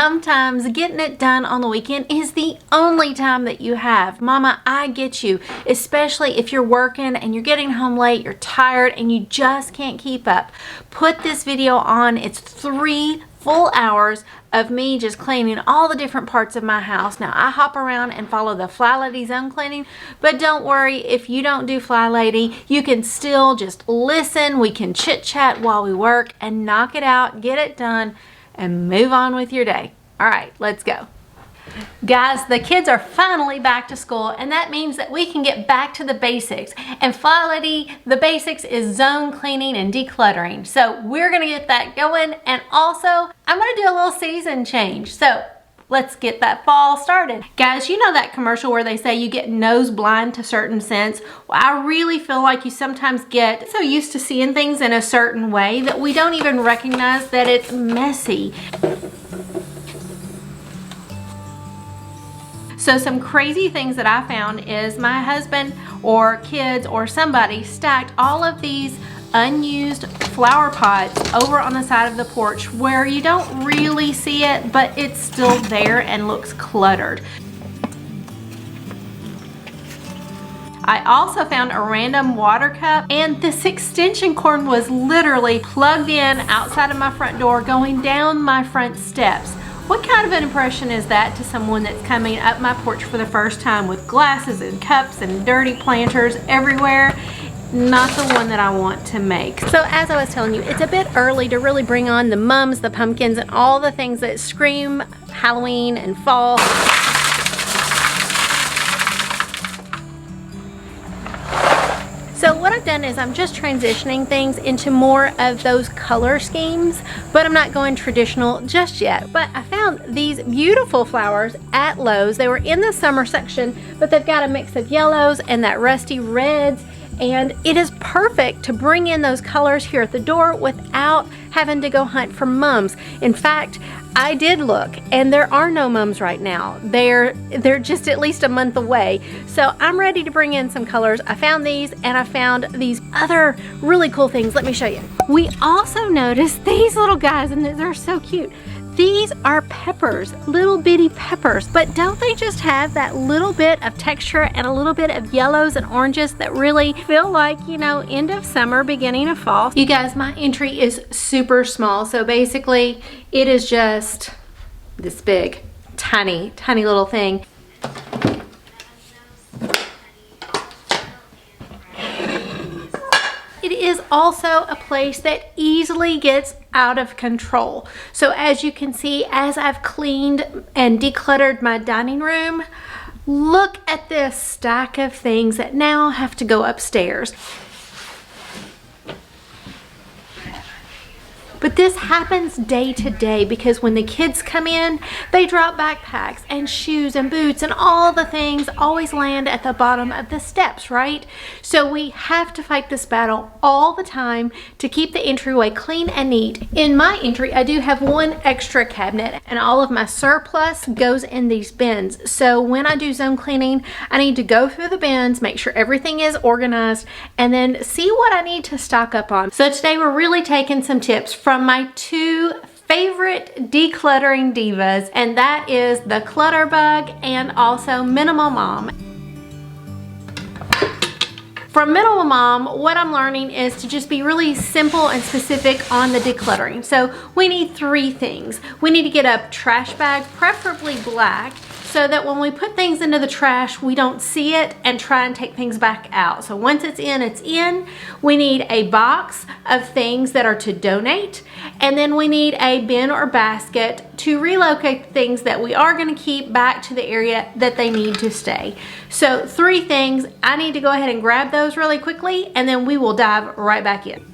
Sometimes getting it done on the weekend is the only time that you have. Mama, I get you, especially if you're working and you're getting home late, you're tired, and you just can't keep up. Put this video on. It's 3 full hours of me just cleaning all the different parts of my house. Now, I hop around and follow the Fly Lady zone cleaning, but don't worry, if you don't do Fly Lady, you can still just listen. We can chit chat while we work and knock it out, get it done, and move on with your day. All right, let's go. Guys, the kids are finally back to school, and that means that we can get back to the basics. And Fly Lady, the basics is zone cleaning and decluttering. So we're gonna get that going, and also I'm gonna do a little season change. So let's get that fall started. Guys, you know that commercial where they say you get nose blind to certain scents? Well, I really feel like you sometimes get so used to seeing things in a certain way that we don't even recognize that it's messy. So some crazy things that I found is my husband or kids or somebody stacked all of these unused flower pots over on the side of the porch where you don't really see it, but it's still there and looks cluttered. I also found a random water cup, and this extension cord was literally plugged in outside of my front door going down my front steps. What kind of an impression is that to someone that's coming up my porch for the first time with glasses and cups and dirty planters everywhere? Not the one that I want to make. So as I was telling you, it's a bit early to really bring on the mums, the pumpkins, and all the things that scream Halloween and fall. So what I've done is I'm just transitioning things into more of those color schemes, but I'm not going traditional just yet. But I found these beautiful flowers at Lowe's. They were in the summer section, but they've got a mix of yellows and that rusty reds, and it is perfect to bring in those colors here at the door without having to go hunt for mums. In fact, I did look, and there are no mums right now. They're just at least a month away. So I'm ready to bring in some colors. I found these, and I found these other really cool things. Let me show you. We also noticed these little guys, and they're so cute. These are peppers, little bitty peppers, but don't they just have that little bit of texture and a little bit of yellows and oranges that really feel like, you know, end of summer, beginning of fall? You guys, my entry is super small, so basically it is just this big, tiny, tiny little thing. It is also a place that easily gets out of control. So as you can see, as I've cleaned and decluttered my dining room, look at this stack of things that now have to go upstairs. But this happens day to day because when the kids come in, they drop backpacks and shoes and boots, and all the things always land at the bottom of the steps, right? So we have to fight this battle all the time to keep the entryway clean and neat. In my entry, I do have one extra cabinet, and all of my surplus goes in these bins. So when I do zone cleaning, I need to go through the bins, make sure everything is organized, and then see what I need to stock up on. So today we're really taking some tips from my 2 favorite decluttering divas, and that is the Clutter Bug and also Minimal Mom. From Minimal Mom, what I'm learning is to just be really simple and specific on the decluttering. So we need 3 things. We need to get a trash bag, preferably black, so that when we put things into the trash, we don't see it and try and take things back out. So once it's in, it's in. We need a box of things that are to donate, and then we need a bin or basket to relocate things that we are gonna keep back to the area that they need to stay. So 3 things. I need to go ahead and grab those really quickly, and then we will dive right back in.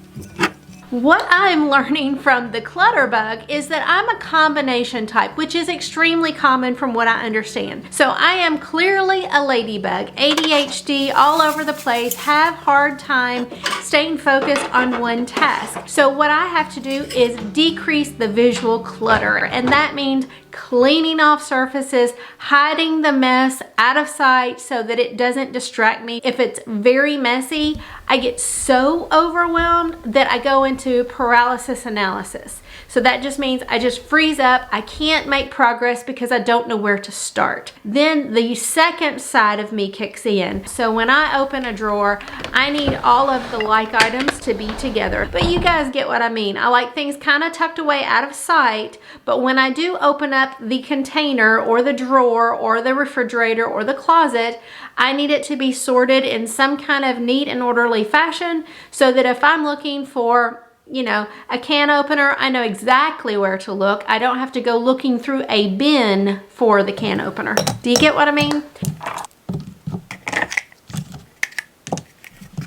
What I'm learning from the Clutter Bug is that I'm a combination type, which is extremely common from what I understand. So I am clearly a ladybug, ADHD all over the place, have hard time staying focused on one task. So what I have to do is decrease the visual clutter, and that means cleaning off surfaces, hiding the mess out of sight so that it doesn't distract me. If it's very messy, I get so overwhelmed that I go into paralysis analysis. So that just means I just freeze up. I can't make progress because I don't know where to start. Then the second side of me kicks in. So when I open a drawer, I need all of the like items to be together. But you guys get what I mean. I like things kind of tucked away out of sight, but when I do open up the container or the drawer or the refrigerator or the closet, I need it to be sorted in some kind of neat and orderly fashion so that if I'm looking for, you know, a can opener, I know exactly where to look. I don't have to go looking through a bin for the can opener. Do you get what I mean?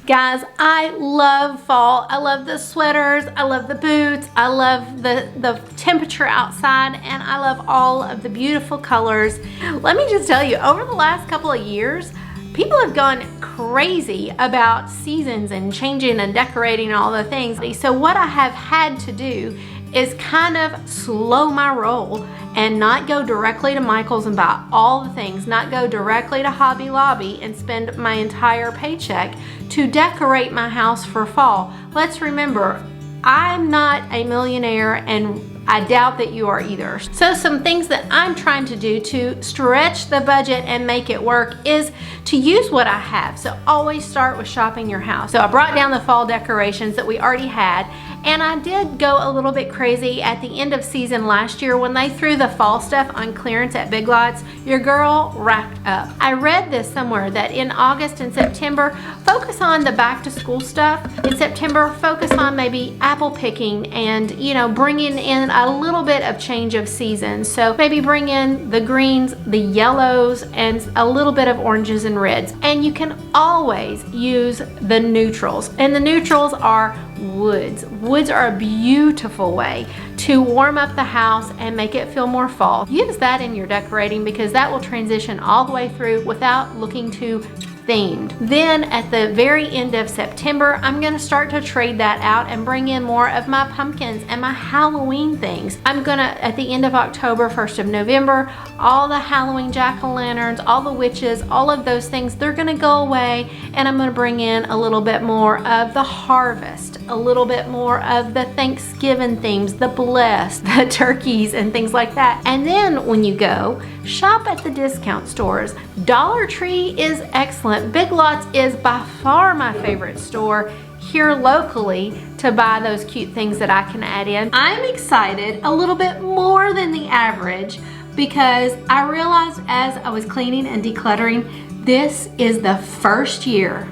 Guys, I love fall. I love the sweaters, I love the boots, I love the temperature outside, and I love all of the beautiful colors. Let me just tell you, over the last couple of years, people have gone crazy about seasons and changing and decorating and all the things. So what I have had to do is kind of slow my roll and not go directly to Michael's and buy all the things, not go directly to Hobby Lobby and spend my entire paycheck to decorate my house for fall. Let's remember, I'm not a millionaire, and I doubt that you are either. So some things that I'm trying to do to stretch the budget and make it work is to use what I have. So always start with shopping your house. So I brought down the fall decorations that we already had, and I did go a little bit crazy at the end of season last year when they threw the fall stuff on clearance at Big Lots. Your girl racked up. I read this somewhere that in August and September, focus on the back to school stuff. In September, focus on maybe apple picking and, you know, bringing in a little bit of change of season. So maybe bring in the greens, the yellows, and a little bit of oranges and reds. And you can always use the neutrals. And the neutrals are woods. Woods are a beautiful way to warm up the house and make it feel more fall. Use that in your decorating because that will transition all the way through without looking too themed. Then at the very end of September, I'm gonna start to trade that out and bring in more of my pumpkins and my Halloween things. I'm gonna, at the end of October, 1st of November, all the Halloween jack-o'-lanterns, all the witches, all of those things, they're gonna go away, and I'm gonna bring in a little bit more of the harvest, a little bit more of the Thanksgiving themes, the blessed, the turkeys, and things like that. And then when you go, shop at the discount stores. Dollar Tree is excellent. Big Lots is by far my favorite store here locally to buy those cute things that I can add in. I'm excited a little bit more than the average because I realized as I was cleaning and decluttering, this is the first year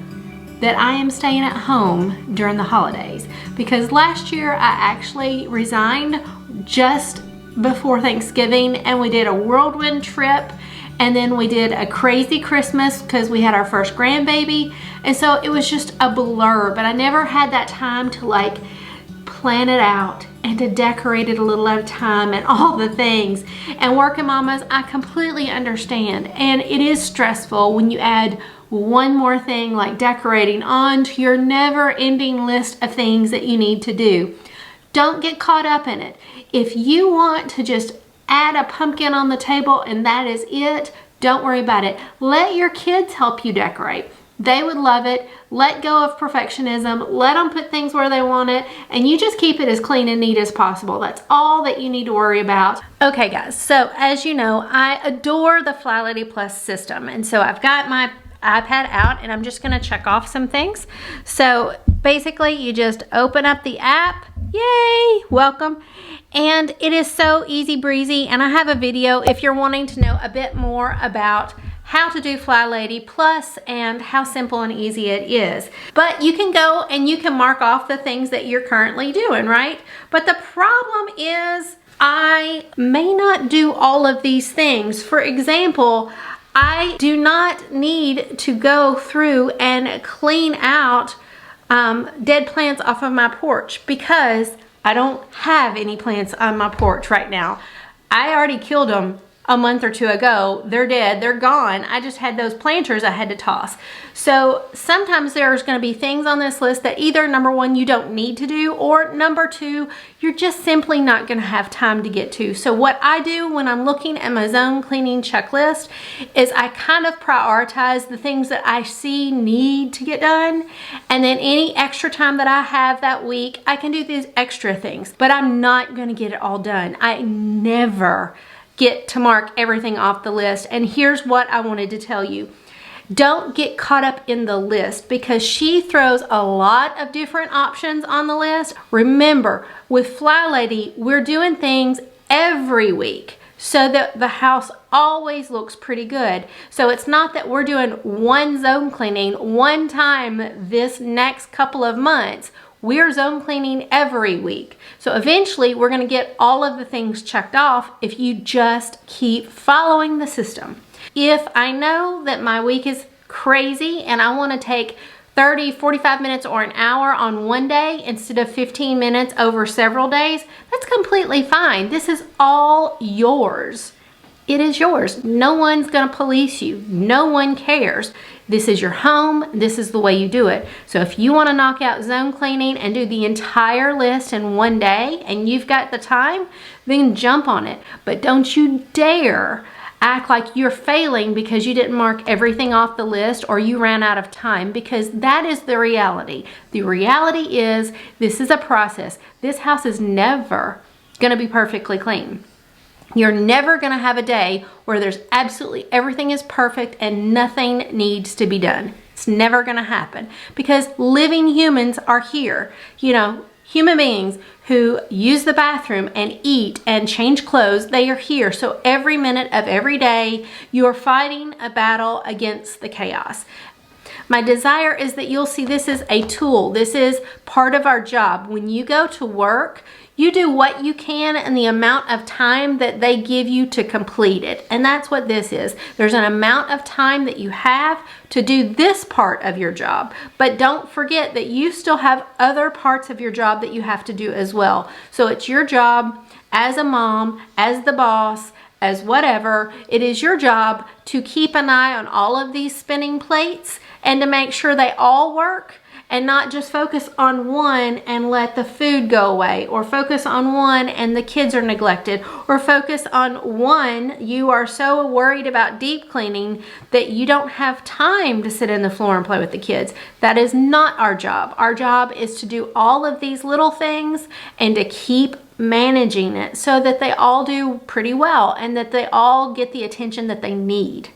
that I am staying at home during the holidays, because last year I actually resigned just before Thanksgiving and we did a whirlwind trip, and then we did a crazy Christmas because we had our first grandbaby, and so it was just a blur. But I never had that time to like plan it out and to decorate it a little at a time and all the things. And working mamas, I completely understand, and it is stressful when you add one more thing like decorating onto your never-ending list of things that you need to do. Don't get caught up in it. If you want to just add a pumpkin on the table and that is it, don't worry about it. Let your kids help you decorate. They would love it. Let go of perfectionism. Let them put things where they want it, and you just keep it as clean and neat as possible. That's all that you need to worry about. Okay guys, so as you know, I adore the Fly Lady Plus system, and so I've got my iPad out and I'm just gonna check off some things. So basically you just open up the app, yay, welcome, and it is so easy breezy. And I have a video if you're wanting to know a bit more about how to do Fly Lady Plus and how simple and easy it is. But you can go and you can mark off the things that you're currently doing, right? But the problem is I may not do all of these things. For example, I do not need to go through and clean out dead plants off of my porch because I don't have any plants on my porch right now. I already killed them a month or two ago. They're dead, they're gone. I just had those planters I had to toss. So sometimes there's going to be things on this list that either number one, you don't need to do, or number two, you're just simply not going to have time to get to. So what I do when I'm looking at my zone cleaning checklist is I kind of prioritize the things that I see need to get done, and then any extra time that I have that week, I can do these extra things, but I'm not going to get it all done. I never get to mark everything off the list. And here's what I wanted to tell you. Don't get caught up in the list, because she throws a lot of different options on the list. Remember, with Fly Lady, we're doing things every week so that the house always looks pretty good. So it's not that we're doing one zone cleaning one time this next couple of months. We're zone cleaning every week. So eventually we're going to get all of the things checked off if you just keep following the system. If I know that my week is crazy and I want to take 30, 45 minutes or an hour on one day instead of 15 minutes over several days, that's completely fine. This is all yours. It is yours. No one's going to police you. No one cares. This is your home. This is the way you do it. So if you want to knock out zone cleaning and do the entire list in one day and you've got the time, then jump on it. But don't you dare act like you're failing because you didn't mark everything off the list or you ran out of time, because that is the reality. The reality is this is a process. This house is never going to be perfectly clean. You're never going to have a day where there's absolutely everything is perfect and nothing needs to be done. It's never going to happen, because living humans are here. You know, human beings who use the bathroom and eat and change clothes, they are here. So every minute of every day, you're fighting a battle against the chaos. My desire is that you'll see this is a tool. This is part of our job. When you go to work, you do what you can in the amount of time that they give you to complete it. And that's what this is. There's an amount of time that you have to do this part of your job. But don't forget that you still have other parts of your job that you have to do as well. So it's your job as a mom, as the boss, as whatever. It is your job to keep an eye on all of these spinning plates and to make sure they all work, and not just focus on one and let the food go away, or focus on one and the kids are neglected, or focus on one, you are so worried about deep cleaning that you don't have time to sit in the floor and play with the kids. That is not our job. Our job is to do all of these little things and to keep managing it so that they all do pretty well and that they all get the attention that they need.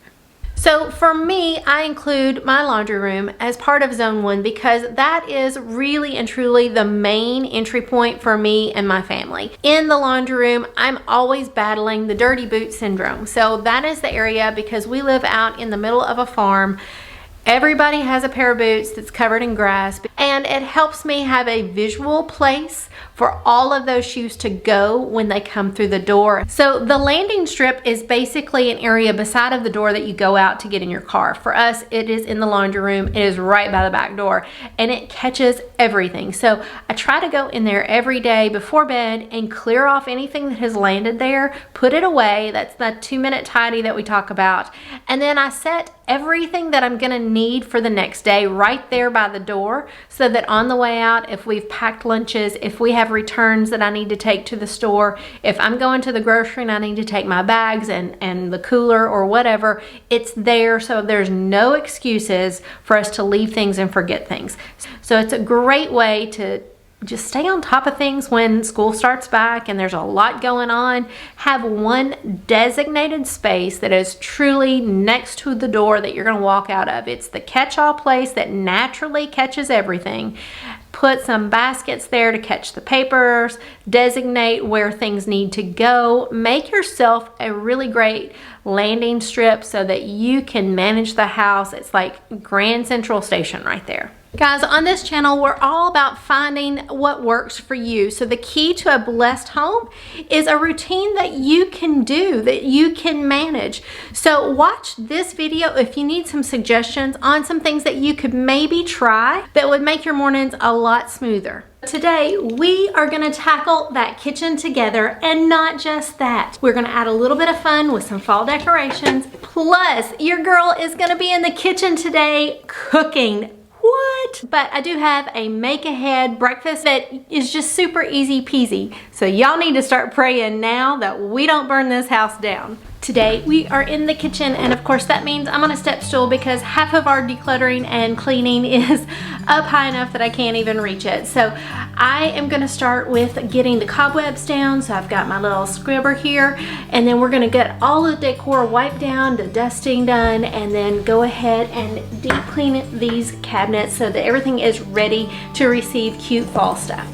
So for me, I include my laundry room as part of Zone 1 because that is really and truly the main entry point for me and my family. In the laundry room, I'm always battling the dirty boot syndrome. So that is the area, because we live out in the middle of a farm. Everybody has a pair of boots that's covered in grass, and it helps me have a visual place for all of those shoes to go when they come through the door. So the landing strip is basically an area beside of the door that you go out to get in your car. For us, it is in the laundry room. It is right by the back door, and it catches everything. So I try to go in there every day before bed and clear off anything that has landed there, put it away. That's the 2-minute tidy that we talk about. And then I set everything that I'm gonna need for the next day right there by the door, so that on the way out, if we've packed lunches, if we have returns that I need to take to the store, if I'm going to the grocery and I need to take my bags and the cooler or whatever, it's there, so there's no excuses for us to leave things and forget things. So it's a great way to just stay on top of things when school starts back and there's a lot going on. Have one designated space that is truly next to the door that you're going to walk out of. It's the catch-all place that naturally catches everything. Put some baskets there to catch the papers. Designate where things need to go. Make yourself a really great landing strip so that you can manage the house. It's like Grand Central Station right there. Guys, on this channel, we're all about finding what works for you. So the key to a blessed home is a routine that you can do, that you can manage. So watch this video if you need some suggestions on some things that you could maybe try that would make your mornings a lot smoother. Today, we are gonna tackle that kitchen together, and not just that. We're gonna add a little bit of fun with some fall decorations. Plus, your girl is gonna be in the kitchen today cooking. What? But I do have a make-ahead breakfast that is just super easy peasy. So y'all need to start praying now that we don't burn this house down. Today we are in the kitchen, and of course that means I'm on a step stool because half of our decluttering and cleaning is up high enough that I can't even reach it. So I am going to start with getting the cobwebs down. So I've got my little scrubber here, and then we're going to get all the decor wiped down, the dusting done, and then go ahead and deep clean these cabinets so that everything is ready to receive cute fall stuff.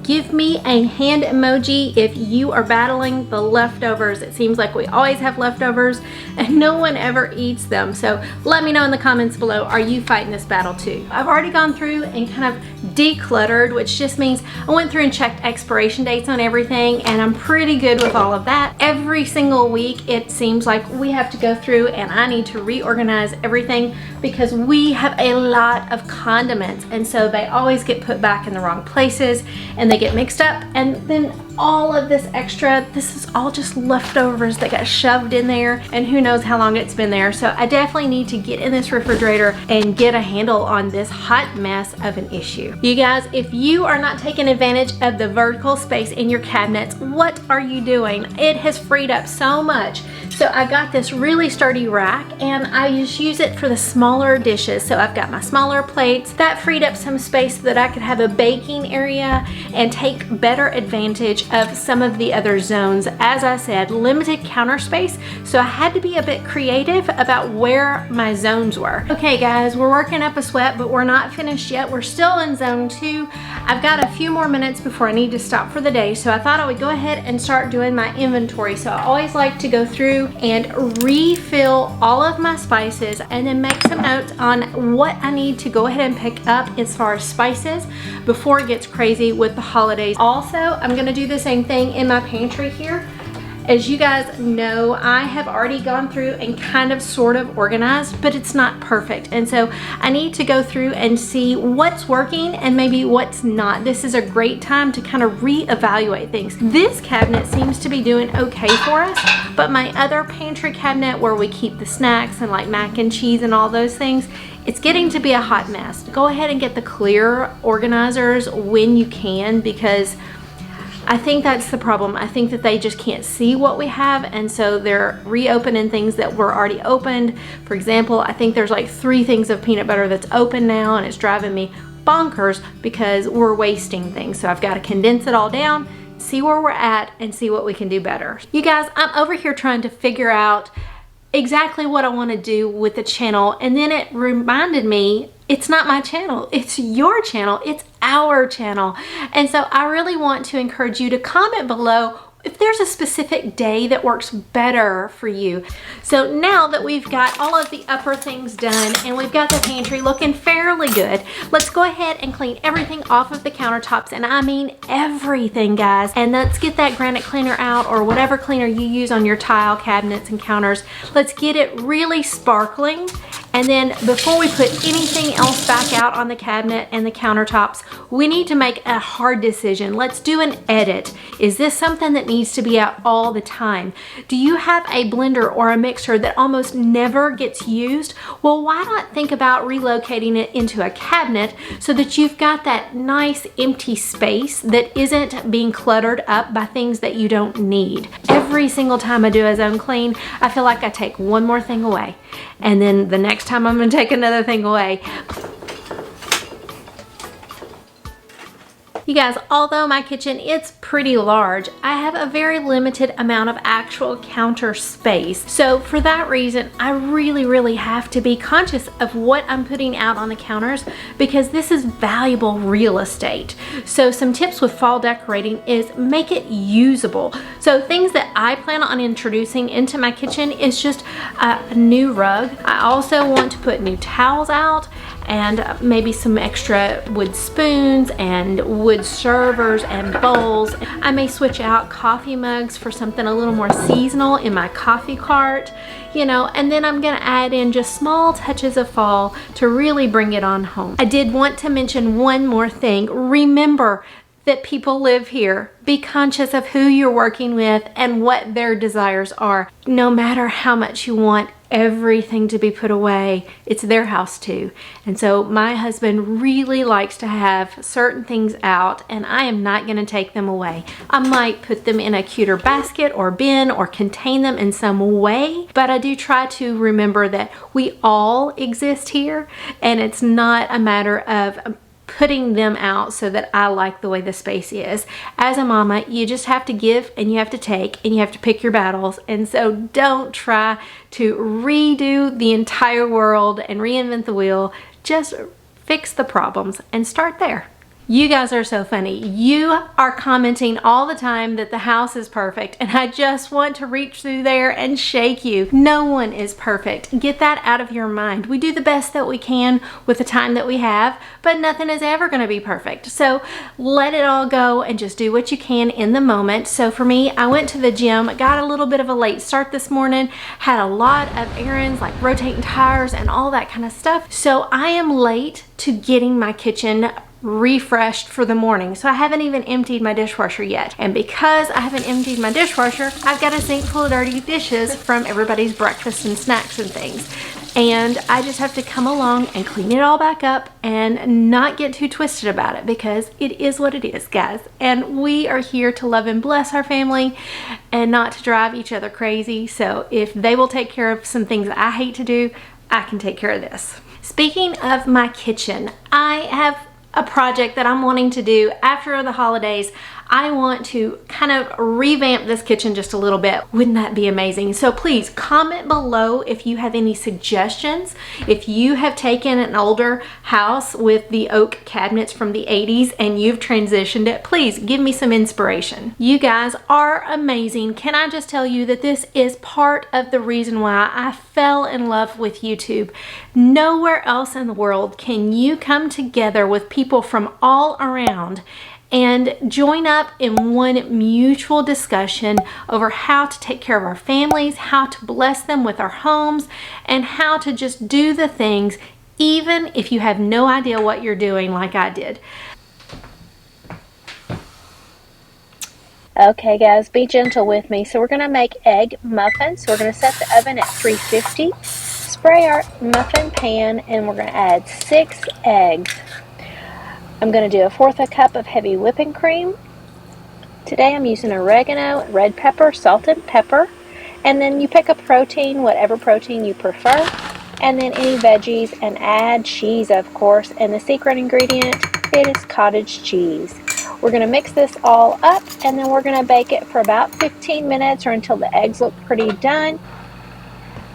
Give me a hand emoji if you are battling the leftovers. It seems like we always have leftovers and no one ever eats them. So let me know in the comments below, are you fighting this battle too? I've already gone through and kind of decluttered, which just means I went through and checked expiration dates on everything, and I'm pretty good with all of that. Every single week it seems like we have to go through and I need to reorganize everything because we have a lot of condiments, and so they always get put back in the wrong places and they get mixed up, and then all of this extra, this is all just leftovers that got shoved in there, and who knows how long it's been there. So I definitely need to get in this refrigerator and get a handle on this hot mess of an issue. You guys, if you are not taking advantage of the vertical space in your cabinets, what are you doing? It has freed up so much. So I got this really sturdy rack, and I just use it for the smaller dishes. So I've got my smaller plates. That freed up some space so that I could have a baking area and take better advantage of some of the other zones. As I said, limited counter space, so I had to be a bit creative about where my zones were. Okay guys, we're working up a sweat, but we're not finished yet. We're still in zone 2. I've got a few more minutes before I need to stop for the day, so I thought I would go ahead and start doing my inventory. So I always like to go through and refill all of my spices and then make some notes on what I need to go ahead and pick up as far as spices before it gets crazy with the holidays. Also, I'm gonna do the same thing in my pantry here. As you guys know, I have already gone through and kind of sort of organized, but it's not perfect. And so I need to go through and see what's working and maybe what's not. This is a great time to kind of reevaluate things. This cabinet seems to be doing okay for us, but my other pantry cabinet where we keep the snacks and like mac and cheese and all those things, it's getting to be a hot mess. Go ahead and get the clear organizers when you can, because I think that's the problem. I think that they just can't see what we have, and so they're reopening things that were already opened. For example, I think there's like 3 things of peanut butter that's open now, and it's driving me bonkers because we're wasting things. So I've got to condense it all down, see where we're at, and see what we can do better. You guys, I'm over here trying to figure out exactly what I want to do with the channel, and then it reminded me, it's not my channel, it's your channel, it's our channel. And so I really want to encourage you to comment below if there's a specific day that works better for you. So now that we've got all of the upper things done and we've got the pantry looking fairly good, let's go ahead and clean everything off of the countertops, and I mean everything, guys. And let's get that granite cleaner out, or whatever cleaner you use on your tile cabinets and counters. Let's get it really sparkling. And then before we put anything else back out on the cabinet and the countertops, we need to make a hard decision. Let's do an edit. Is this something that needs to be out all the time? Do you have a blender or a mixer that almost never gets used? Well, why not think about relocating it into a cabinet so that you've got that nice empty space that isn't being cluttered up by things that you don't need. Every single time I do a zone clean, I feel like I take one more thing away, and then the next time I'm gonna take another thing away. You guys, although my kitchen is pretty large, I have a very limited amount of actual counter space. So for that reason, I really have to be conscious of what I'm putting out on the counters, because this is valuable real estate. So some tips with fall decorating is make it usable. So things that I plan on introducing into my kitchen is just a new rug. I also want to put new towels out, and maybe some extra wood spoons and wood servers and bowls. I may switch out coffee mugs for something a little more seasonal in my coffee cart, you know, and then I'm gonna add in just small touches of fall to really bring it on home. I did want to mention one more thing. Remember that people live here. Be conscious of who you're working with and what their desires are. No matter how much you want everything to be put away, it's their house too. And so my husband really likes to have certain things out, and I am not going to take them away. I might put them in a cuter basket or bin or contain them in some way, but I do try to remember that we all exist here, and it's not a matter of putting them out so that I like the way the space is. As a mama, you just have to give and you have to take and you have to pick your battles. And so don't try to redo the entire world and reinvent the wheel. Just fix the problems and start there. You guys are so funny. You are commenting all the time that the house is perfect, and I just want to reach through there and shake you. No one is perfect. Get that out of your mind. We do the best that we can with the time that we have, but nothing is ever going to be perfect. So let it all go and just do what you can in the moment. So for me, I went to the gym, got a little bit of a late start this morning, had a lot of errands like rotating tires and all that kind of stuff. So I am late to getting my kitchen refreshed for the morning. So I haven't even emptied my dishwasher yet. And because I haven't emptied my dishwasher, I've got a sink full of dirty dishes from everybody's breakfast and snacks and things. And I just have to come along and clean it all back up and not get too twisted about it, because it is what it is, guys. And we are here to love and bless our family and not to drive each other crazy. So if they will take care of some things that I hate to do, I can take care of this. Speaking of my kitchen, I have a project that I'm wanting to do after the holidays. I want to kind of revamp this kitchen just a little bit. Wouldn't that be amazing? So please comment below if you have any suggestions. If you have taken an older house with the oak cabinets from the 80s and you've transitioned it, please give me some inspiration. You guys are amazing. Can I just tell you that this is part of the reason why I fell in love with YouTube. Nowhere else in the world can you come together with people from all around and join up in one mutual discussion over how to take care of our families, how to bless them with our homes, and how to just do the things even if you have no idea what you're doing, like I did. Okay guys, be gentle with me. So we're going to make egg muffins. So we're going to set the oven at 350, spray our muffin pan, and we're going to add 6 eggs. I'm going to do 1/4 cup of heavy whipping cream. Today I'm using oregano, red pepper, salt and pepper. And then you pick a protein, whatever protein you prefer. And then any veggies, and add cheese, of course. And the secret ingredient, it is cottage cheese. We're going to mix this all up, and then we're going to bake it for about 15 minutes or until the eggs look pretty done.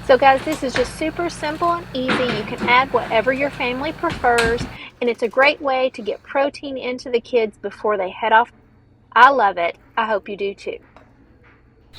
So guys, this is just super simple and easy. You can add whatever your family prefers, and it's a great way to get protein into the kids before they head off. I love it. I hope you do too.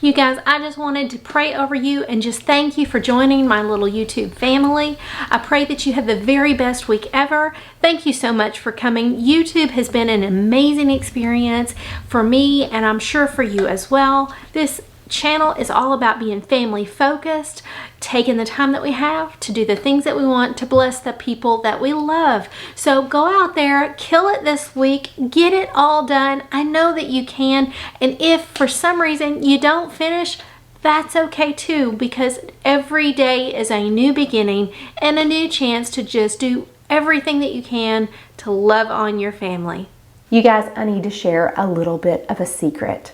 You guys, I just wanted to pray over you and just thank you for joining my little YouTube family. I pray that you have the very best week ever. Thank you so much for coming. YouTube has been an amazing experience for me, and I'm sure for you as well. This channel is all about being family focused, taking the time that we have to do the things that we want to bless the people that we love. So go out there, kill it this week, get it all done. I know that you can, and if for some reason you don't finish, that's okay too, because every day is a new beginning and a new chance to just do everything that you can to love on your family. You guys, I need to share a little bit of a secret.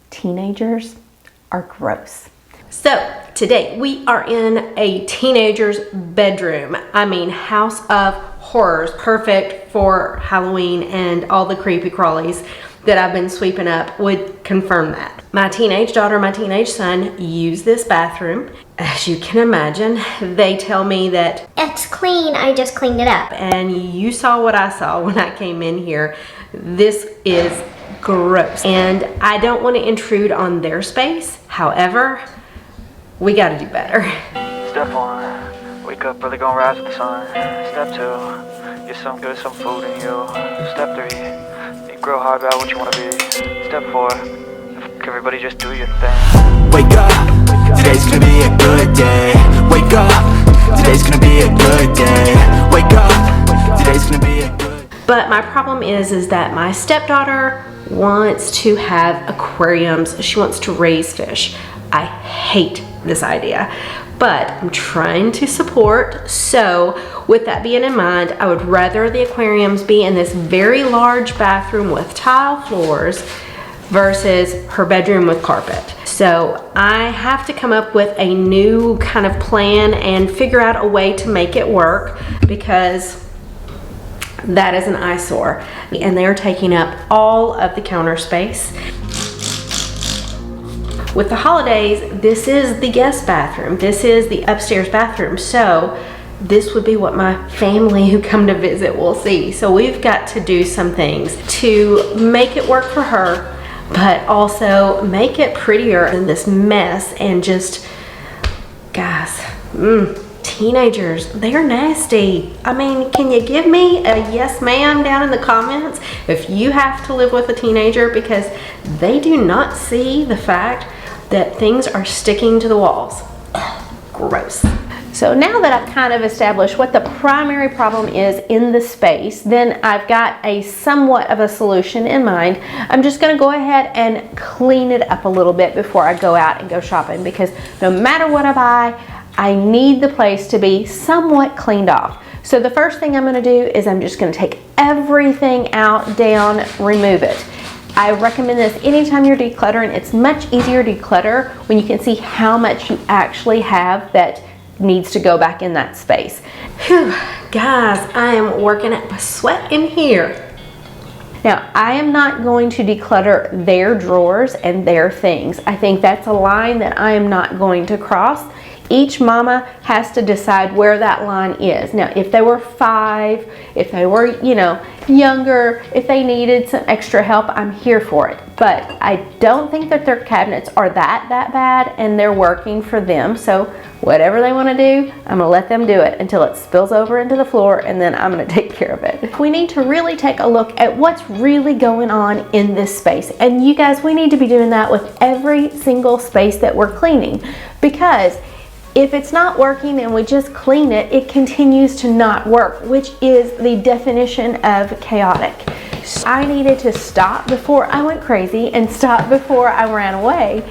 Teenagers are gross. So today we are in a teenager's bedroom. I mean, house of horrors, perfect for Halloween, and all the creepy crawlies that I've been sweeping up would confirm that. My teenage daughter, my teenage son use this bathroom. As you can imagine, they tell me that it's clean, I just cleaned it up. And you saw what I saw when I came in here. This is gross, and I don't want to intrude on their space. However, we got to do better. Step 1, we Wake up, really gonna rise with the sun. Step 2, get some good, some food in you. Step 3, think real hard about what you wanna be. Step 4, everybody just do your thing. Wake up, today's gonna be a good day. Wake up, today's gonna be a good day. Wake up, today's gonna be a good day. But my problem is that my stepdaughter wants to have aquariums. She wants to raise fish. I hate this idea, but I'm trying to support. So with that being in mind, I would rather the aquariums be in this very large bathroom with tile floors versus her bedroom with carpet. So I have to come up with a new kind of plan and figure out a way to make it work, because that is an eyesore, and they're taking up all of the counter space. With the holidays, this is the guest bathroom. This is the upstairs bathroom. So this would be what my family who come to visit will see. So we've got to do some things to make it work for her, but also make it prettier than this mess. And just, guys, teenagers, they're nasty. I mean, can you give me a yes ma'am down in the comments if you have to live with a teenager, because they do not see the fact that things are sticking to the walls. Gross. So now that I've kind of established what the primary problem is in the space, then I've got a somewhat of a solution in mind. I'm just going to go ahead and clean it up a little bit before I go out and go shopping, because no matter what I buy, I need the place to be somewhat cleaned off. So the first thing I'm going to do is I'm just going to take everything out, down, remove it. I recommend this anytime you're decluttering. It's much easier to declutter when you can see how much you actually have that needs to go back in that space. Whew, guys, I am working up a sweat in here. Now, I am not going to declutter their drawers and their things. I think that's a line that I am not going to cross. Each mama has to decide where that line is. Now, if they were 5, if they were, younger, if they needed some extra help, I'm here for it. But I don't think that their cabinets are that bad, and they're working for them. So whatever they want to do, I'm going to let them do it until it spills over into the floor, and then I'm going to take care of it. We need to really take a look at what's really going on in this space. And you guys, we need to be doing that with every single space that we're cleaning, because if it's not working and we just clean it, it continues to not work, which is the definition of chaotic. So I needed to stop before I went crazy and stop before I ran away,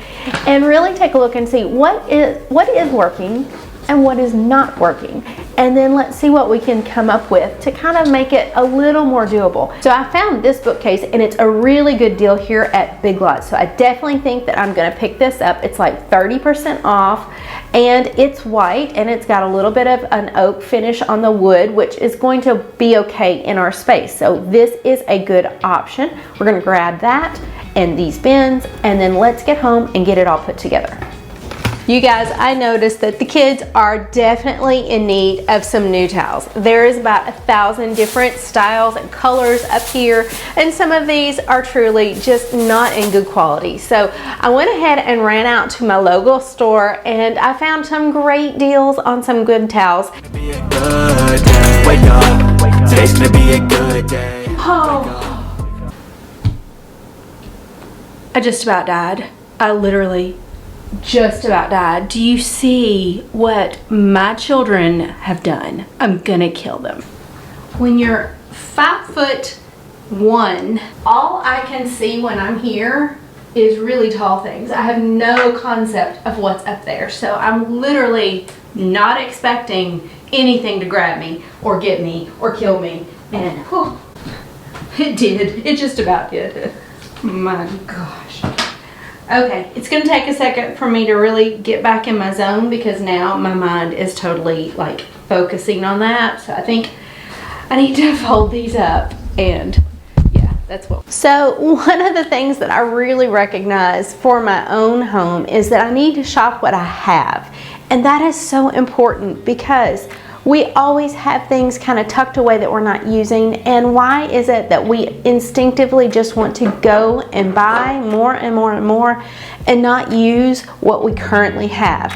and really take a look and see what is working and what is not working. And then let's see what we can come up with to kind of make it a little more doable. So I found this bookcase, and it's a really good deal here at Big Lots. So I definitely think that I'm gonna pick this up. It's like 30% off, and it's white, and it's got a little bit of an oak finish on the wood, which is going to be okay in our space. So this is a good option. We're gonna grab that and these bins, and then let's get home and get it all put together. You guys, I noticed that the kids are definitely in need of some new towels. There is about 1,000 different styles and colors up here, and some of these are truly just not in good quality. So I went ahead and ran out to my local store, and I found some great deals on some good towels. Be a good day. Wake up, today's gonna be a good day. Oh, I just about died. I literally just about died. Do you see what my children have done? I'm gonna kill them. When you're 5'1", all I can see when I'm here is really tall things. I have no concept of what's up there. So I'm literally not expecting anything to grab me or get me or kill me. And whew, it did. It just about did. My gosh. Okay, it's gonna take a second for me to really get back in my zone, because now my mind is totally like focusing on that. So I think I need to fold these up, and yeah, that's what. So one of the things that I really recognize for my own home is that I need to shop what I have. And that is so important, because we always have things kind of tucked away that we're not using. And why is it that we instinctively just want to go and buy more and more and more and not use what we currently have?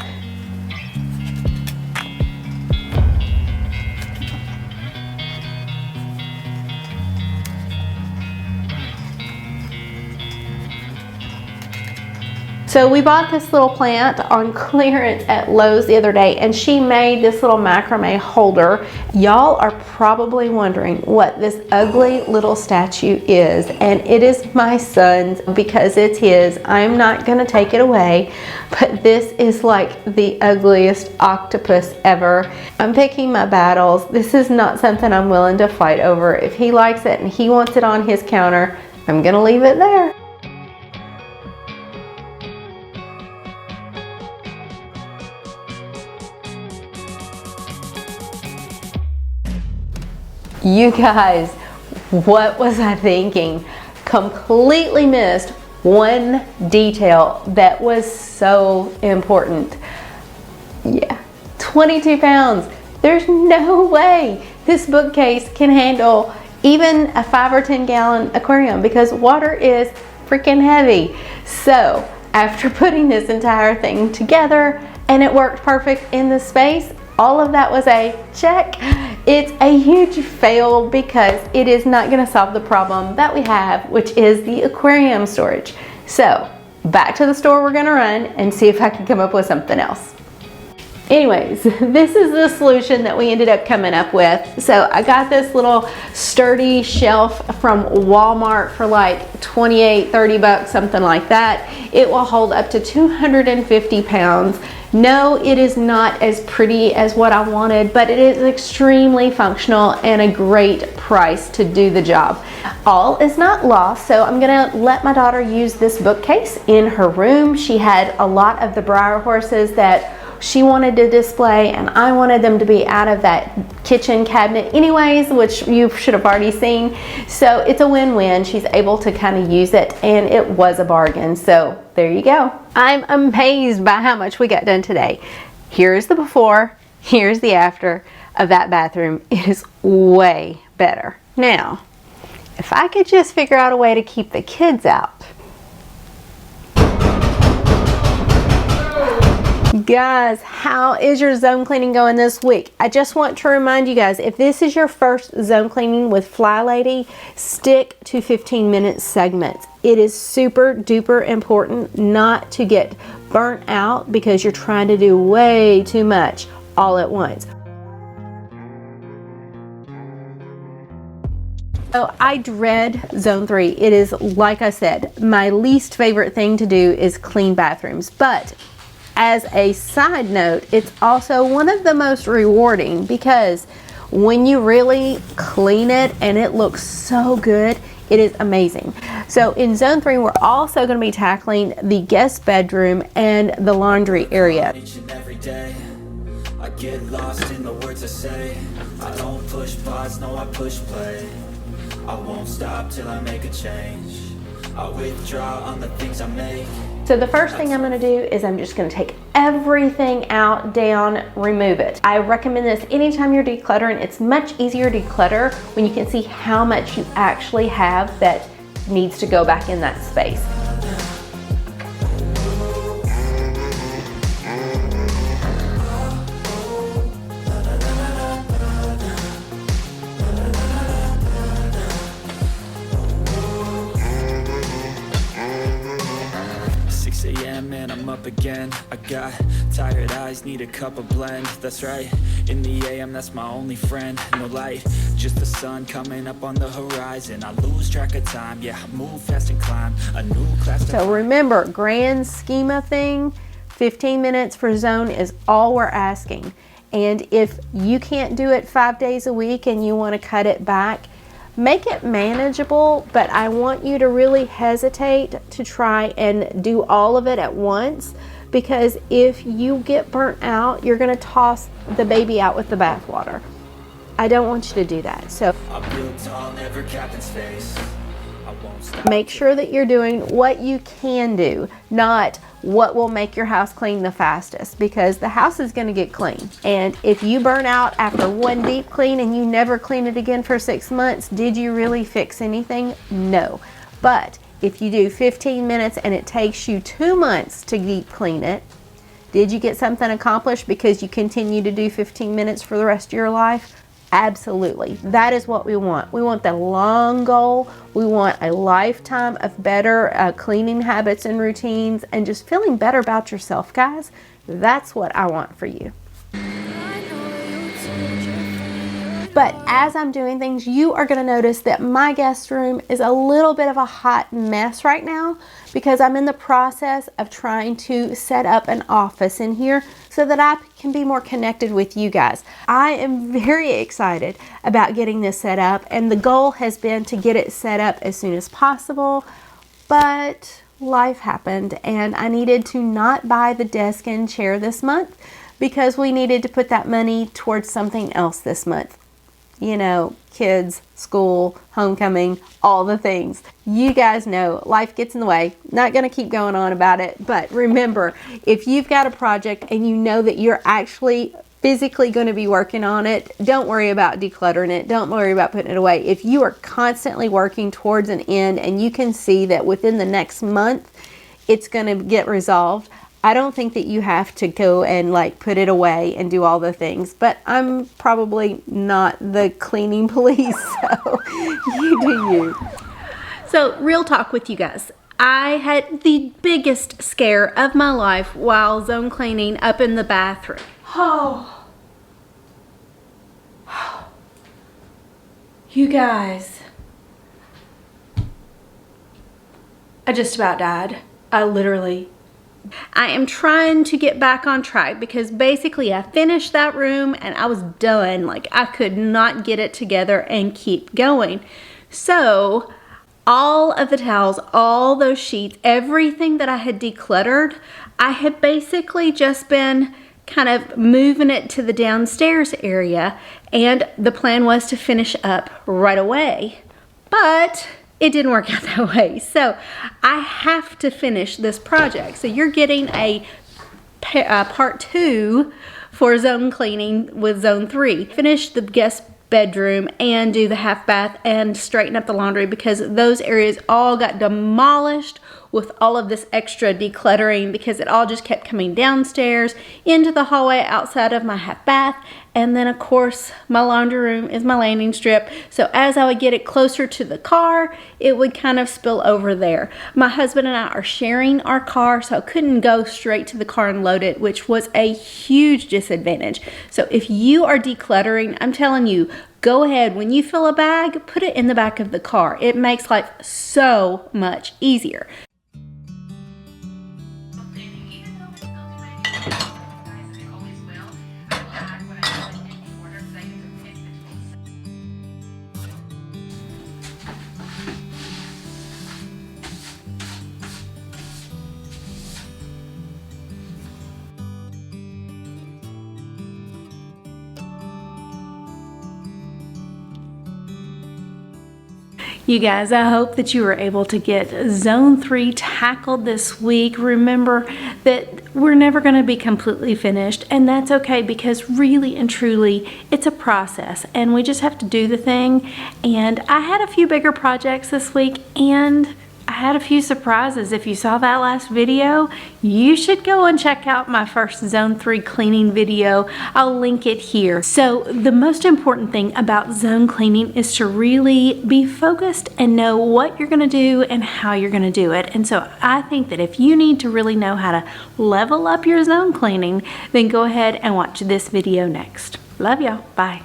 So we bought this little plant on clearance at Lowe's the other day, and she made this little macrame holder. Y'all are probably wondering what this ugly little statue is, and it is my son's because it's his. I'm not gonna take it away, but this is like the ugliest octopus ever. I'm picking my battles. This is not something I'm willing to fight over. If he likes it and he wants it on his counter, I'm gonna leave it there. You guys, what was I thinking? Completely missed one detail that was so important. Yeah, 22 pounds. There's no way this bookcase can handle even a 5 or 10 gallon aquarium because water is freaking heavy. So after putting this entire thing together and it worked perfect in the space, all of that was a check. It's a huge fail because it is not going to solve the problem that we have, which is the aquarium storage. So back to the store we're going to run and see if I can come up with something else. Anyways, this is the solution that we ended up coming up with. So I got this little sturdy shelf from Walmart for like 28, 30 bucks, something like that. It will hold up to 250 pounds. No, it is not as pretty as what I wanted, but it is extremely functional and a great price to do the job. All is not lost, so I'm gonna let my daughter use this bookcase in her room. She had a lot of the Breyer horses that she wanted to display, and I wanted them to be out of that kitchen cabinet anyways, which you should have already seen. So it's a win-win. She's able to kind of use it, and it was a bargain. So there you go. I'm amazed by how much we got done today. Here's the before, here's the after of that bathroom. It is way better. Now, if I could just figure out a way to keep the kids out. Guys, how is your zone cleaning going this week? I just want to remind you guys, if this is your first zone cleaning with Fly Lady, stick to 15-minute segments. It is super duper important not to get burnt out because you're trying to do way too much all at once. So I dread zone 3. It is, like I said, my least favorite thing to do is clean bathrooms. But as a side note, it's also one of the most rewarding because when you really clean it and it looks so good, it is amazing. So in zone 3, we're also going to be tackling the guest bedroom and the laundry area. Each and every day, I get lost in the words I say. I don't push pause, no, I push play. I won't stop till I make a change. I withdraw on the things I make. So the first thing I'm gonna do is I'm just gonna take everything out, down, remove it. I recommend this anytime you're decluttering. It's much easier to declutter when you can see how much you actually have that needs to go back in that space. And I'm up again. I got tired eyes, need a cup of blend. That's right, in the AM, that's my only friend. No light, just the sun coming up on the horizon. I lose track of time, yeah, I move fast and climb a new class to So remember, grand scheme of thing, 15 minutes for zone is all we're asking. And if you can't do it 5 days a week and you want to cut it back, make it manageable, but I want you to really hesitate to try and do all of it at once, because if you get burnt out, you're going to toss the baby out with the bathwater. I don't want you to do that. So I build tall, never capped in space. I won't stop. make sure that you're doing what you can do, not what will make your house clean the fastest, because the house is going to get clean. And if you burn out after one deep clean and you never clean it again for 6 months, did you really fix anything? No. But if you do 15 minutes and it takes you 2 months to deep clean it, did you get something accomplished because you continue to do 15 minutes for the rest of your life? Absolutely. That is what we want. We want the long goal. We want a lifetime of better cleaning habits and routines and just feeling better about yourself, guys. That's what I want for you. But as I'm doing things, you are going to notice that my guest room is a little bit of a hot mess right now because I'm in the process of trying to set up an office in here so that I can be more connected with you guys. I am very excited about getting this set up, and the goal has been to get it set up as soon as possible, but life happened and I needed to not buy the desk and chair this month because we needed to put that money towards something else this month. You know, kids, school, homecoming, all the things. You guys know life gets in the way. Not going to keep going on about it, but remember, if you've got a project and you know that you're actually physically going to be working on it, don't worry about decluttering it. Don't worry about putting it away. If you are constantly working towards an end and you can see that within the next month it's going to get resolved, I don't think that you have to go and like put it away and do all the things, but I'm probably not the cleaning police, so you do you. So real talk with you guys. I had the biggest scare of my life while zone cleaning up in the bathroom. Oh. You guys. I just about died. I am trying to get back on track because basically I finished that room and I was done. Like I could not get it together and keep going. So all of the towels, all those sheets, everything that I had decluttered, I had basically just been kind of moving it to the downstairs area, and the plan was to finish up right away. But it didn't work out that way. So I have to finish this project. So you're getting a part 2 for zone cleaning with zone 3. Finish the guest bedroom and do the half bath and straighten up the laundry because those areas all got demolished with all of this extra decluttering because it all just kept coming downstairs into the hallway outside of my half bath. And then of course my laundry room is my landing strip, so as I would get it closer to the car it would kind of spill over there. My husband and I are sharing our car, so I couldn't go straight to the car and load it, which was a huge disadvantage. So if you are decluttering, I'm telling you, go ahead, when you fill a bag, put it in the back of the car. It makes life so much easier. You guys, I hope that you were able to get zone 3 tackled this week. Remember that we're never going to be completely finished, and that's okay because really and truly it's a process and we just have to do the thing. And I had a few bigger projects this week and I had a few surprises. If you saw that last video, you should go and check out my first zone 3 cleaning video. I'll link it here. So the most important thing about zone cleaning is to really be focused and know what you're gonna do and how you're gonna do it. And so I think that if you need to really know how to level up your zone cleaning, then go ahead and watch this video next. Love y'all, bye.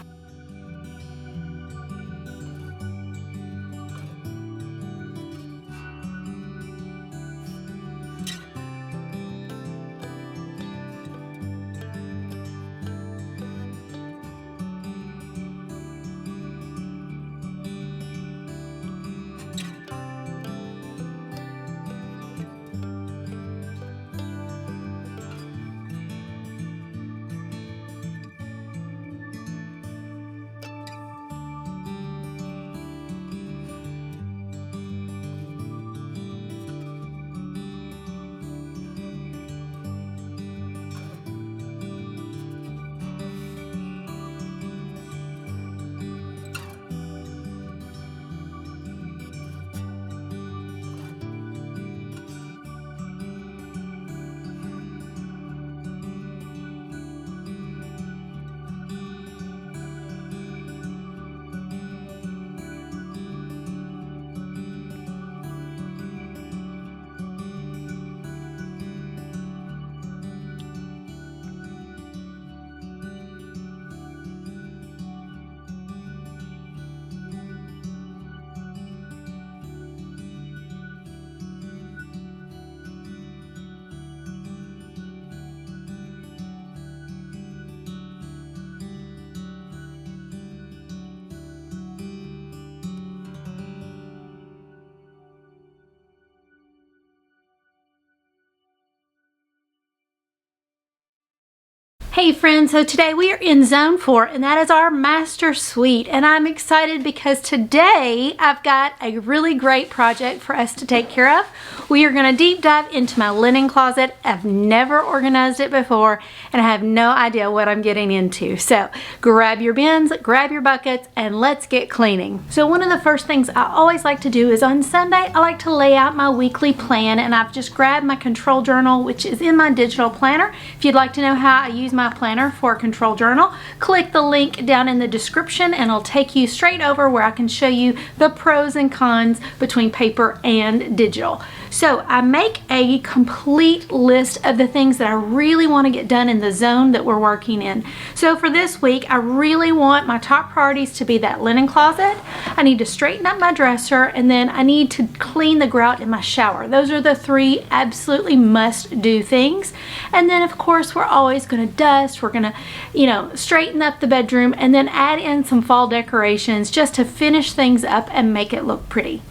Hey friends, so today we are in zone 4 and that is our master suite, and I'm excited because today I've got a really great project for us to take care of. We are going to deep dive into my linen closet. I've never organized it before and I have no idea what I'm getting into. So grab your bins, grab your buckets, and let's get cleaning. So one of the first things I always like to do is on Sunday I like to lay out my weekly plan, and I've just grabbed my control journal, which is in my digital planner. If you'd like to know how I use my planner for a control journal, click the link down in the description and it'll take you straight over where I can show you the pros and cons between paper and digital. So I make a complete list of the things that I really want to get done in the zone that we're working in. So for this week, I really want my top priorities to be that linen closet. I need to straighten up my dresser, and then I need to clean the grout in my shower. Those are the 3 absolutely must do things. And then of course we're always going to dust. We're going to, straighten up the bedroom and then add in some fall decorations just to finish things up and make it look pretty.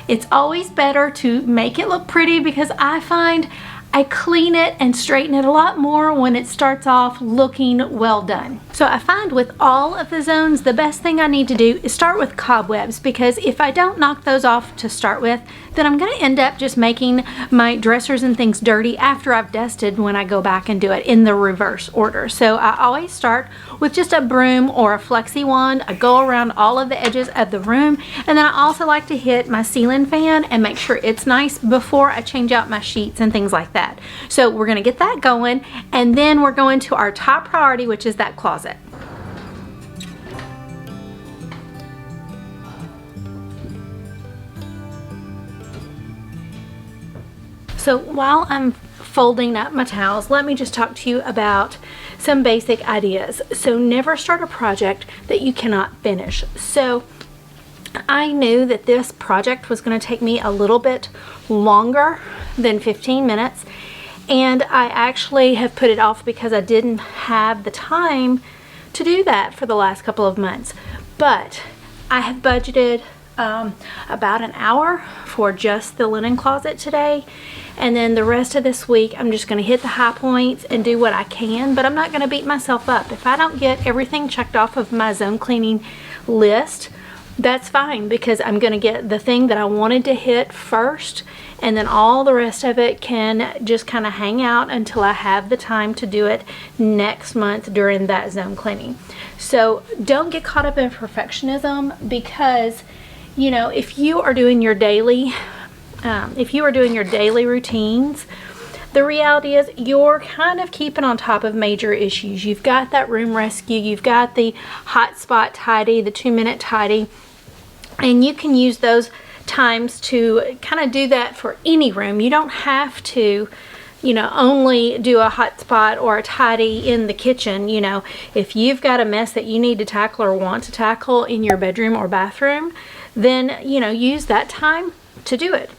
It's always better to make it look pretty because I find I clean it and straighten it a lot more when it starts off looking well done. So I find with all of the zones, the best thing I need to do is start with cobwebs, because if I don't knock those off to start with, then I'm going to end up just making my dressers and things dirty after I've dusted when I go back and do it in the reverse order. So I always start with just a broom or a flexi wand. I go around all of the edges of the room, and then I also like to hit my ceiling fan and make sure it's nice before I change out my sheets and things like that. So we're going to get that going, and then we're going to our top priority, which is that closet. So while I'm folding up my towels, let me just talk to you about some basic ideas. So never start a project that you cannot finish. So I knew that this project was going to take me a little bit longer than 15 minutes, and I actually have put it off because I didn't have the time to do that for the last couple of months. But I have budgeted about an hour for just the linen closet today, and then the rest of this week I'm just going to hit the high points and do what I can, but I'm not going to beat myself up. If I don't get everything checked off of my zone cleaning list, that's fine, because I'm going to get the thing that I wanted to hit first, and then all the rest of it can just kind of hang out until I have the time to do it next month during that zone cleaning. So don't get caught up in perfectionism, because if you are doing your daily routines, the reality is you're kind of keeping on top of major issues. You've got that room rescue, you've got the hot spot tidy, the 2-minute tidy, and you can use those times to kind of do that for any room. You don't have to only do a hot spot or a tidy in the kitchen. If you've got a mess that you need to tackle or want to tackle in your bedroom or bathroom, then use that time to do it.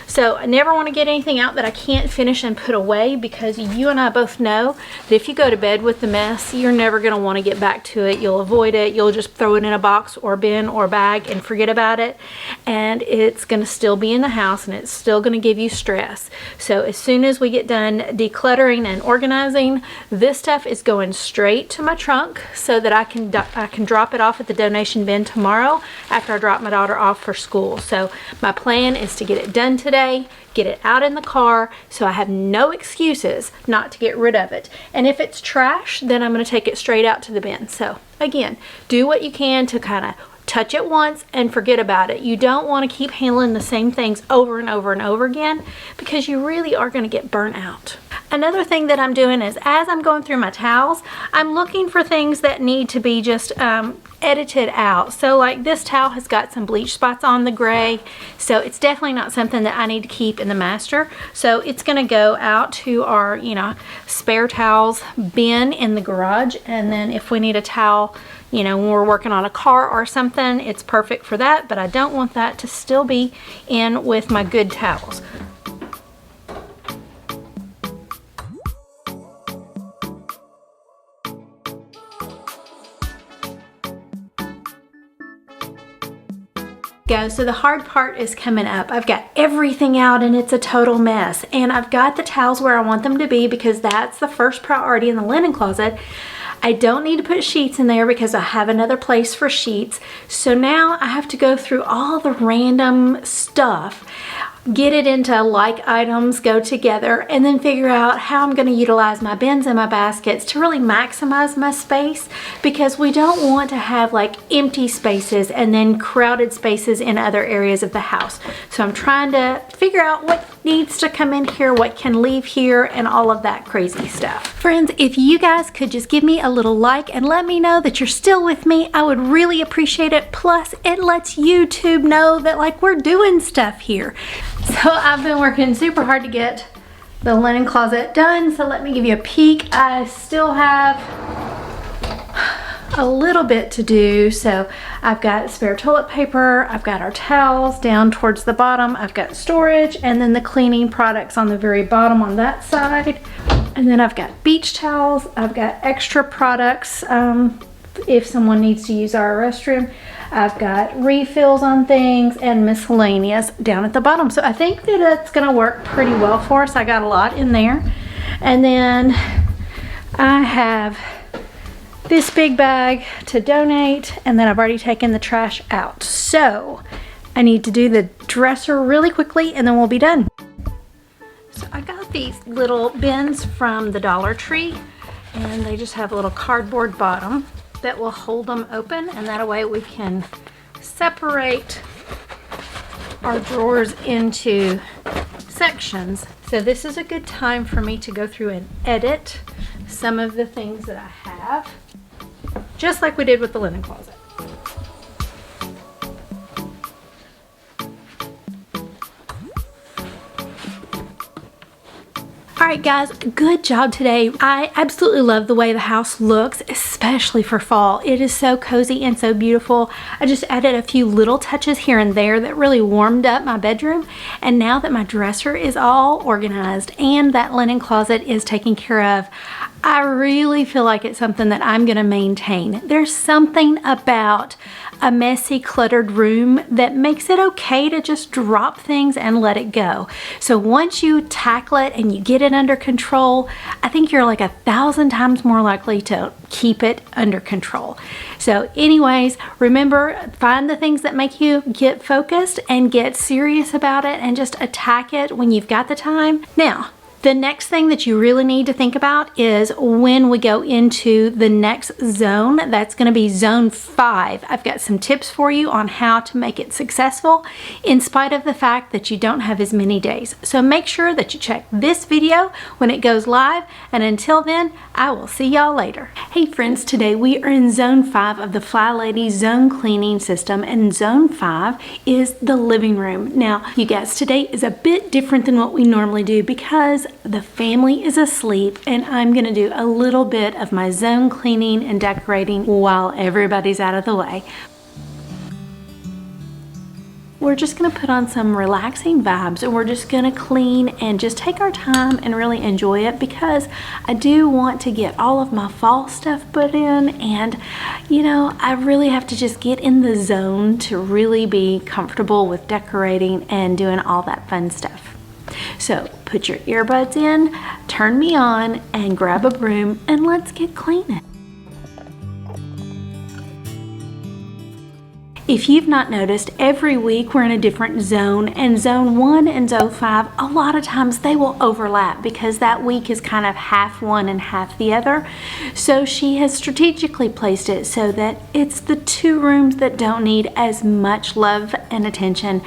So I never want to get anything out that I can't finish and put away, because you and I both know that if you go to bed with the mess, you're never going to want to get back to it. You'll avoid it. You'll just throw it in a box or bin or bag and forget about it, and it's going to still be in the house and it's still going to give you stress. So as soon as we get done decluttering and organizing, this stuff is going straight to my trunk so that I can drop it off at the donation bin tomorrow after I drop my daughter off for school. So my plan is to get it done today, get it out in the car, so I have no excuses not to get rid of it. And if it's trash, then I'm going to take it straight out to the bin. So again, do what you can to kind of touch it once and forget about it. You don't want to keep handling the same things over and over and over again, because you really are going to get burnt out. Another thing that I'm doing is, as I'm going through my towels, I'm looking for things that need to be just edited out. So like this towel has got some bleach spots on the gray, so it's definitely not something that I need to keep in the master. So it's going to go out to our spare towels bin in the garage, and then if we need a towel when we're working on a car or something, it's perfect for that. But I don't want that to still be in with my good towels. Go. So the hard part is coming up. I've got everything out and it's a total mess, and I've got the towels where I want them to be because that's the first priority in the linen closet. I don't need to put sheets in there because I have another place for sheets. So now I have to go through all the random stuff, get it into like items, go together, and then figure out how I'm going to utilize my bins and my baskets to really maximize my space, because we don't want to have like empty spaces and then crowded spaces in other areas of the house. So I'm trying to figure out what needs to come in here, what can leave here, and all of that crazy stuff. Friends, if you guys could just give me a little like and let me know that you're still with me, I would really appreciate it. Plus, it lets YouTube know that like we're doing stuff here. So I've been working super hard to get the linen closet done. So let me give you a peek. I still have a little bit to do. So I've got spare toilet paper, I've got our towels down towards the bottom, I've got storage, and then the cleaning products on the very bottom on that side. And then I've got beach towels, I've got extra products if someone needs to use our restroom. I've got refills on things and miscellaneous down at the bottom. So I think that it's gonna work pretty well for us. I got a lot in there. And then I have this big bag to donate, and then I've already taken the trash out. So I need to do the dresser really quickly and then we'll be done. So I got these little bins from the Dollar Tree, and they just have a little cardboard bottom that will hold them open, and that way we can separate our drawers into sections. So this is a good time for me to go through and edit some of the things that I have, just like we did with the linen closet. Alright guys, good job today. I absolutely love the way the house looks, especially for fall. It is so cozy and so beautiful. I just added a few little touches here and there that really warmed up my bedroom. And now that my dresser is all organized and that linen closet is taken care of, I really feel like it's something that I'm going to maintain. There's something about a messy, cluttered room that makes it okay to just drop things and let it go. So once you tackle it and you get it under control, I think you're like 1,000 times more likely to keep it under control. So anyways, remember, find the things that make you get focused and get serious about it and just attack it when you've got the time. Now, the next thing that you really need to think about is when we go into the next zone. That's going to be zone 5. I've got some tips for you on how to make it successful in spite of the fact that you don't have as many days. So make sure that you check this video when it goes live, and until then, I will see y'all later. Hey friends, today we are in zone 5 of the Fly Lady zone cleaning system, and zone 5 is the living room. Now, you guys, today is a bit different than what we normally do because the family is asleep, and I'm gonna do a little bit of my zone cleaning and decorating while everybody's out of the way. We're just gonna put on some relaxing vibes, and we're just gonna clean and just take our time and really enjoy it, because I do want to get all of my fall stuff put in, and you know, I really have to just get in the zone to really be comfortable with decorating and doing all that fun stuff. So put your earbuds in, turn me on, and grab a broom, and let's get cleaning. If you've not noticed, every week we're in a different zone, and zone 1 and zone 5, a lot of times they will overlap because that week is kind of half one and half the other. So she has strategically placed it so that it's the 2 rooms that don't need as much love and attention.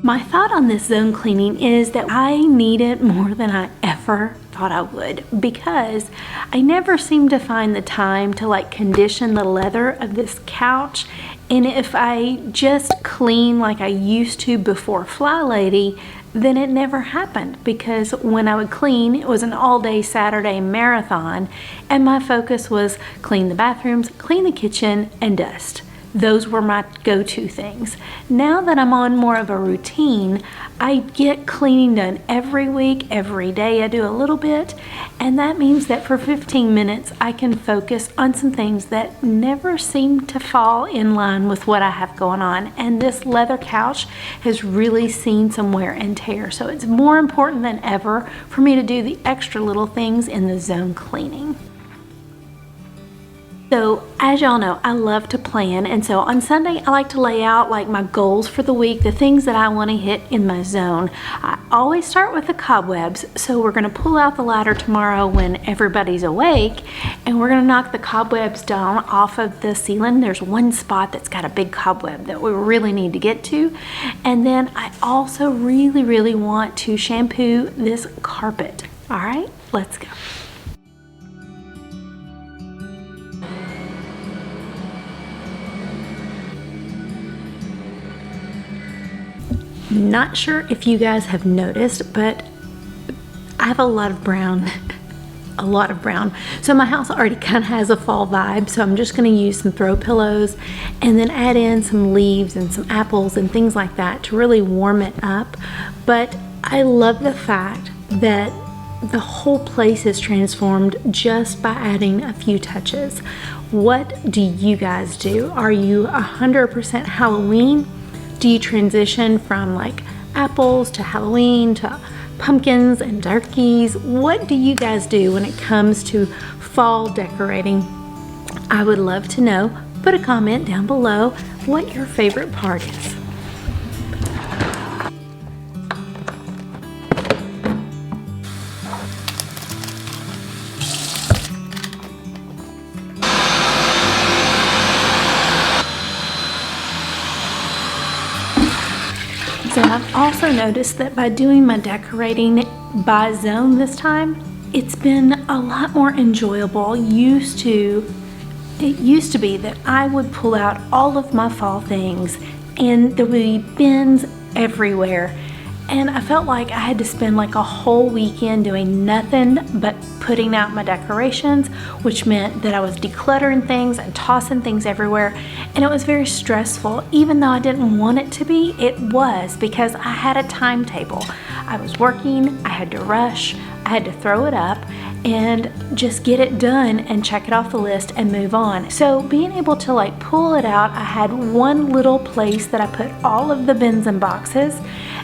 My thought on this zone cleaning is that I need it more than I ever thought I would, because I never seem to find the time to like condition the leather of this couch. And if I just clean like I used to before Fly Lady, then it never happened, because when I would clean, it was an all-day Saturday marathon, and my focus was clean the bathrooms, clean the kitchen, and dust. those were my go-to things. Now that I'm on more of a routine, I get cleaning done every week, every day I do a little bit, and that means that for 15 minutes I can focus on some things that never seem to fall in line with what I have going on. And this leather couch has really seen some wear and tear, so it's more important than ever for me to do the extra little things in the zone cleaning. So as y'all know, I love to plan, and so on Sunday I like to lay out like my goals for the week, the things that I want to hit in my zone. I always start with the cobwebs, so we're going to pull out the ladder tomorrow when everybody's awake, and we're going to knock the cobwebs down off of the ceiling. There's one spot that's got a big cobweb that we really need to get to, and then I also really want to shampoo this carpet. All right, let's go. Not sure if you guys have noticed, but I have a lot of brown. A lot of brown. So my house already kind of has a fall vibe, so I'm just going to use some throw pillows and then add in some leaves and some apples and things like that to really warm it up. But I love the fact that the whole place is transformed just by adding a few touches. What do you guys do? Are you 100% Halloween? Do you transition from like apples to Halloween to pumpkins and turkeys? What do you guys do when it comes to fall decorating? I would love to know. Put a comment down below what your favorite part is. So I've also noticed that by doing my decorating by zone this time, it's been a lot more enjoyable. It used to be that I would pull out all of my fall things and there would be bins everywhere. And I felt like I had to spend like a whole weekend doing nothing but putting out my decorations, which meant that I was decluttering things and tossing things everywhere. And it was very stressful. Even though I didn't want it to be, it was, because I had a timetable. I was working, I had to rush, I had to throw it up and just get it done and check it off the list and move on. So being able to like pull it out, I had one little place that I put all of the bins and boxes,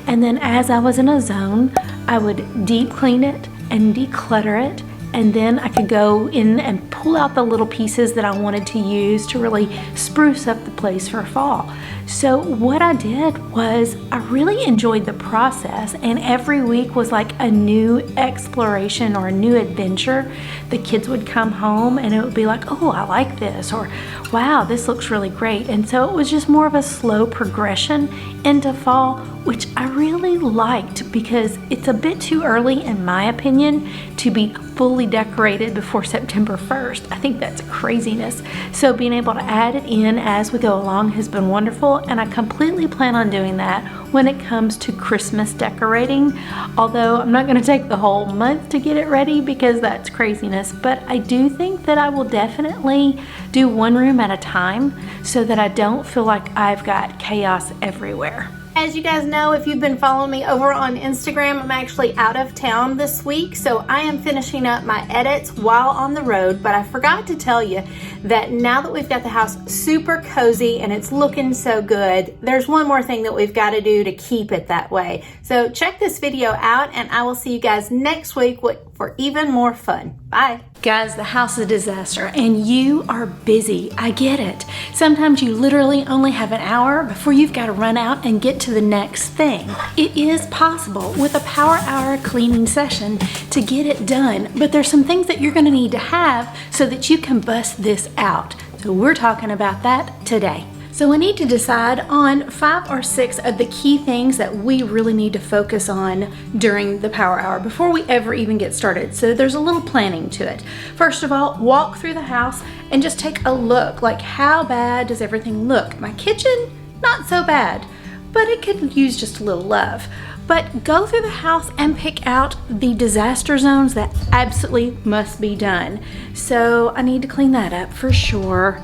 and then as I was in a zone, I would deep clean it and declutter it, and then I could go in and pull out the little pieces that I wanted to use to really spruce up the place for fall. So what I did was I really enjoyed the process, and every week was like a new exploration or a new adventure. The kids would come home and it would be like, oh, I like this, or wow, this looks really great. And so it was just more of a slow progression into fall, which I really liked because it's a bit too early, in my opinion, to be fully decorated before September 1st. I think that's craziness. So being able to add it in as we go along has been wonderful, and I completely plan on doing that when it comes to Christmas decorating. Although I'm not going to take the whole month to get it ready because that's craziness, but I do think that I will definitely do one room at a time so that I don't feel like I've got chaos everywhere. As you guys know, if you've been following me over on Instagram, I'm actually out of town this week, so I am finishing up my edits while on the road. But I forgot to tell you that now that we've got the house super cozy and it's looking so good, there's one more thing that we've got to do to keep it that way. So check this video out, and I will see you guys next week for even more fun. Bye. Guys, the house is a disaster and you are busy. I get it. Sometimes you literally only have an hour before you've got to run out and get to the next thing. It is possible with a power hour cleaning session to get it done, but there's some things that you're going to need to have so that you can bust this out. So we're talking about that today. So we need to decide on 5 or 6 of the key things that we really need to focus on during the power hour before we ever even get started. So there's a little planning to it. First of all, walk through the house and just take a look, like how bad does everything look? My kitchen, not so bad, but it could use just a little love. But go through the house and pick out the disaster zones that absolutely must be done. So I need to clean that up for sure.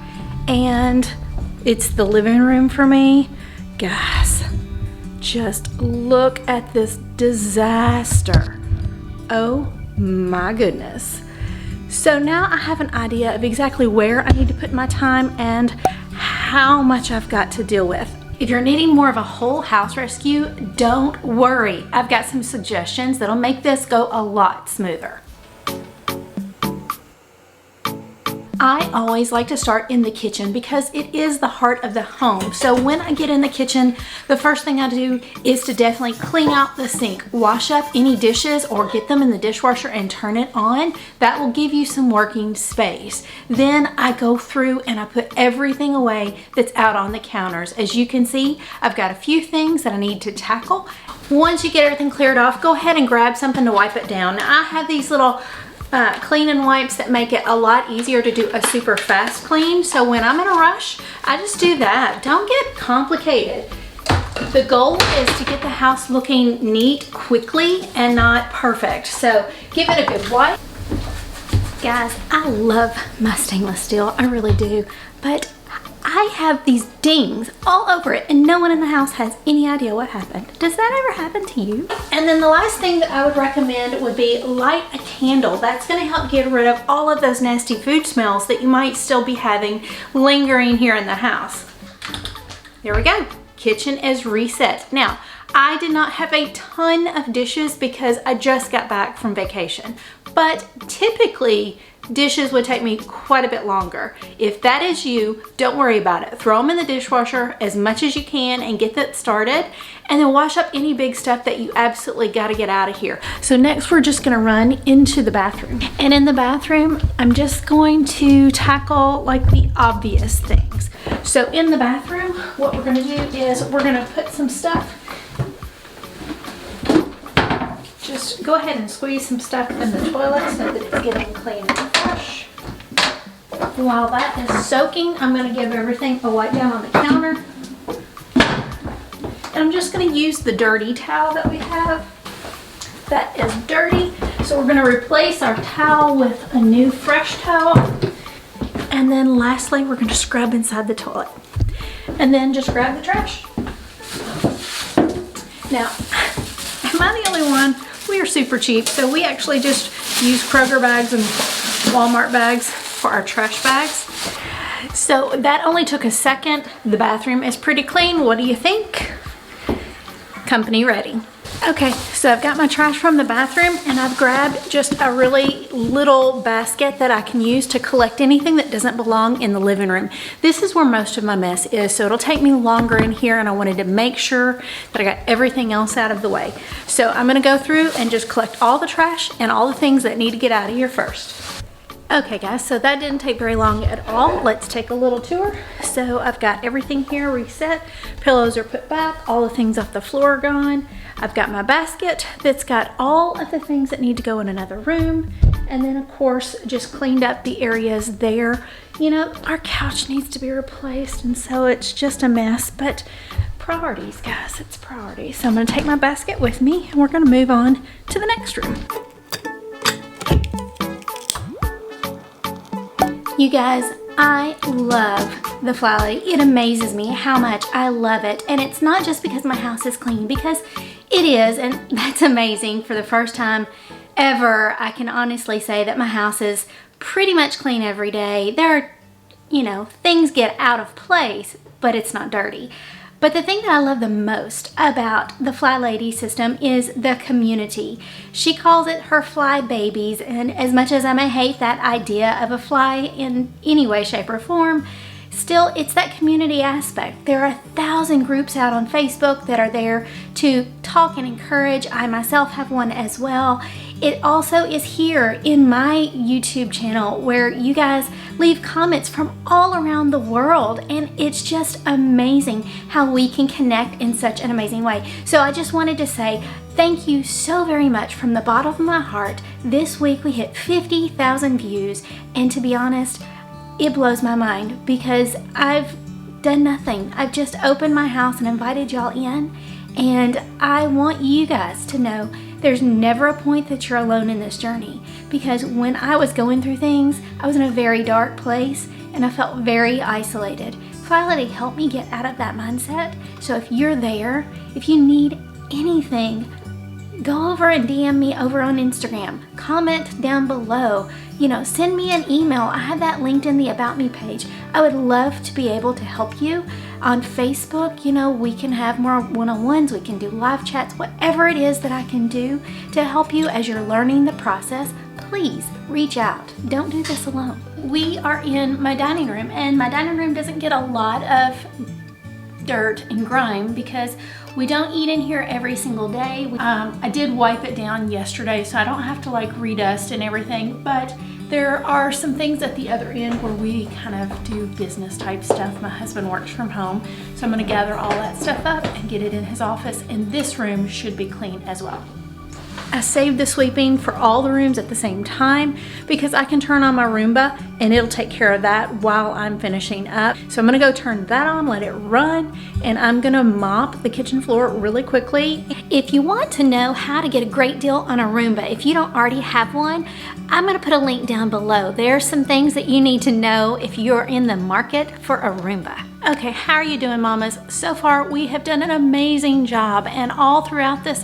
And It's the living room for me. Guys, just look at this disaster. Oh my goodness. So now I have an idea of exactly where I need to put my time and how much I've got to deal with. If you're needing more of a whole house rescue, don't worry. I've got some suggestions that'll make this go a lot smoother. I always like to start in the kitchen because it is the heart of the home. So when I get in the kitchen, the first thing I do is to definitely clean out the sink, wash up any dishes or get them in the dishwasher and turn it on. That will give you some working space. Then I go through and I put everything away that's out on the counters. As you can see, I've got a few things that I need to tackle. Once you get everything cleared off, go ahead and grab something to wipe it down. Now I have these little cleaning wipes that make it a lot easier to do a super fast clean. So when I'm in a rush, I just do that. Don't get complicated. The goal is to get the house looking neat quickly and not perfect. So give it a good wipe. Guys, I love my stainless steel. I really do. But I have these dings all over it and no one in the house has any idea what happened. Does that ever happen to you? And then the last thing that I would recommend would be light a candle. That's going to help get rid of all of those nasty food smells that you might still be having lingering here in the house. There we go. Kitchen is reset. Now, I did not have a ton of dishes because I just got back from vacation, but typically dishes would take me quite a bit longer. If that is you, don't worry about it. Throw them in the dishwasher as much as you can and get that started, and then wash up any big stuff that you absolutely got to get out of here. So next we're just going to run into the bathroom. And in the bathroom, I'm just going to tackle like the obvious things. So in the bathroom, what we're going to do is we're going to put some stuff. Just go ahead and squeeze some stuff in the toilet so that it's getting clean and fresh. While that is soaking, I'm going to give everything a wipe down on the counter. And I'm just going to use the dirty towel that we have. That is dirty. So we're going to replace our towel with a new fresh towel. And then lastly, we're going to scrub inside the toilet. And then just grab the trash. Now, am I the only one? We are super cheap, so we actually just use Kroger bags and Walmart bags for our trash bags. So that only took a second. The bathroom is pretty clean. What do you think? Company ready. Okay, so I've got my trash from the bathroom and I've grabbed just a really little basket that I can use to collect anything that doesn't belong in the living room. This is where most of my mess is, so it'll take me longer in here, and I wanted to make sure that I got everything else out of the way. So I'm gonna go through and just collect all the trash and all the things that need to get out of here first. Okay guys, so that didn't take very long at all. Let's take a little tour. So I've got everything here reset. Pillows are put back. All the things off the floor are gone. I've got my basket that's got all of the things that need to go in another room. And then of course, just cleaned up the areas there. You know, our couch needs to be replaced, and so it's just a mess, but priorities, guys, it's priorities. So I'm gonna take my basket with me and we're gonna move on to the next room. You guys, I love the Fly Lady. It amazes me how much I love it. And it's not just because my house is clean, because it is, and that's amazing. For the first time ever, I can honestly say that my house is pretty much clean every day. There are, you know, things get out of place, but it's not dirty. But the thing that I love the most about the Fly Lady system is the community. She calls it her fly babies, and as much as I may hate that idea of a fly in any way, shape, or form, still it's that community aspect. There are 1,000 groups out on Facebook that are there to talk and encourage. I myself have one as well. It also is here in my YouTube channel where you guys leave comments from all around the world, and it's just amazing how we can connect in such an amazing way. So I just wanted to say thank you so very much from the bottom of my heart. This week we hit 50,000 views, and to be honest, it blows my mind because I've done nothing. I've just opened my house and invited y'all in, and I want you guys to know there's never a point that you're alone in this journey, because when I was going through things, I was in a very dark place and I felt very isolated. Finally, help me get out of that mindset. So if you're there, if you need anything, go over and DM me over on Instagram. Comment down below. Send me an email. I have that linked in the About Me page. I would love to be able to help you. On Facebook, we can have more one-on-ones. We can do live chats, whatever it is that I can do to help you as you're learning the process. Please reach out. Don't do this alone. We are in my dining room, and my dining room doesn't get a lot of dirt and grime because we don't eat in here every single day. I did wipe it down yesterday, so I don't have to redust and everything, but there are some things at the other end where we kind of do business type stuff. My husband works from home, so I'm going to gather all that stuff up and get it in his office, and this room should be clean as well. I saved the sweeping for all the rooms at the same time because I can turn on my Roomba and it'll take care of that while I'm finishing up. So I'm gonna go turn that on, let it run, and I'm gonna mop the kitchen floor really quickly. If you want to know how to get a great deal on a Roomba, if you don't already have one, I'm gonna put a link down below. There are some things that you need to know if you're in the market for a Roomba. Okay, how are you doing, mamas? So far, we have done an amazing job, and all throughout this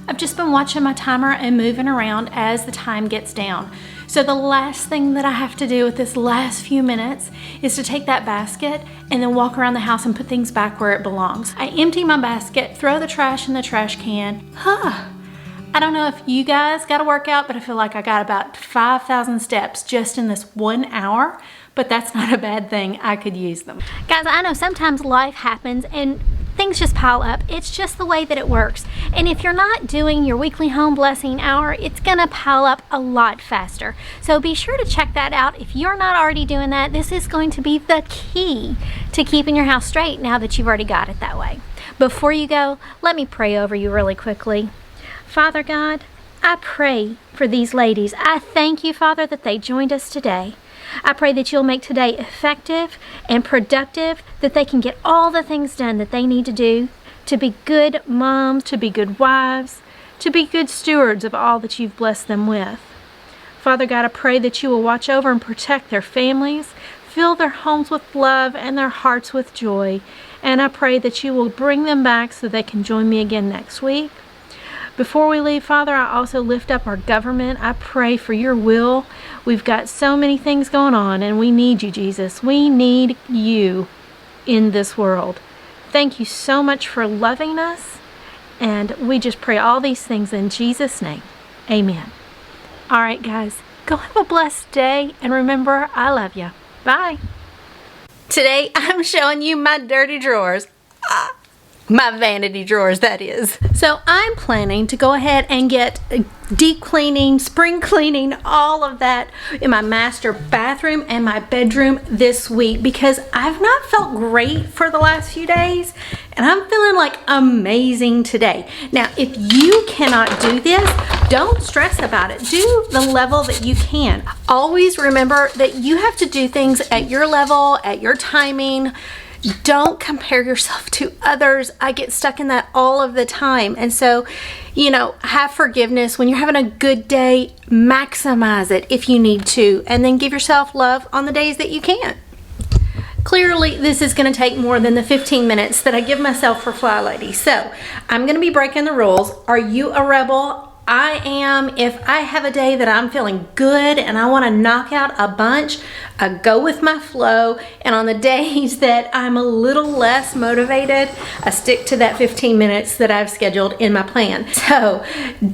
I've just been watching my timer and moving around as the time gets down. So the last thing that I have to do with this last few minutes is to take that basket and then walk around the house and put things back where it belongs. I empty my basket, throw the trash in the trash can. I don't know if you guys got a workout, but I feel like I got about 5,000 steps just in this 1 hour, but that's not a bad thing. I could use them. Guys, I know sometimes life happens and things just pile up. It's just the way that it works. And if you're not doing your weekly home blessing hour, it's gonna pile up a lot faster. So be sure to check that out. If you're not already doing that, this is going to be the key to keeping your house straight now that you've already got it that way. Before you go, let me pray over you really quickly. Father God, I pray for these ladies. I thank you, Father, that they joined us today. I pray that you'll make today effective and productive, that they can get all the things done that they need to do to be good moms, to be good wives, to be good stewards of all that you've blessed them with. Father God, I pray that you will watch over and protect their families, fill their homes with love and their hearts with joy, and I pray that you will bring them back so they can join me again next week. Before we leave, Father, I also lift up our government. I pray for your will. We've got so many things going on, and we need you, Jesus. We need you in this world. Thank you so much for loving us, and we just pray all these things in Jesus' name. Amen. All right, guys, go have a blessed day, and remember, I love you. Bye. Today, I'm showing you my dirty drawers. My vanity drawers, that is. So I'm planning to go ahead and get deep cleaning, spring cleaning, all of that in my master bathroom and my bedroom this week because I've not felt great for the last few days and I'm feeling like amazing today. Now, if you cannot do this, don't stress about it. Do the level that you can. Always remember that you have to do things at your level, at your timing. Don't compare yourself to others. I get stuck in that all of the time. And so, have forgiveness. When you're having a good day, maximize it if you need to. And then give yourself love on the days that you can't. Clearly, this is going to take more than the 15 minutes that I give myself for Fly Lady. So, I'm going to be breaking the rules. Are you a rebel? I am. If I have a day that I'm feeling good and I want to knock out a bunch, I go with my flow. And on the days that I'm a little less motivated, I stick to that 15 minutes that I've scheduled in my plan. So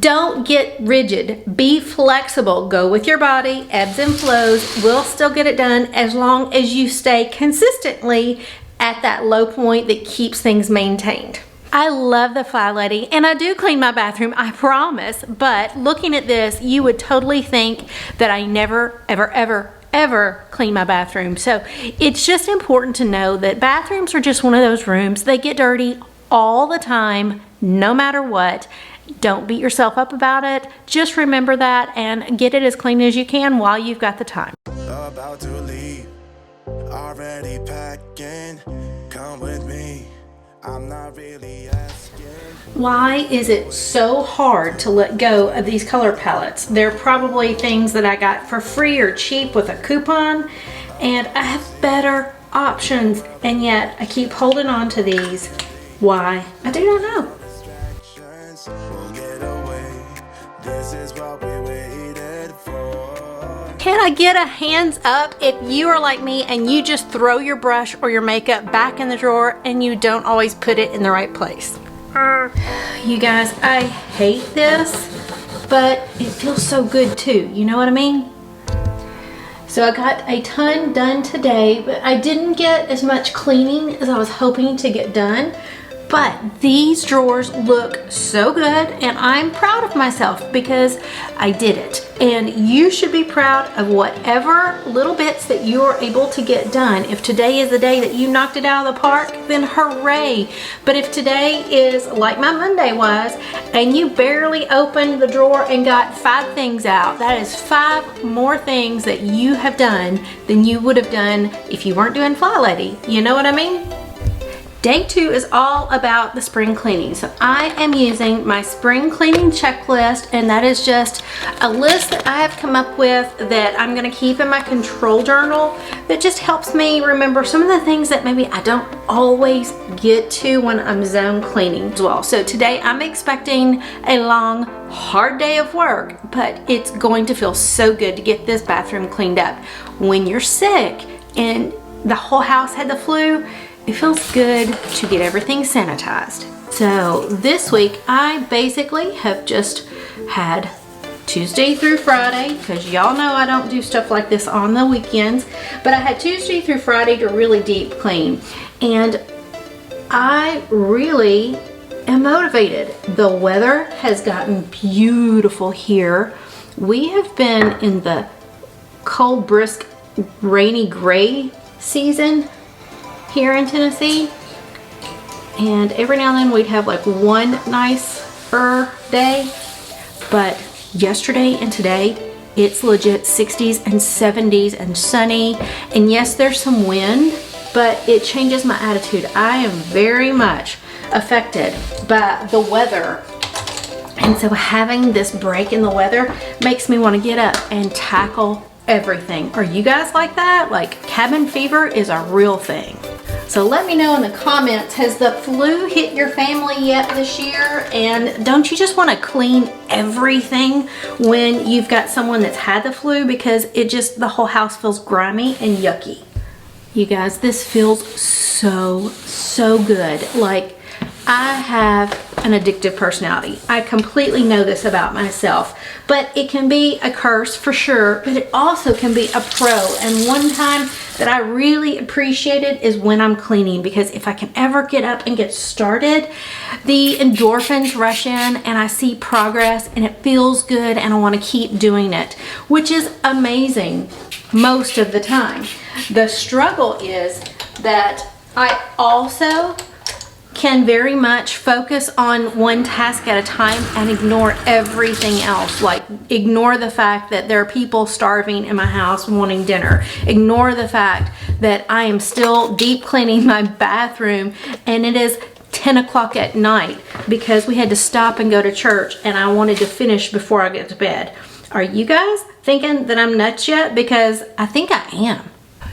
don't get rigid. Be flexible. Go with your body. Ebbs and flows. We'll still get it done as long as you stay consistently at that low point that keeps things maintained. I love the Fly Lady, and I do clean my bathroom, I promise, but looking at this, you would totally think that I never, ever clean my bathroom. So it's just important to know that bathrooms are just one of those rooms. They get dirty all the time, no matter what. Don't beat yourself up about it. Just remember that and get it as clean as you can while you've got the time. About to leave, already packing, come with me. I'm not really asking. Why is it so hard to let go of these color palettes? They're probably things that I got for free or cheap with a coupon, and I have better options, and yet I keep holding on to these. Why? I do not know. We'll get away. This is what we waited for. Can I get a hands up if you are like me and you just throw your brush or your makeup back in the drawer and you don't always put it in the right place? You guys, I hate this, but it feels so good too. You know what I mean? So I got a ton done today, but I didn't get as much cleaning as I was hoping to get done. But these drawers look so good, and I'm proud of myself because I did it. And you should be proud of whatever little bits that you are able to get done. If today is the day that you knocked it out of the park, then hooray. But if today is like my Monday was, and you barely opened the drawer and got 5 things out, that is 5 more things that you have done than you would have done if you weren't doing Fly Lady. You know what I mean? Day 2 is all about the spring cleaning. So I am using my spring cleaning checklist, and that is just a list that I have come up with that I'm gonna keep in my control journal that just helps me remember some of the things that maybe I don't always get to when I'm zone cleaning as well. So today I'm expecting a long, hard day of work, but it's going to feel so good to get this bathroom cleaned up. When you're sick and the whole house had the flu, it feels good to get everything sanitized. So this week I basically have just had Tuesday through Friday, because y'all know I don't do stuff like this on the weekends, but I had Tuesday through Friday to really deep clean, and I really am motivated. The weather has gotten beautiful here. We have been in the cold, brisk, rainy, gray season here in Tennessee, and every now and then we'd have like one nicer day, but yesterday and today it's legit 60s and 70s and sunny, and yes, there's some wind, but it changes my attitude. I am very much affected by the weather, and so having this break in the weather makes me want to get up and tackle everything. Are you guys like that? Like, cabin fever is a real thing. So let me know in the comments, has the flu hit your family yet this year? And don't you just want to clean everything when you've got someone that's had the flu, because the whole house feels grimy and yucky? You guys, this feels so good. Like, I have an addictive personality. I completely know this about myself, but it can be a curse for sure, but it also can be a pro. And one time that I really appreciate it is when I'm cleaning, because if I can ever get up and get started, the endorphins rush in and I see progress and it feels good and I want to keep doing it, which is amazing most of the time. The struggle is that I also can very much focus on one task at a time and ignore everything else. Like, ignore the fact that there are people starving in my house wanting dinner. Ignore the fact that I am still deep cleaning my bathroom and it is 10 o'clock at night because we had to stop and go to church and I wanted to finish before I get to bed. Are you guys thinking that I'm nuts yet? Because I think I am.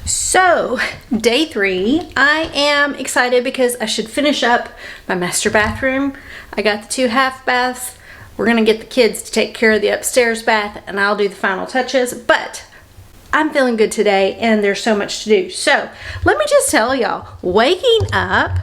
So, day 3, I am excited because I should finish up my master bathroom. I got the 2 half baths. We're gonna get the kids to take care of the upstairs bath and I'll do the final touches, but I'm feeling good today and there's so much to do. So, let me just tell y'all, waking up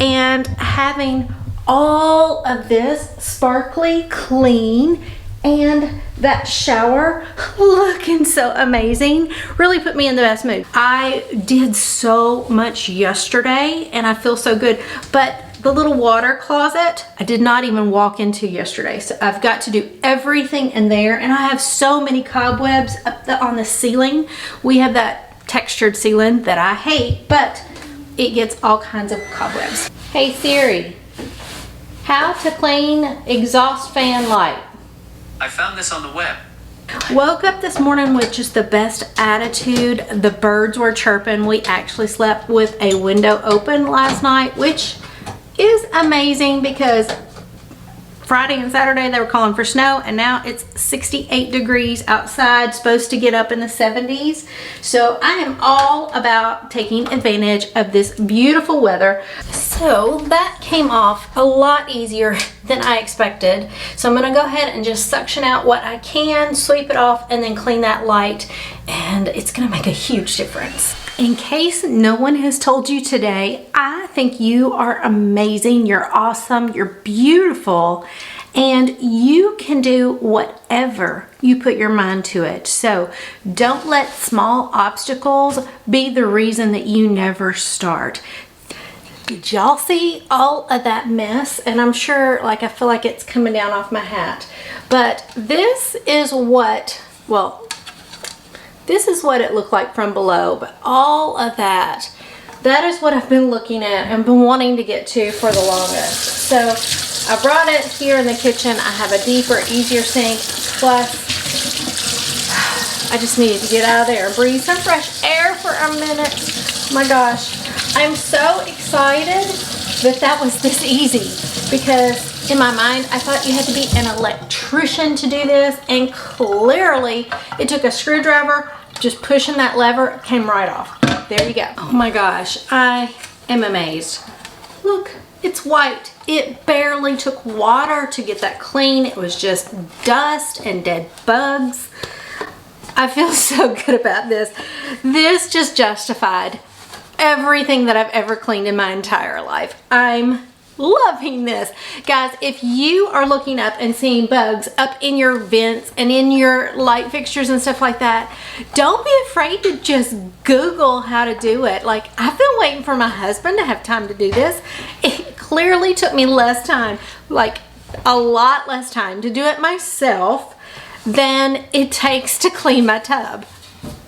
and having all of this sparkly clean and that shower looking so amazing really put me in the best mood. I did so much yesterday and I feel so good, but the little water closet I did not even walk into yesterday, so I've got to do everything in there, and I have so many cobwebs up on the ceiling. We have that textured ceiling that I hate, but it gets all kinds of cobwebs. Hey Siri, how to clean exhaust fan light? I found this on the web. Woke up this morning with just the best attitude. The birds were chirping. We actually slept with a window open last night, which is amazing because Friday and Saturday they were calling for snow, and now it's 68 degrees outside, supposed to get up in the 70s. So I am all about taking advantage of this beautiful weather. So that came off a lot easier than I expected. So I'm gonna go ahead and just suction out what I can, sweep it off, and then clean that light, and it's gonna make a huge difference. In case no one has told you today, I think you are amazing, you're awesome, you're beautiful, and you can do whatever you put your mind to it. So don't let small obstacles be the reason that you never start. Did y'all see all of that mess? And I'm sure, like, I feel like it's coming down off my hat. But this is what, well, this is what it looked like from below, but all of that is what I've been looking at and been wanting to get to for the longest. So I brought it here in the kitchen. I have a deeper, easier sink, plus I just needed to get out of there and breathe some fresh air for a minute. Oh my gosh, I'm so excited that was this easy, because in my mind, I thought you had to be an electrician to do this, and clearly it took a screwdriver, just pushing that lever, it came right off. There you go. Oh my gosh, I am amazed. Look, it's white. It barely took water to get that clean. It was just dust and dead bugs. I feel so good about this. This just justified everything that I've ever cleaned in my entire life. I'm loving this. Guys, if you are looking up and seeing bugs up in your vents and in your light fixtures and stuff like that, don't be afraid to just Google how to do it. Like, I've been waiting for my husband to have time to do this. It clearly took me less time, like a lot less time to do it myself than it takes to clean my tub.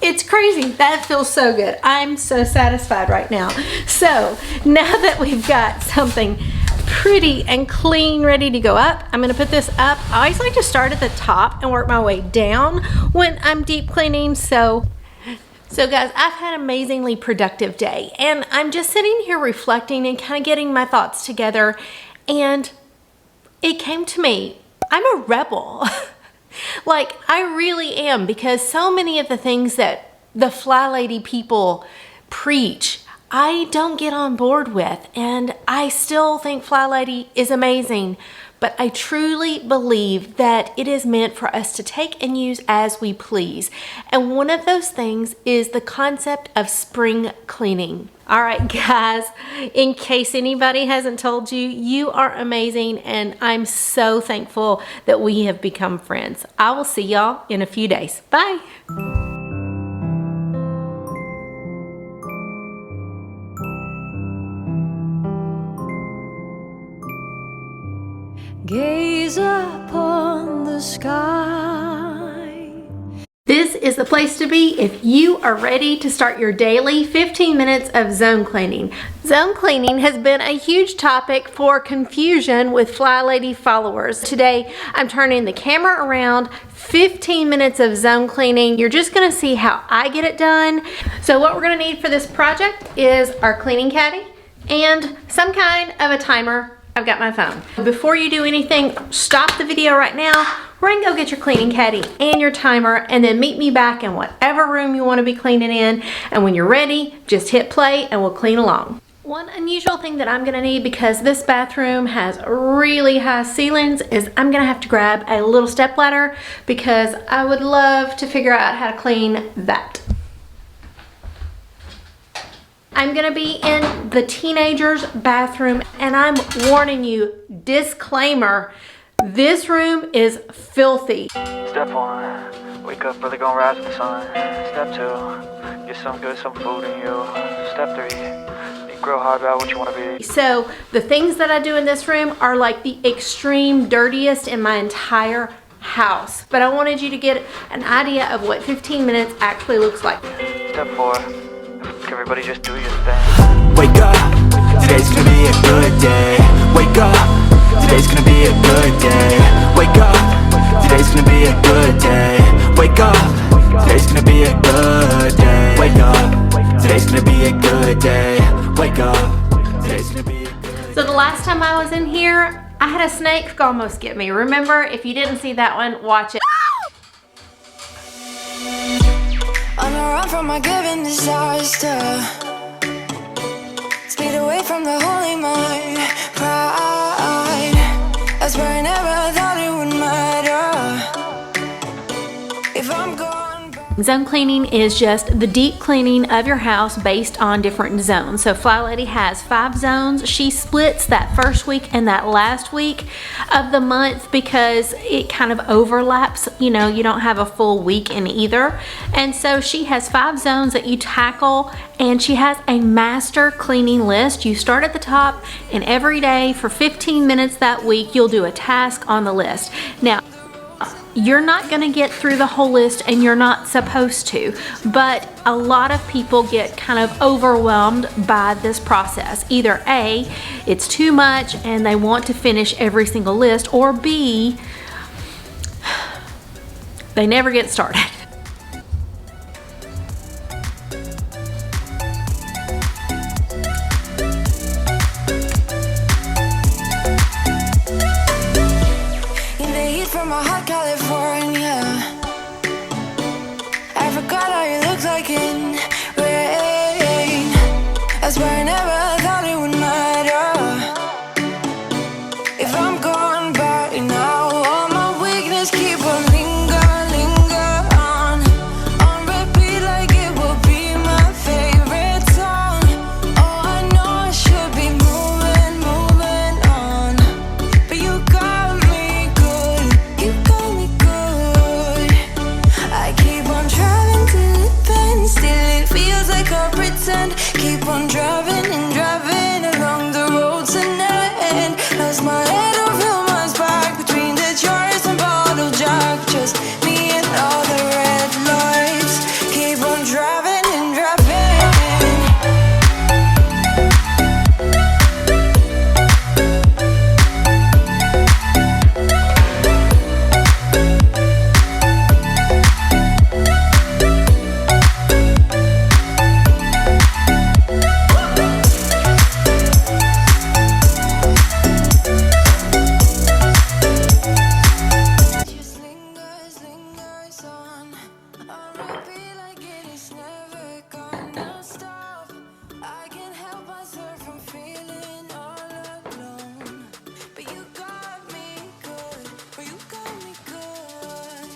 It's crazy. That feels so good. I'm so satisfied right now. So now that we've got something pretty and clean ready to go up, I'm gonna put this up. I always like to start at the top and work my way down when I'm deep cleaning. So guys, I've had an amazingly productive day, and I'm just sitting here reflecting and kind of getting my thoughts together, and it came to me, I'm a rebel. Like, I really am, because so many of the things that the Fly Lady people preach, I don't get on board with, and I still think Fly Lady is amazing, but I truly believe that it is meant for us to take and use as we please. And one of those things is the concept of spring cleaning. All right, guys, in case anybody hasn't told you, you are amazing, and I'm so thankful that we have become friends. I will see y'all in a few days. Bye. Gaze upon the sky. This is the place to be if you are ready to start your daily 15 minutes of zone cleaning. Zone cleaning has been a huge topic for confusion with Fly Lady followers. Today, I'm turning the camera around, 15 minutes of zone cleaning. You're just gonna see how I get it done. So what we're gonna need for this project is our cleaning caddy and some kind of a timer. I've got my phone. Before you do anything, stop the video right now, run and go get your cleaning caddy and your timer, and then meet me back in whatever room you want to be cleaning in. And when you're ready, just hit play and we'll clean along. One unusual thing that I'm gonna need, because this bathroom has really high ceilings, is I'm gonna have to grab a little step ladder, because I would love to figure out how to clean that. I'm gonna be in the teenager's bathroom, and I'm warning you, disclaimer, this room is filthy. Step 1, wake up early, gonna rise with the sun. Step 2, get some food in you. Step 3, grow hard about what you want to be. So the things that I do in this room are like the extreme dirtiest in my entire house. But I wanted you to get an idea of what 15 minutes actually looks like. Step 4, everybody just do your thing. Wake up, today's gonna be a good day. Wake up, today's gonna be a good day. Wake up, today's gonna be a good day. Wake up, today's gonna be a good day. Wake up, today's gonna be a good day. Wake up, today's gonna be a good day. So the last time I was in here, I had a snake almost get me. Remember, if you didn't see that one, watch it. On the run from my given disaster, speed away from the holy mind, pride. That's where I never thought it would matter if I'm gone. Zone cleaning is just the deep cleaning of your house based on different zones. So Fly Lady has 5 zones. She splits that first week and that last week of the month because it kind of overlaps. You know, you don't have a full week in either. And so she has 5 zones that you tackle, and she has a master cleaning list. You start at the top, and every day for 15 minutes that week, you'll do a task on the list. Now, you're not going to get through the whole list, and you're not supposed to, but a lot of people get kind of overwhelmed by this process. Either A, it's too much and they want to finish every single list, or B, they never get started. From a hot California, I forgot how you looked like in rain. That's why I never thought it would matter if I'm gone by now. All my weakness keep on linger on repeat like it will be my favorite song. Oh, I know I should be moving on, but you got me good. You got me good. I keep on driving till it bends, still it feels like I pretend. Keep on driving and driving along the road to never end. Lost my head over my back between the jars and bottle jack. Just me and all the red lights. Keep on driving and driving. Lingers on repeat like it is never gonna stop. I can't help myself from feeling all alone, but you got me good. Oh, you got me good.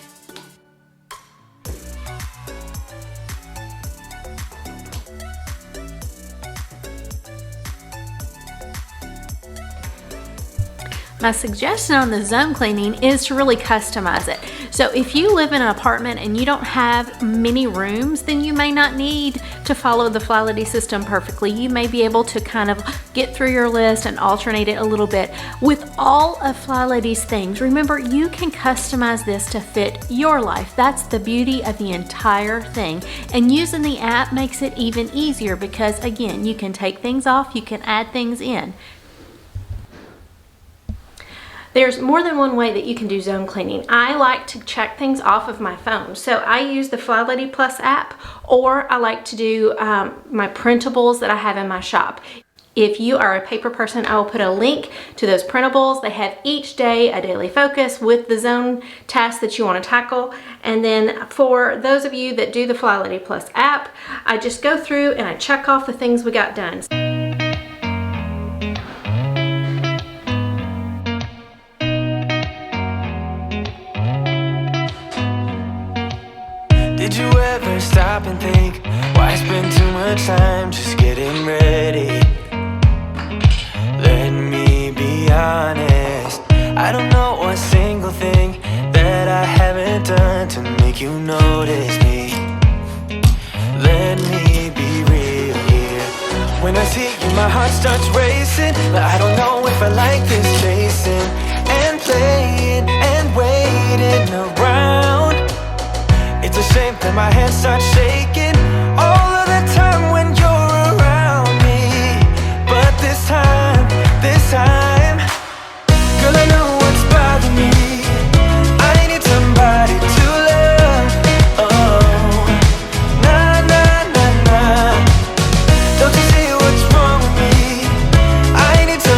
My suggestion on the zone cleaning is to really customize it. So if you live in an apartment and you don't have many rooms, then you may not need to follow the Fly Lady system perfectly. You may be able to kind of get through your list and alternate it a little bit. With all of Fly Lady's things, remember, you can customize this to fit your life. That's the beauty of the entire thing. And using the app makes it even easier because, again, you can take things off, you can add things in. There's more than one way that you can do zone cleaning. I like to check things off of my phone. So I use the Fly Lady Plus app, or I like to do my printables that I have in my shop. If you are a paper person, I will put a link to those printables. They have each day a daily focus with the zone tasks that you want to tackle. And then for those of you that do the Fly Lady Plus app, I just go through and I check off the things we got done. Did you ever stop and think, why spend too much time just getting ready? Let me be honest, I don't know a single thing that I haven't done to make you notice me. Let me be real here. When I see you, my heart starts racing, but I don't know if I like this chasing and playing and waiting around. It's a shame that my hands start shaking all of the time when you're around me. But this time, girl, I know what's bothering me. I need somebody to love. Oh, nah, nah, nah, nah. Don't you see what's wrong with me? I need somebody.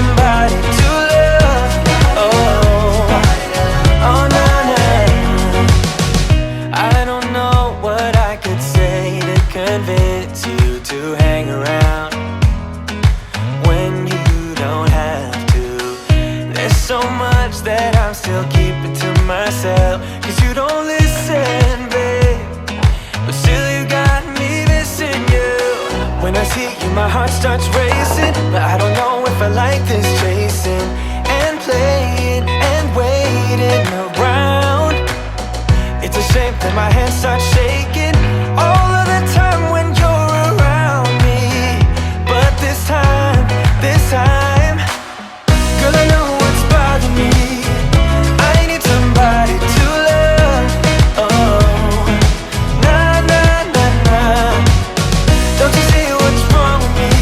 starts racing, but I don't know if I like this chasing and playing and waiting around. It's a shame that my hands start shaking all of the time when you're around me. But this time, girl, I know what's bothering me. I need somebody to love. Oh, nah, nah, nah, nah. Don't you see what's wrong with me?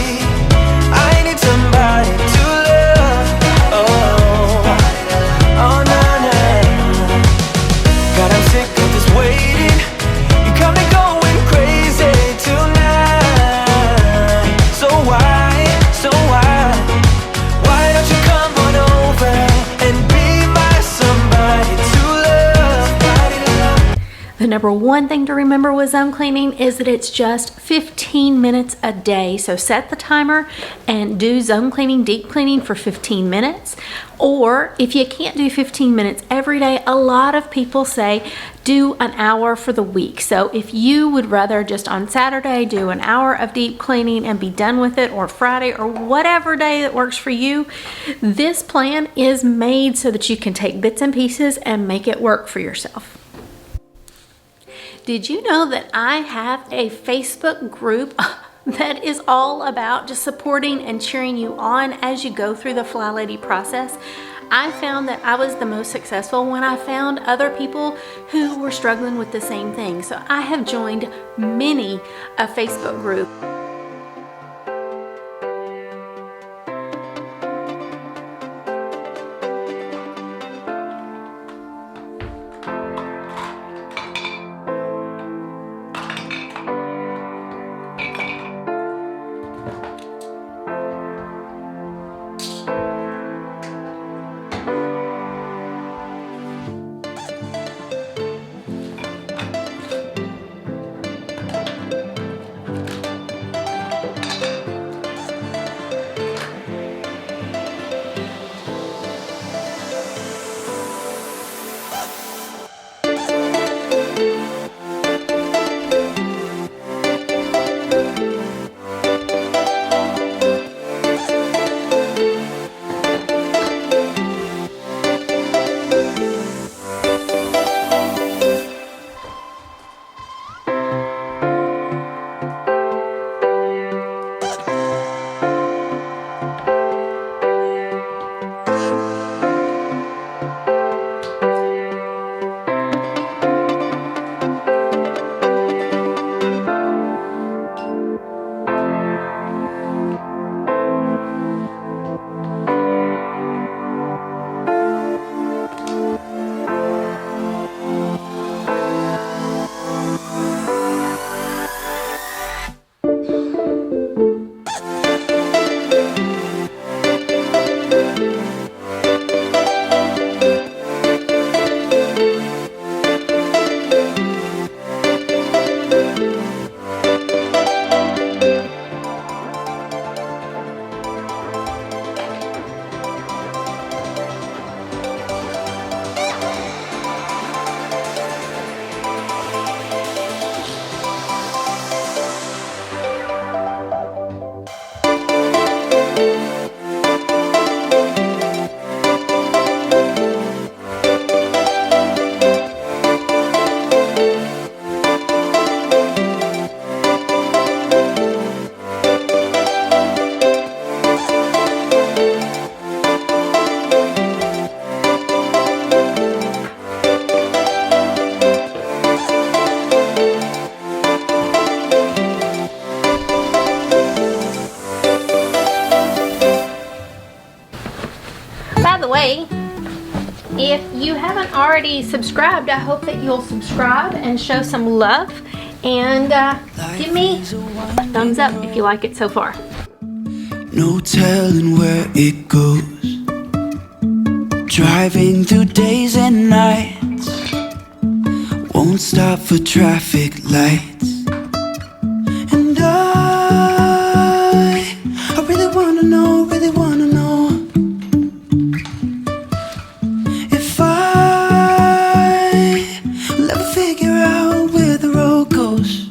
I need somebody to love. Oh, oh, nah, nah. God, I'm sick of this waiting. You got me going crazy tonight. So why don't you come on over and be my somebody to love? The number one thing to remember with zone cleaning is that it's just 15 minutes a day. So set the timer and do zone cleaning, deep cleaning for 15 minutes. Or if you can't do 15 minutes every day, a lot of people say do an hour for the week. So if you would rather just on Saturday do an hour of deep cleaning and be done with it, or Friday, or whatever day that works for you, this plan is made so that you can take bits and pieces and make it work for yourself. Did you know that I have a Facebook group that is all about just supporting and cheering you on as you go through the Fly Lady process? I found that I was the most successful when I found other people who were struggling with the same thing. So I have joined many a Facebook group. By the way, if you haven't already subscribed, I hope that you'll subscribe and show some love, and give me a thumbs up if you like it so far. No telling where it goes, driving through days and nights, won't stop for traffic lights. And I really wanna know, if I'll ever figure out where the road goes.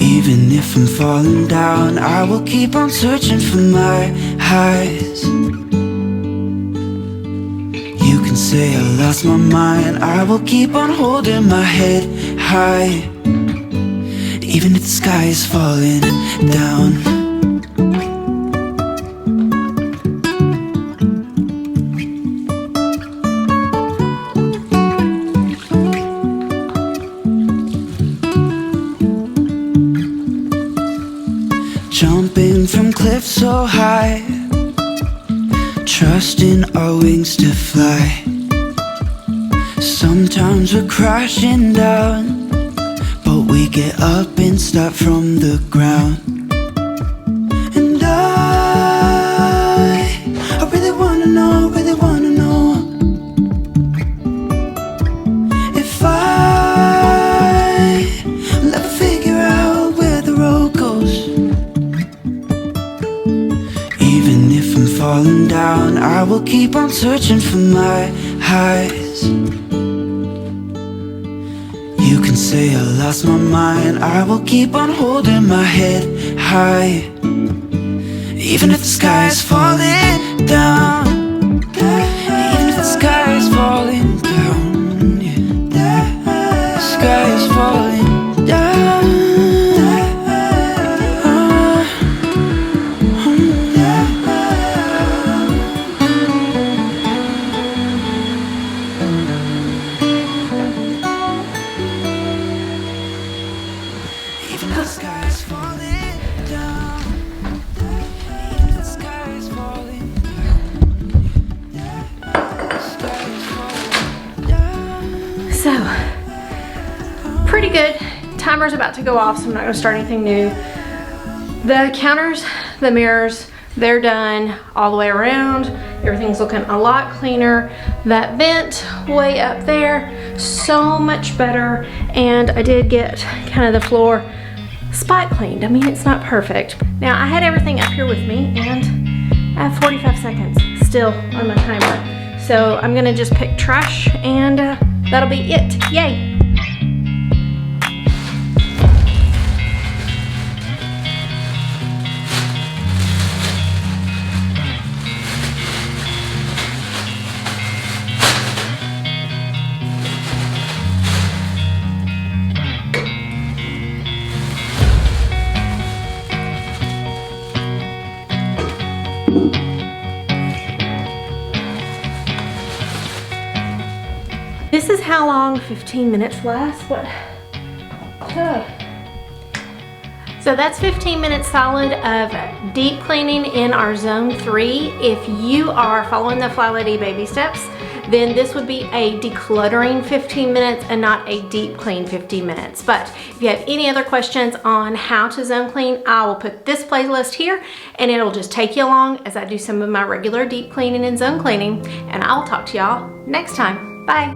Even if I'm falling keep on searching for my highs. You can say I lost my mind, I will keep on holding my head high, even if the sky is falling down. Jumping from cliffs so high, trusting our wings to fly. Sometimes we're crashing down, but we get up and start from the ground. And I really wanna know, if I'll ever figure out where the road goes. Even if I'm falling down, I will keep on searching for my highs. You can say I lost my mind, I will keep on holding my head high, even if the sky is falling down. Even if the sky is falling down, yeah. The sky is falling down. So, pretty good. Timer's about to go off, so I'm not gonna start anything new. The counters, the mirrors, they're done all the way around. Everything's looking a lot cleaner. That vent way up there, so much better. And I did get kind of the floor spot cleaned. I mean, it's not perfect. Now, I had everything up here with me, and I have 45 seconds still on my timer. So I'm gonna just pick trash, and that'll be it. Yay! This is how long 15 minutes lasts. What? Oh. So that's 15 minutes solid of deep cleaning in our zone 3. If you are following the Fly Lady baby steps, then this would be a decluttering 15 minutes and not a deep clean 15 minutes. But if you have any other questions on how to zone clean, I will put this playlist here, and it'll just take you along as I do some of my regular deep cleaning and zone cleaning. And I'll talk to y'all next time. Bye.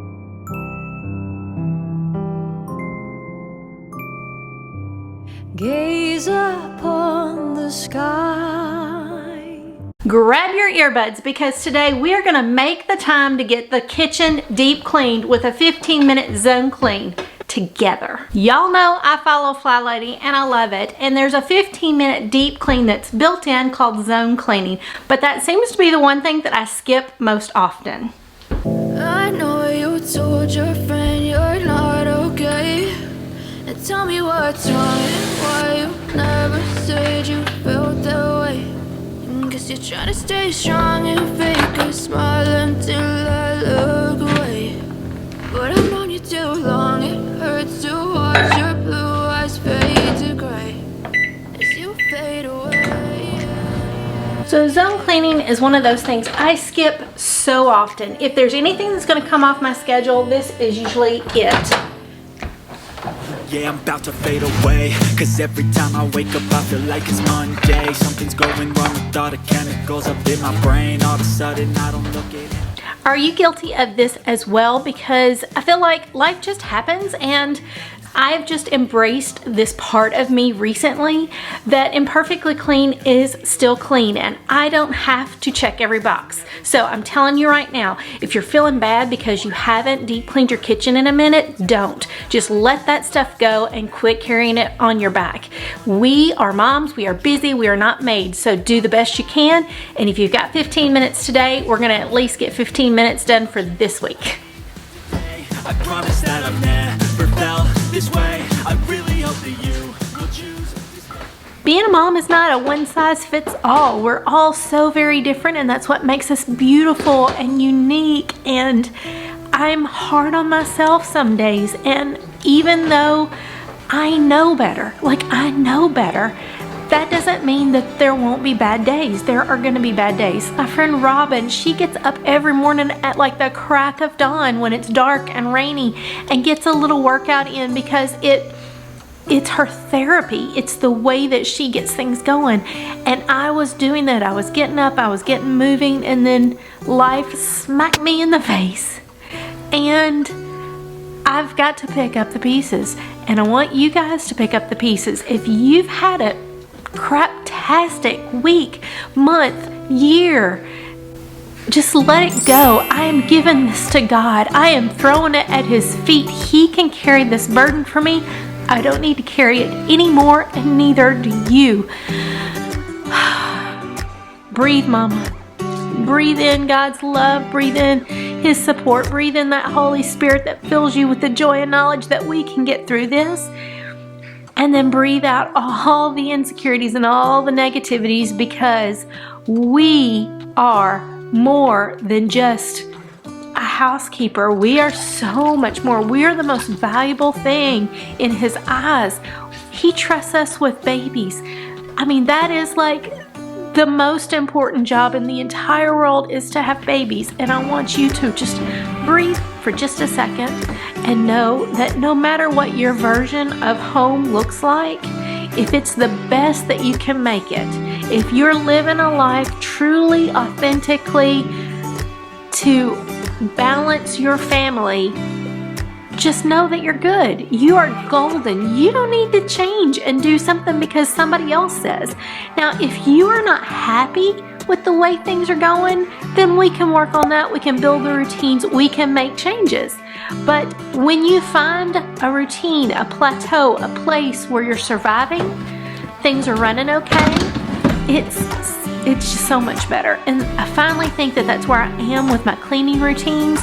Gaze upon the sky. Grab your earbuds, because today we are gonna make the time to get the kitchen deep cleaned with a 15-minute zone clean together. Y'all know I follow Fly Lady and I love it, and there's a 15-minute deep clean that's built in called zone cleaning, but that seems to be the one thing that I skip most often. I know you told your friend you're not okay. And tell me what's wrong and why you never said you felt that way. Guess you're trying to stay strong and fake a smile until I look away. But I've known you too long, it hurts to watch your blue eyes fade to gray as you fade away. So zone cleaning is one of those things I skip so often. If there's anything that's gonna come off my schedule, this is usually it. Yeah, I'm about to fade away, cause every time I wake up I feel like it's Monday. Something's going wrong with all the chemicals up in my brain. All of a sudden I don't look at it. Are you guilty of this as well? Because I feel like life just happens, and I've just embraced this part of me recently that imperfectly clean is still clean, and I don't have to check every box. So I'm telling you right now, if you're feeling bad because you haven't deep cleaned your kitchen in a minute, don't. Just let that stuff go and quit carrying it on your back. We are moms, we are busy, we are not maids, so do the best you can. And if you've got 15 minutes today, we're gonna at least get 15 minutes done for this week. I promise that I've never felt this way. I really hope that you will choose. Being a mom is not a one size fits all. We're all so very different, and that's what makes us beautiful and unique. And I'm hard on myself some days, and even though I know better, that doesn't mean that there won't be bad days. There are going to be bad days. My friend Robin, she gets up every morning at like the crack of dawn when it's dark and rainy and gets a little workout in because it's her therapy. It's the way that she gets things going. And I was doing that. I was getting up, I was getting moving, and then life smacked me in the face. And I've got to pick up the pieces. And I want you guys to pick up the pieces. If you've had a craptastic week, month, year, just let it go. I am giving this to God. I am throwing it at His feet. He can carry this burden for me. I don't need to carry it anymore, and neither do you. Breathe, mama. Breathe in God's love. Breathe in His support. Breathe in that Holy Spirit that fills you with the joy and knowledge that we can get through this. And then breathe out all the insecurities and all the negativities, because we are more than just a housekeeper. We are so much more. We are the most valuable thing in His eyes. He trusts us with babies. I mean, that is like the most important job in the entire world, is to have babies. And I want you to just breathe for just a second and know that no matter what your version of home looks like, if it's the best that you can make it, if you're living a life truly, authentically to balance your family, just know that you're good. You are golden. You don't need to change and do something because somebody else says. Now, if you are not happy with the way things are going, then we can work on that. We can build the routines. We can make changes. But when you find a routine, a plateau, a place where you're surviving, things are running okay, it's just so much better. And I finally think that that's where I am with my cleaning routines.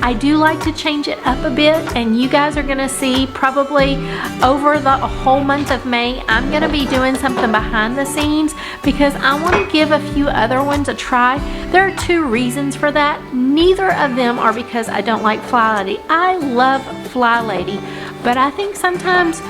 I do like to change it up a bit, and you guys are gonna see probably over the whole month of May, I'm gonna be doing something behind the scenes because I wanna give a few other ones a try. There are two reasons for that. Neither of them are because I don't like Fly Lady. I love Fly Lady, but I think sometimes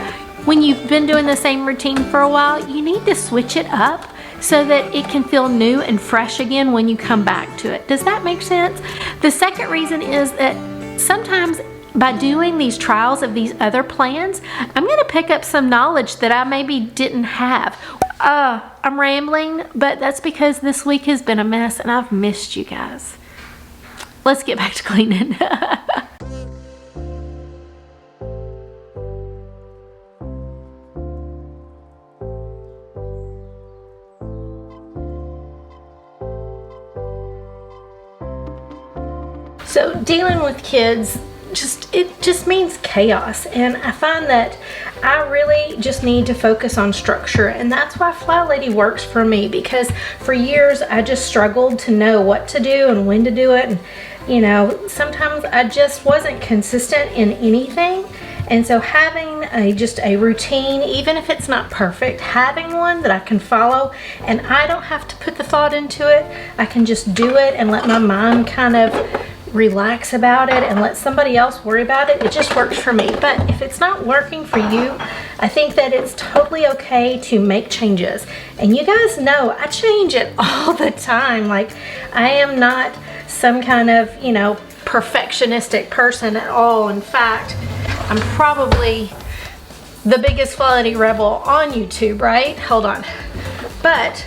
when you've been doing the same routine for a while, you need to switch it up so that it can feel new and fresh again when you come back to it. Does that make sense? The second reason is that sometimes by doing these trials of these other plans, I'm gonna pick up some knowledge that I maybe didn't have. I'm rambling, but that's because this week has been a mess and I've missed you guys. Let's get back to cleaning. So dealing with kids, it just means chaos, and I find that I really just need to focus on structure, and that's why Fly Lady works for me, because for years I just struggled to know what to do and when to do it, and you know, sometimes I just wasn't consistent in anything. And so having just a routine, even if it's not perfect, having one that I can follow and I don't have to put the thought into it, I can just do it and let my mind kind of relax about it and let somebody else worry about it. It just works for me. But if it's not working for you, I think that it's totally okay to make changes. And you guys know I change it all the time. Like, I am not some kind of, you know, perfectionistic person at all. In fact, I'm probably the biggest Fly Lady rebel on YouTube, right? Hold on. But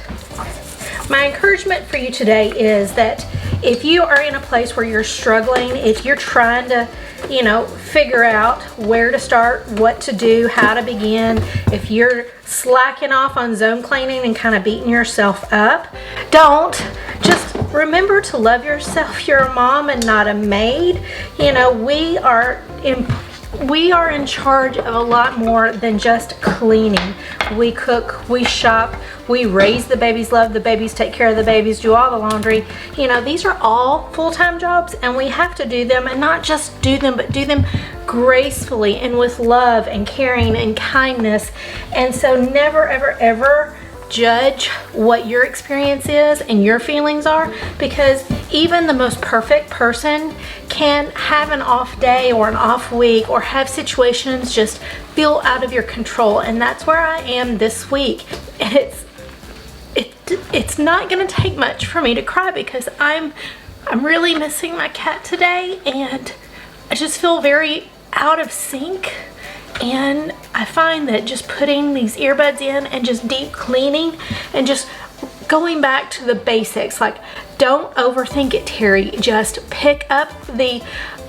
my encouragement for you today is that if you are in a place where you're struggling, if you're trying to you know, figure out where to start, what to do, how to begin. If you're slacking off on zone cleaning and kind of beating yourself up, don't. Just remember to love yourself. You're a mom and not a maid. You know, we are in charge of a lot more than just cleaning. We cook, we shop, we raise the babies, love the babies, take care of the babies, do all the laundry. You know, these are all full-time jobs, and we have to do them, and not just do them, but do them gracefully and with love and caring and kindness. And so never, ever, ever judge what your experience is and your feelings are, because even the most perfect person can have an off day or an off week, or have situations just feel out of your control. And that's where I am this week. And it's not gonna take much for me to cry, because I'm really missing my cat today, and I just feel very out of sync. And I find that just putting these earbuds in and just deep cleaning and just going back to the basics, like, don't overthink it, Terri. Just pick up the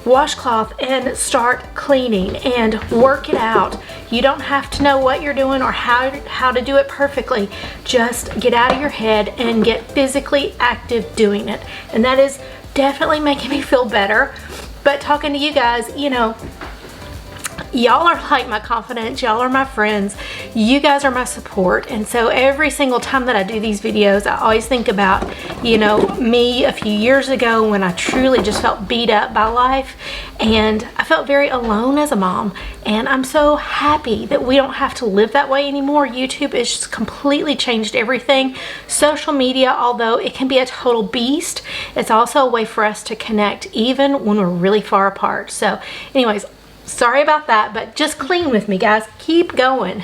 washcloth and start cleaning and work it out. You don't have to know what you're doing or how to do it perfectly. Just get out of your head and get physically active doing it. And that is definitely making me feel better. But talking to you guys, you know, y'all are like my confidence, y'all are my friends, you guys are my support. And so every single time that I do these videos, I always think about, you know, me a few years ago when I truly just felt beat up by life, and I felt very alone as a mom. And I'm so happy that we don't have to live that way anymore. YouTube has just completely changed everything. Social media, although it can be a total beast, it's also a way for us to connect even when we're really far apart. So anyways, sorry about that, but just clean with me, guys. Keep going.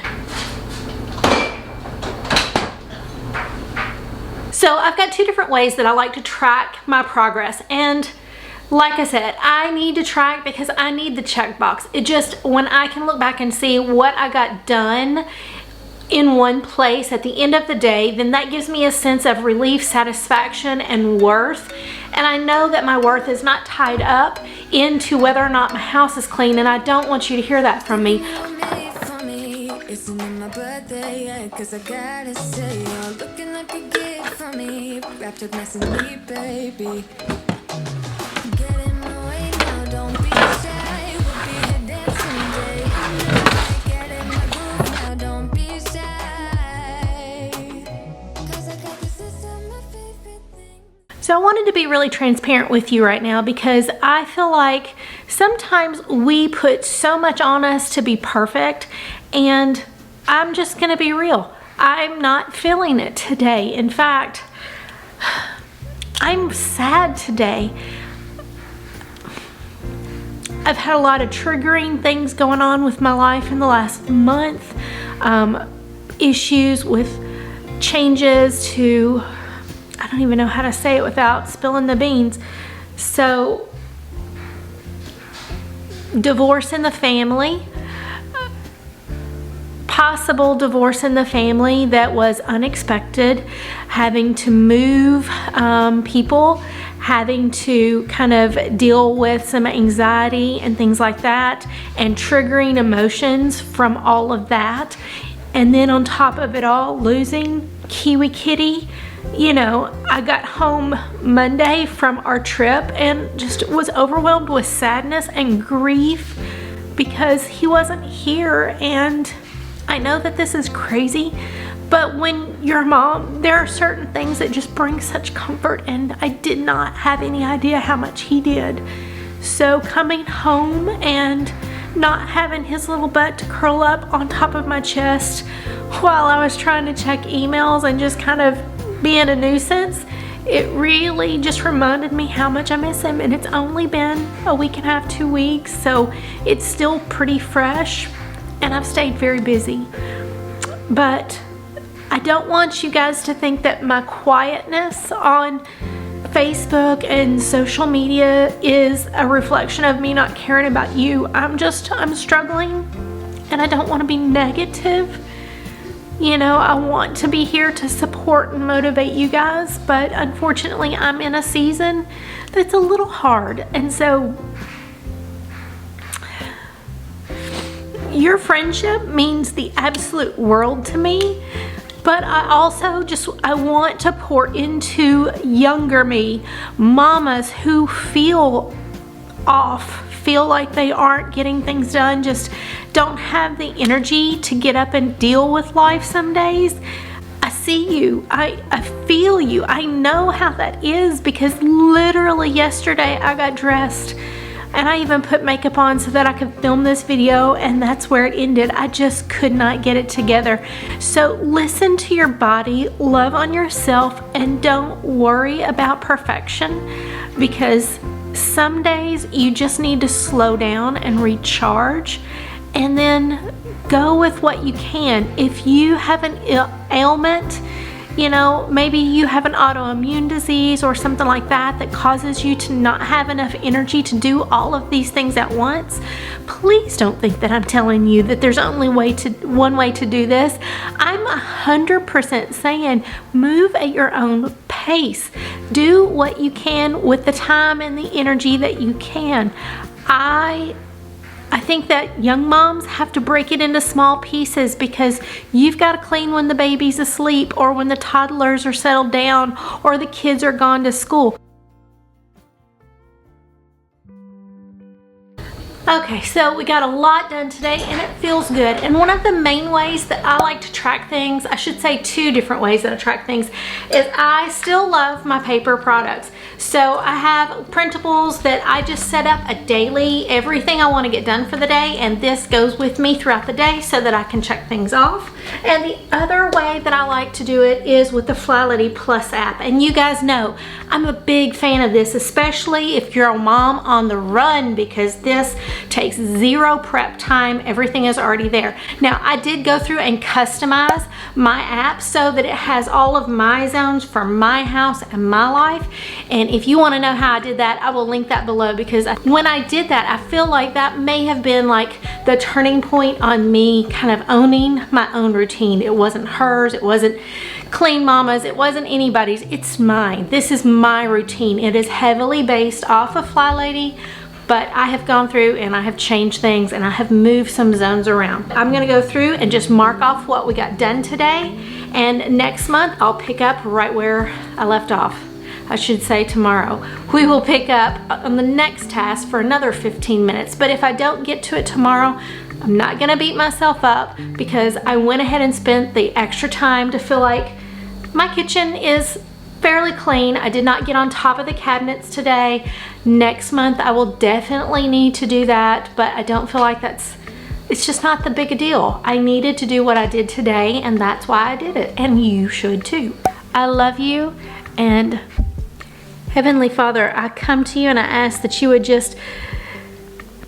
So I've got two different ways that I like to track my progress. And like I said, I need to track because I need the checkbox. It just, when I can look back and see what I got done in one place at the end of the day, then that gives me a sense of relief, satisfaction, and worth. And I know that my worth is not tied up into whether or not my house is clean, and I don't want you to hear that from me. It's my birthday, yeah, 'cause I gotta say, you're looking like a gift for me, wrapped up nice and neat, baby. Get in my way now, don't be shy, we'll be here dancing day. Get in my groove now, don't be shy, 'cause I got this is my favorite thing. So I wanted to be really transparent with you right now, because I feel like sometimes we put so much on us to be perfect, and I'm just gonna be real. I'm not feeling it today. In fact, I'm sad today. I've had a lot of triggering things going on with my life in the last month. Issues with changes to, I don't even know how to say it without spilling the beans. So, divorce in the family, possible divorce in the family that was unexpected, having to move people, having to kind of deal with some anxiety and things like that, and triggering emotions from all of that. And then on top of it all, losing Kiwi Kitty. You know, I got home Monday from our trip and just was overwhelmed with sadness and grief because he wasn't here. And I know that this is crazy, but when you're a mom, there are certain things that just bring such comfort, and I did not have any idea how much he did. So coming home and not having his little butt to curl up on top of my chest while I was trying to check emails and just kind of being a nuisance, it really just reminded me how much I miss him. And it's only been a week and a half, 2 weeks, so it's still pretty fresh, and I've stayed very busy. But I don't want you guys to think that my quietness on Facebook and social media is a reflection of me not caring about you. I'm struggling, and I don't want to be negative. You know, I want to be here to support and motivate you guys, but unfortunately I'm in a season that's a little hard. And so your friendship means the absolute world to me, but I also I want to pour into younger me, mamas who feel off, feel like they aren't getting things done, just don't have the energy to get up and deal with life some days. I see you, I feel you, I know how that is, because literally yesterday I got dressed and I even put makeup on so that I could film this video, and that's where it ended. I just could not get it together. So listen to your body, love on yourself, and don't worry about perfection, because some days you just need to slow down and recharge, and then go with what you can. If you have an ailment, you know, maybe you have an autoimmune disease or something like that that causes you to not have enough energy to do all of these things at once, please don't think that I'm telling you that there's only one way to do this. I'm 100% saying move at your own pace. Do what you can with the time and the energy that you can. I think that young moms have to break it into small pieces, because you've got to clean when the baby's asleep, or when the toddlers are settled down, or the kids are gone to school. Okay, so we got a lot done today and it feels good. And one of the main ways that I like to track things, I should say 2 different ways that I track things, is I still love my paper products. So I have printables that I just set up a daily, everything I want to get done for the day, and this goes with me throughout the day so that I can check things off. And the other way that I like to do it is with the Flylady Plus app. And you guys know I'm a big fan of this, especially if you're a mom on the run, because this takes 0 prep time. Everything is already there. Now, I did go through and customize my app so that it has all of my zones for my house and my life. And if you want to know how I did that, I will link that below, because when I did that, I feel like that may have been like the turning point on me kind of owning my own routine. It wasn't hers, it wasn't Clean Mama's, it wasn't anybody's, it's mine. This is my routine. It is heavily based off of Flylady, but I have gone through and I have changed things and I have moved some zones around. I'm gonna go through and just mark off what we got done today, and next month I'll pick up right where I left off. I should say tomorrow. We will pick up on the next task for another 15 minutes, but if I don't get to it tomorrow, I'm not gonna beat myself up, because I went ahead and spent the extra time to feel like my kitchen is fairly clean. I did not get on top of the cabinets today. Next month I will definitely need to do that, but I don't feel like it's just not the big a deal. I needed to do what I did today, and that's why I did it, and you should too. I love you, and Heavenly Father, I come to you and I ask that you would just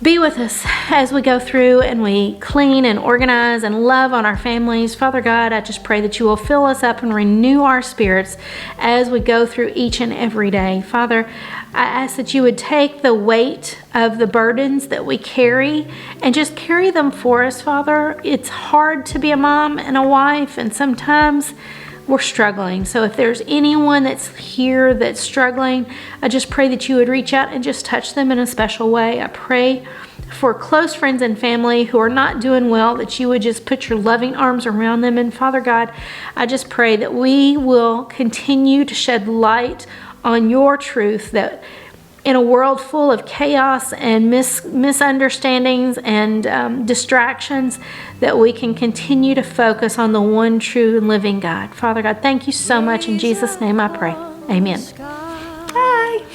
be with us as we go through and we clean and organize and love on our families. Father God, I just pray that you will fill us up and renew our spirits as we go through each and every day. Father, I ask that you would take the weight of the burdens that we carry and just carry them for us, Father. It's hard to be a mom and a wife, and sometimes we're struggling. So if there's anyone that's here that's struggling, I just pray that you would reach out and just touch them in a special way. I pray for close friends and family who are not doing well, that you would just put your loving arms around them. And Father God, I just pray that we will continue to shed light on your truth, that in a world full of chaos and misunderstandings and distractions, that we can continue to focus on the one true and living God. Father God, thank you so much. In Jesus' name I pray. Amen. Bye.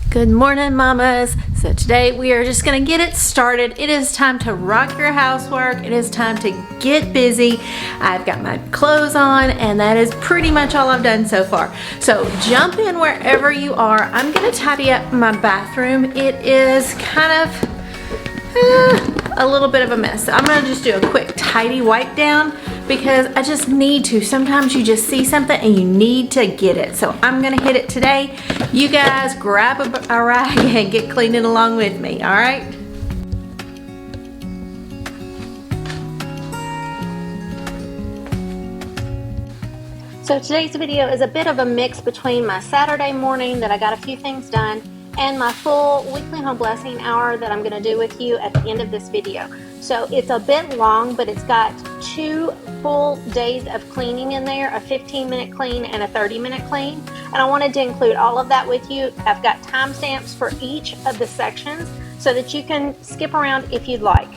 Good morning, mamas. So today we are just going to get it started. It is time to rock your housework. It is time to get busy. I've got my clothes on, and that is pretty much all I've done so far. So jump in wherever you are. I'm going to tidy up my bathroom. It is kind of a little bit of a mess. I'm going to just do a quick tidy wipe down, because I just need to. Sometimes you just see something and you need to get it. So I'm gonna hit it today. You guys grab a rag and get cleaning along with me, all right? So today's video is a bit of a mix between my Saturday morning that I got a few things done, and my full weekly home blessing hour that I'm going to do with you at the end of this video. So it's a bit long, but it's got 2 full days of cleaning in there, a 15-minute clean and a 30-minute clean. And I wanted to include all of that with you. I've got timestamps for each of the sections so that you can skip around if you'd like.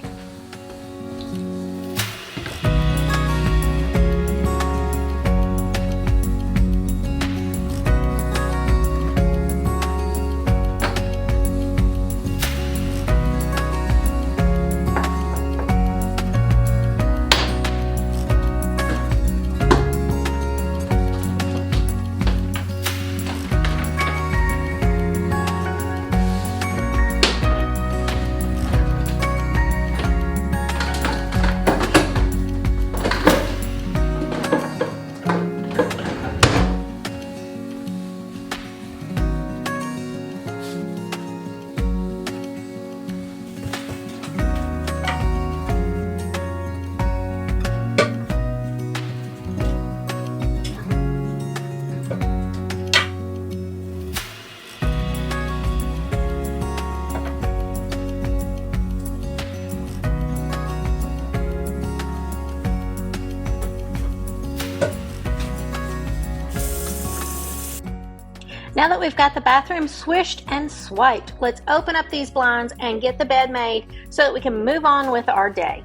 Now that we've got the bathroom swished and swiped, let's open up these blinds and get the bed made so that we can move on with our day.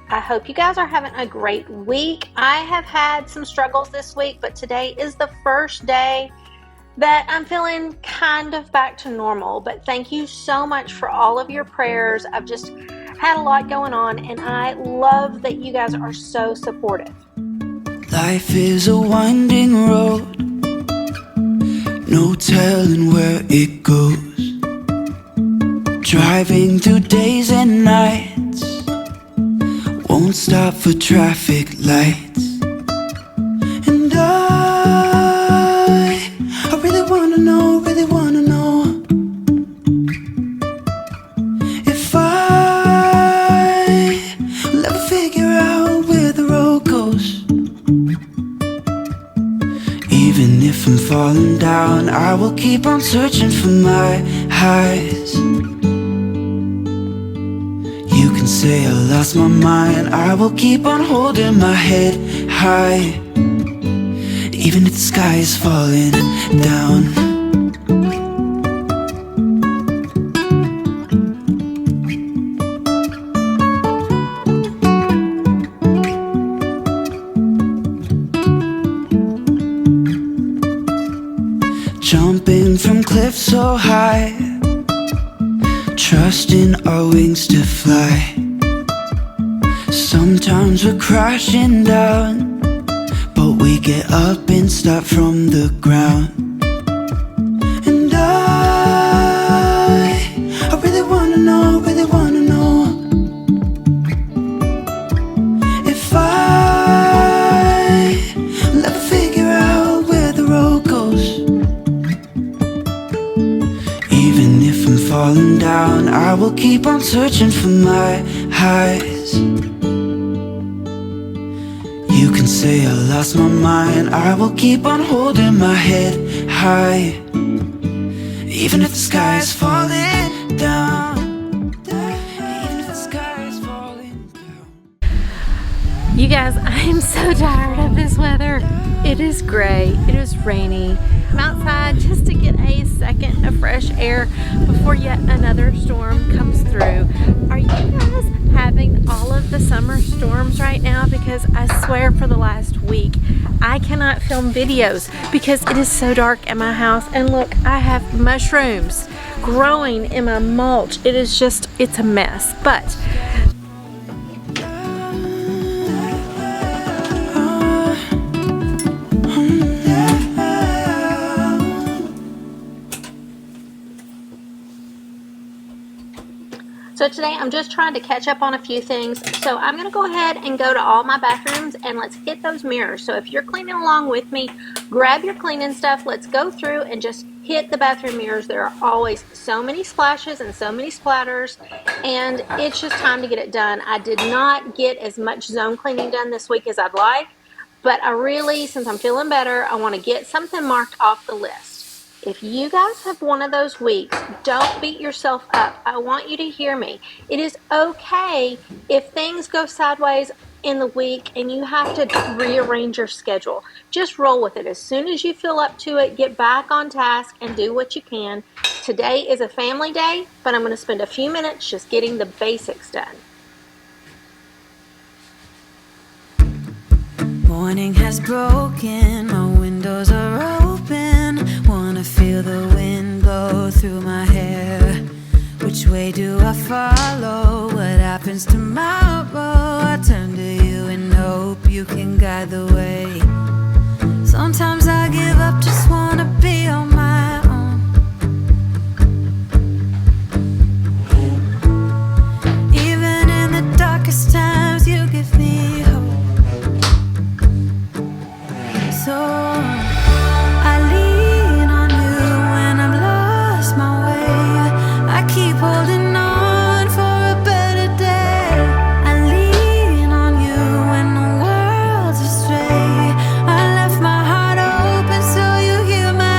I hope you guys are having a great week. I have had some struggles this week, but today is the first day that I'm feeling kind of back to normal. But thank you so much for all of your prayers. I've just had a lot going on, and I love that you guys are so supportive. Life is a winding road, no telling where it goes. Driving through days and nights, won't stop for traffic lights. And I really wanna know, if I will ever figure out where the road goes. Even if I'm falling down, I will keep on searching for my highs. You can say I lost my mind, I will keep on holding my head high. Even if the sky is falling down. Jumping from cliffs so high, trusting our wings to fly. Sometimes we're crashing down, but we get up and start from the ground. And I really wanna know, if I will ever figure out where the road goes. Even if I'm falling down, I will keep on searching for my highs. You can say I lost my mind, I will keep on holding my head high. Even if the sky is falling down, even if the sky is falling down. You guys, I am so tired of this weather. It is gray, it is rainy. I'm outside just to get a second of fresh air before yet another storm comes through. Are you guys having all of the summer storms right now? Because I swear for the last week I cannot film videos because it is so dark in my house. And look, I have mushrooms growing in my mulch. It is just, it's a mess. But so today I'm just trying to catch up on a few things. So I'm going to go ahead and go to all my bathrooms and let's hit those mirrors. So if you're cleaning along with me, grab your cleaning stuff. Let's go through and just hit the bathroom mirrors. There are always so many splashes and so many splatters, and it's just time to get it done. I did not get as much zone cleaning done this week as I'd like, but I really, since I'm feeling better, I want to get something marked off the list. If you guys have one of those weeks, don't beat yourself up. I want you to hear me. It is okay if things go sideways in the week and you have to rearrange your schedule. Just roll with it. As soon as you feel up to it, get back on task and do what you can. Today is a family day, but I'm going to spend a few minutes just getting the basics done. Morning has broken, my windows are open. Wanna feel the wind blow through my hair. Which way do I follow? What happens tomorrow? I turn to you and hope you can guide the way. Sometimes I give up, just wanna be on my own. Even in the darkest times, you give me hope. So I lean on you when I'm lost my way. I keep holding on for a better day. I lean on you when the world's astray. I left my heart open so you hear my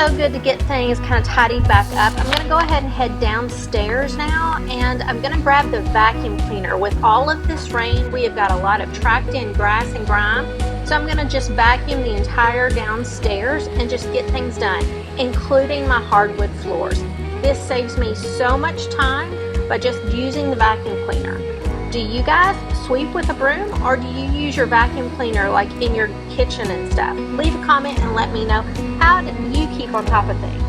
so good to get things kind of tidied back up. I'm going to go ahead and head downstairs now, and I'm going to grab the vacuum cleaner. With all of this rain, we have got a lot of tracked in grass and grime, so I'm going to just vacuum the entire downstairs and just get things done, including my hardwood floors. This saves me so much time by just using the vacuum cleaner. Do you guys sweep with a broom, or do you use your vacuum cleaner like in your kitchen and stuff? Leave a comment and let me know, how do you keep on top of things?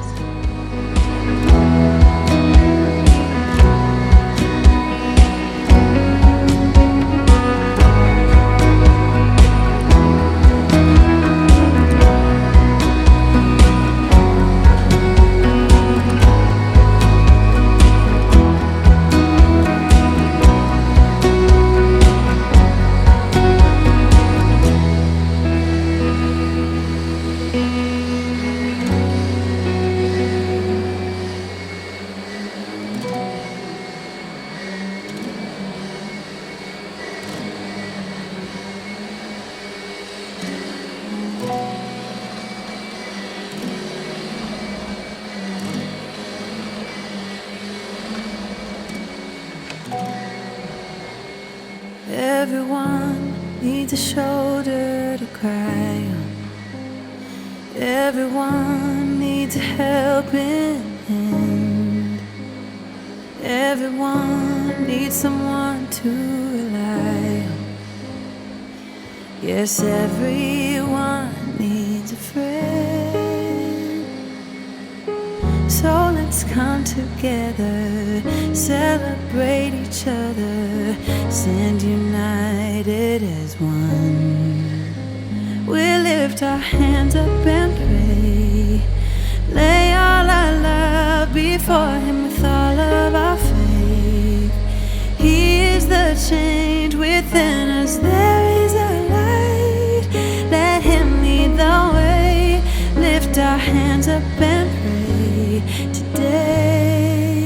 Everyone needs a shoulder to cry on. Everyone needs a helping hand. Everyone needs someone to rely on. Yes, everyone needs a friend. So let's come together, celebrate each other, stand united as one. We lift our hands up and pray, lay all our love before Him with all of our faith. He is the change within us, there is a light. Let Him lead the way, lift our hands up and pray today.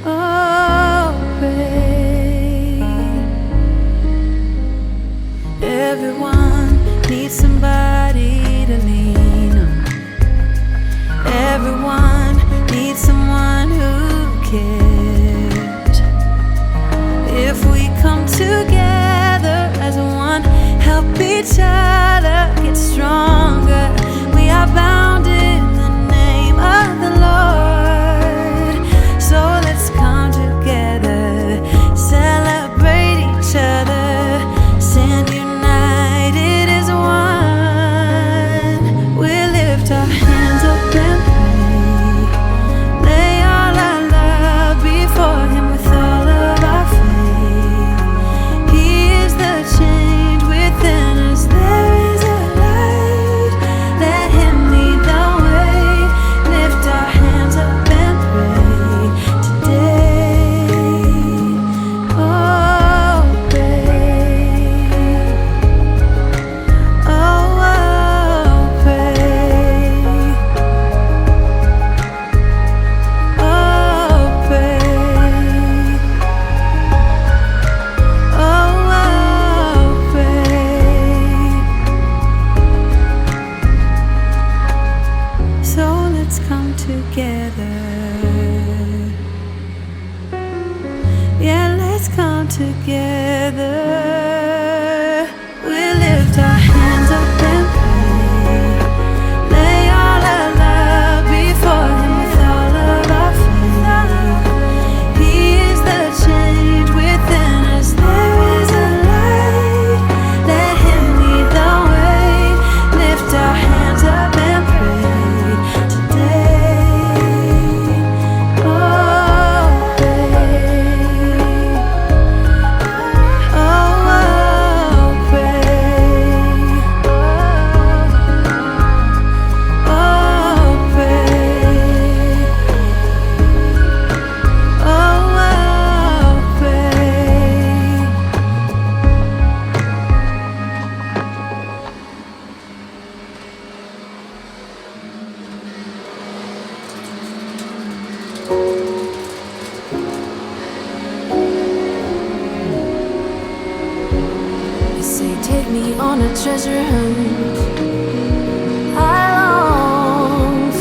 Oh, pray. Everyone needs somebody to lean on. Everyone needs someone who cares. If we come together as one, help each other get stronger, we are bound in the name of the Lord. So let's come together, celebrate each other, stand united as one. We lift our hands up and pray, lay all our love before Him with all of our faith. He is the change within us, there is a light. Let Him lead the way, lift our hands up and pray today. Oh, pray. Oh, pray. Oh, pray. Oh, pray. So let's come together. Yeah, let's come together. We lift our hands up and pray, lay all our love before Him with all of our faith. He is the change within us, there is a light. Let Him lead the way, lift our hands up and pray today. Oh, pray. Oh, take me on a treasure hunt. I long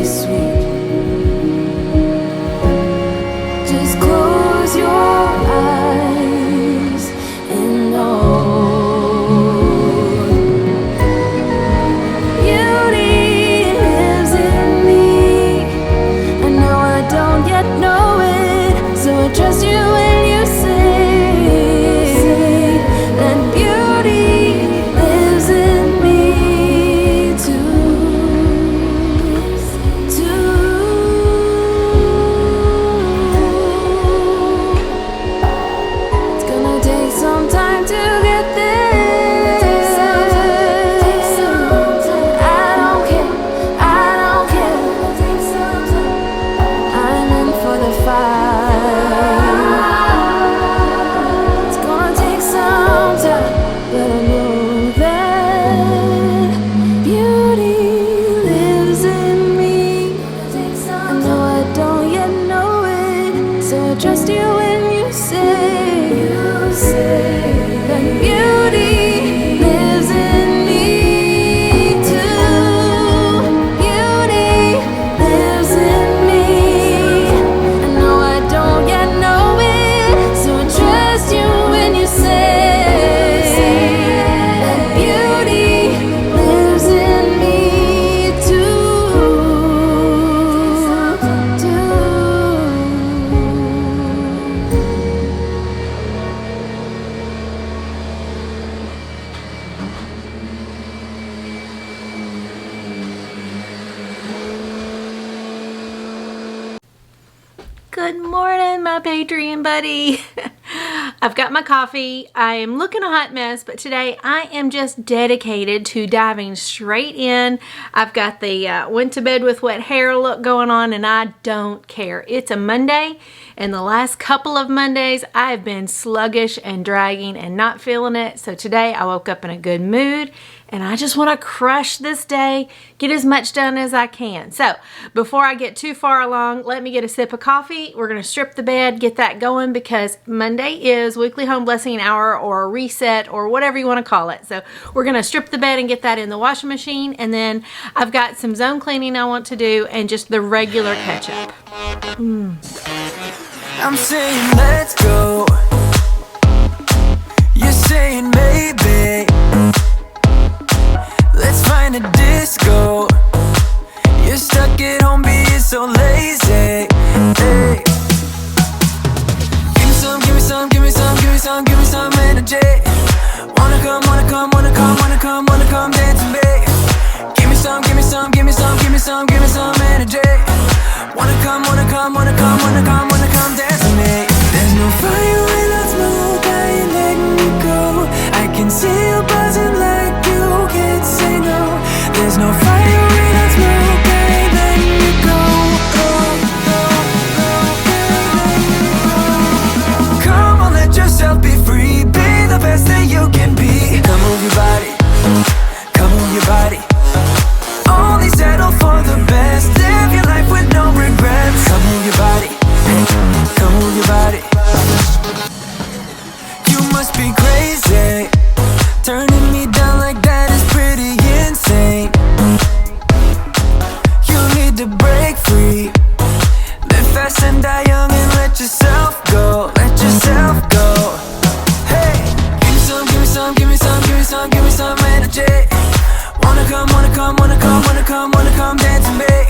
sweet. Just close your eyes and know beauty lives in me. I know I don't yet know it, so I trust you when you say that beauty lives in me too. It's gonna take some time to get there. I don't care. I'm in for the fight. It's gonna take some time, but I know that beauty lives in me. I know I don't yet know it, so I trust you when you say that beauty lives in me too. Beauty lives in me. I know I don't yet know it, so I trust you when you say that beauty lives in me too. Good morning, my Patreon buddy. I've got my coffee. I am looking a hot mess, but today I am just dedicated to diving straight in. I've got the went to bed with wet hair look going on, and I don't care. It's a Monday, and the last couple of Mondays I've been sluggish and dragging and not feeling it. So today I woke up in a good mood, and I just want to crush this day, get as much done as I can. So before I get too far along, let me get a sip of coffee. We're going to strip the bed, get that going, because Monday is Weekly Home Blessing Hour, or a reset, or whatever you want to call it. So we're going to strip the bed and get that in the washing machine. And then I've got some zone cleaning I want to do, and just the regular catch up. I'm saying let's go. You're saying maybe. Let's find a disco. You're stuck at home being so lazy. Hey. Give me some, give me some, give me some, give me some, give me some energy. Wanna come, wanna come, wanna come, wanna come, wanna come dance with me. Give me some, give me some, give me some, give me some, give me some energy. Wanna come, wanna come, wanna come, wanna come, wanna come dance with me. There's no fire without smoke, I ain't letting you go. I can see you buzzing like you can't say no. There's no fire without smoke, I ain't letting you go. Come on, let yourself be free. Be the best that you can be. Come move your body. Come move your body. Only settle for the best. Live your life with no regrets. Come move your body. Come move your body. You must be crazy. Turning me down like that is pretty insane. You need to break free. Live fast and die young and let yourself go. Let yourself go. Hey, give me some, give me some, give me some, give me some, give me some energy. Wanna come, wanna come, wanna come, wanna come, wanna come dance with me.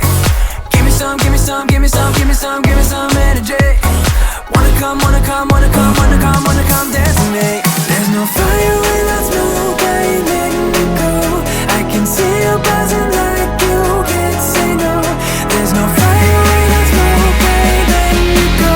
Give me some, give me some, give me some, give me some, give me some energy. Wanna come, wanna come, wanna come, wanna come, wanna come dance with me. There's no fire without smoke, I ain't letting you go. I can see you buzzing like you can't say no. There's no fire without smoke, I ain't letting you go.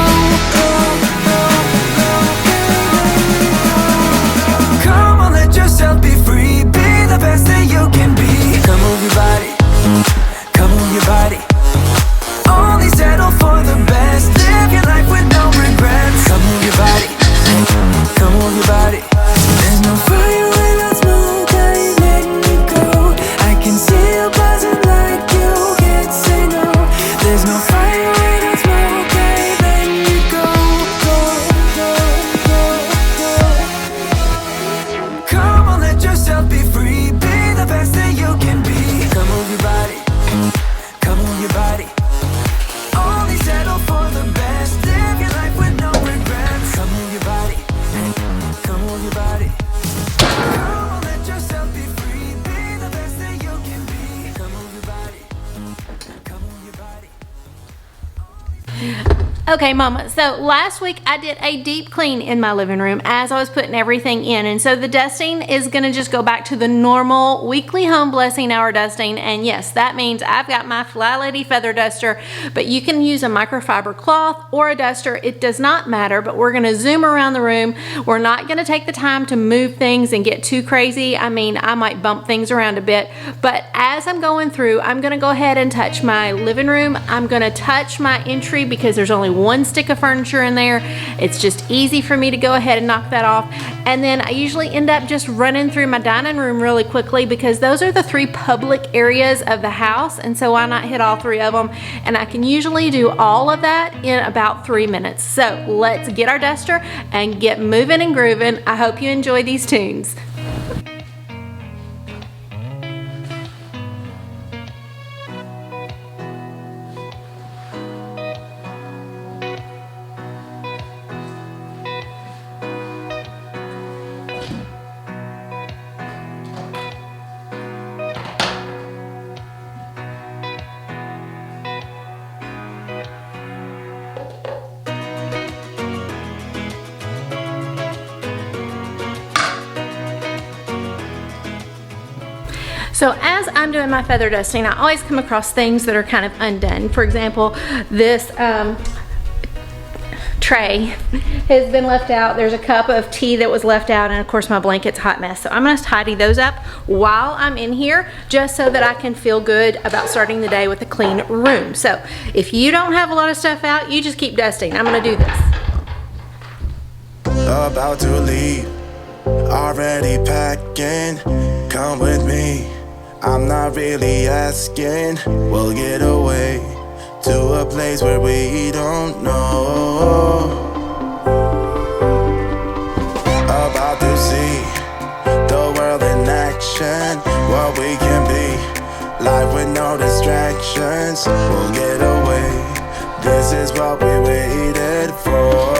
Okay, Mama, so last week I did a deep clean in my living room as I was putting everything in, and so the dusting is going to just go back to the normal weekly home blessing hour dusting. And yes, that means I've got my Fly Lady feather duster, but you can use a microfiber cloth or a duster. It does not matter, but we're going to zoom around the room. We're not going to take the time to move things and get too crazy. I mean, I might bump things around a bit, but as I'm going through, I'm going to go ahead and touch my living room. I'm going to touch my entry because there's only one stick of furniture in there. It's just easy for me to go ahead and knock that off. And then I usually end up just running through my dining room really quickly because those are the 3 public areas of the house, and so why not hit all 3 of them? And I can usually do all of that in about 3 minutes. So let's get our duster and get moving and grooving. I hope you enjoy these tunes. So as I'm doing my feather dusting, I always come across things that are kind of undone. For example, this tray has been left out. There's a cup of tea that was left out, and of course my blanket's a hot mess. So I'm gonna tidy those up while I'm in here, just so that I can feel good about starting the day with a clean room. So if you don't have a lot of stuff out, you just keep dusting. I'm gonna do this. About to leave, already packing. Come with me, I'm not really asking. We'll get away to a place where we don't know. About to see the world in action, what we can be, life with no distractions. We'll get away, this is what we waited for.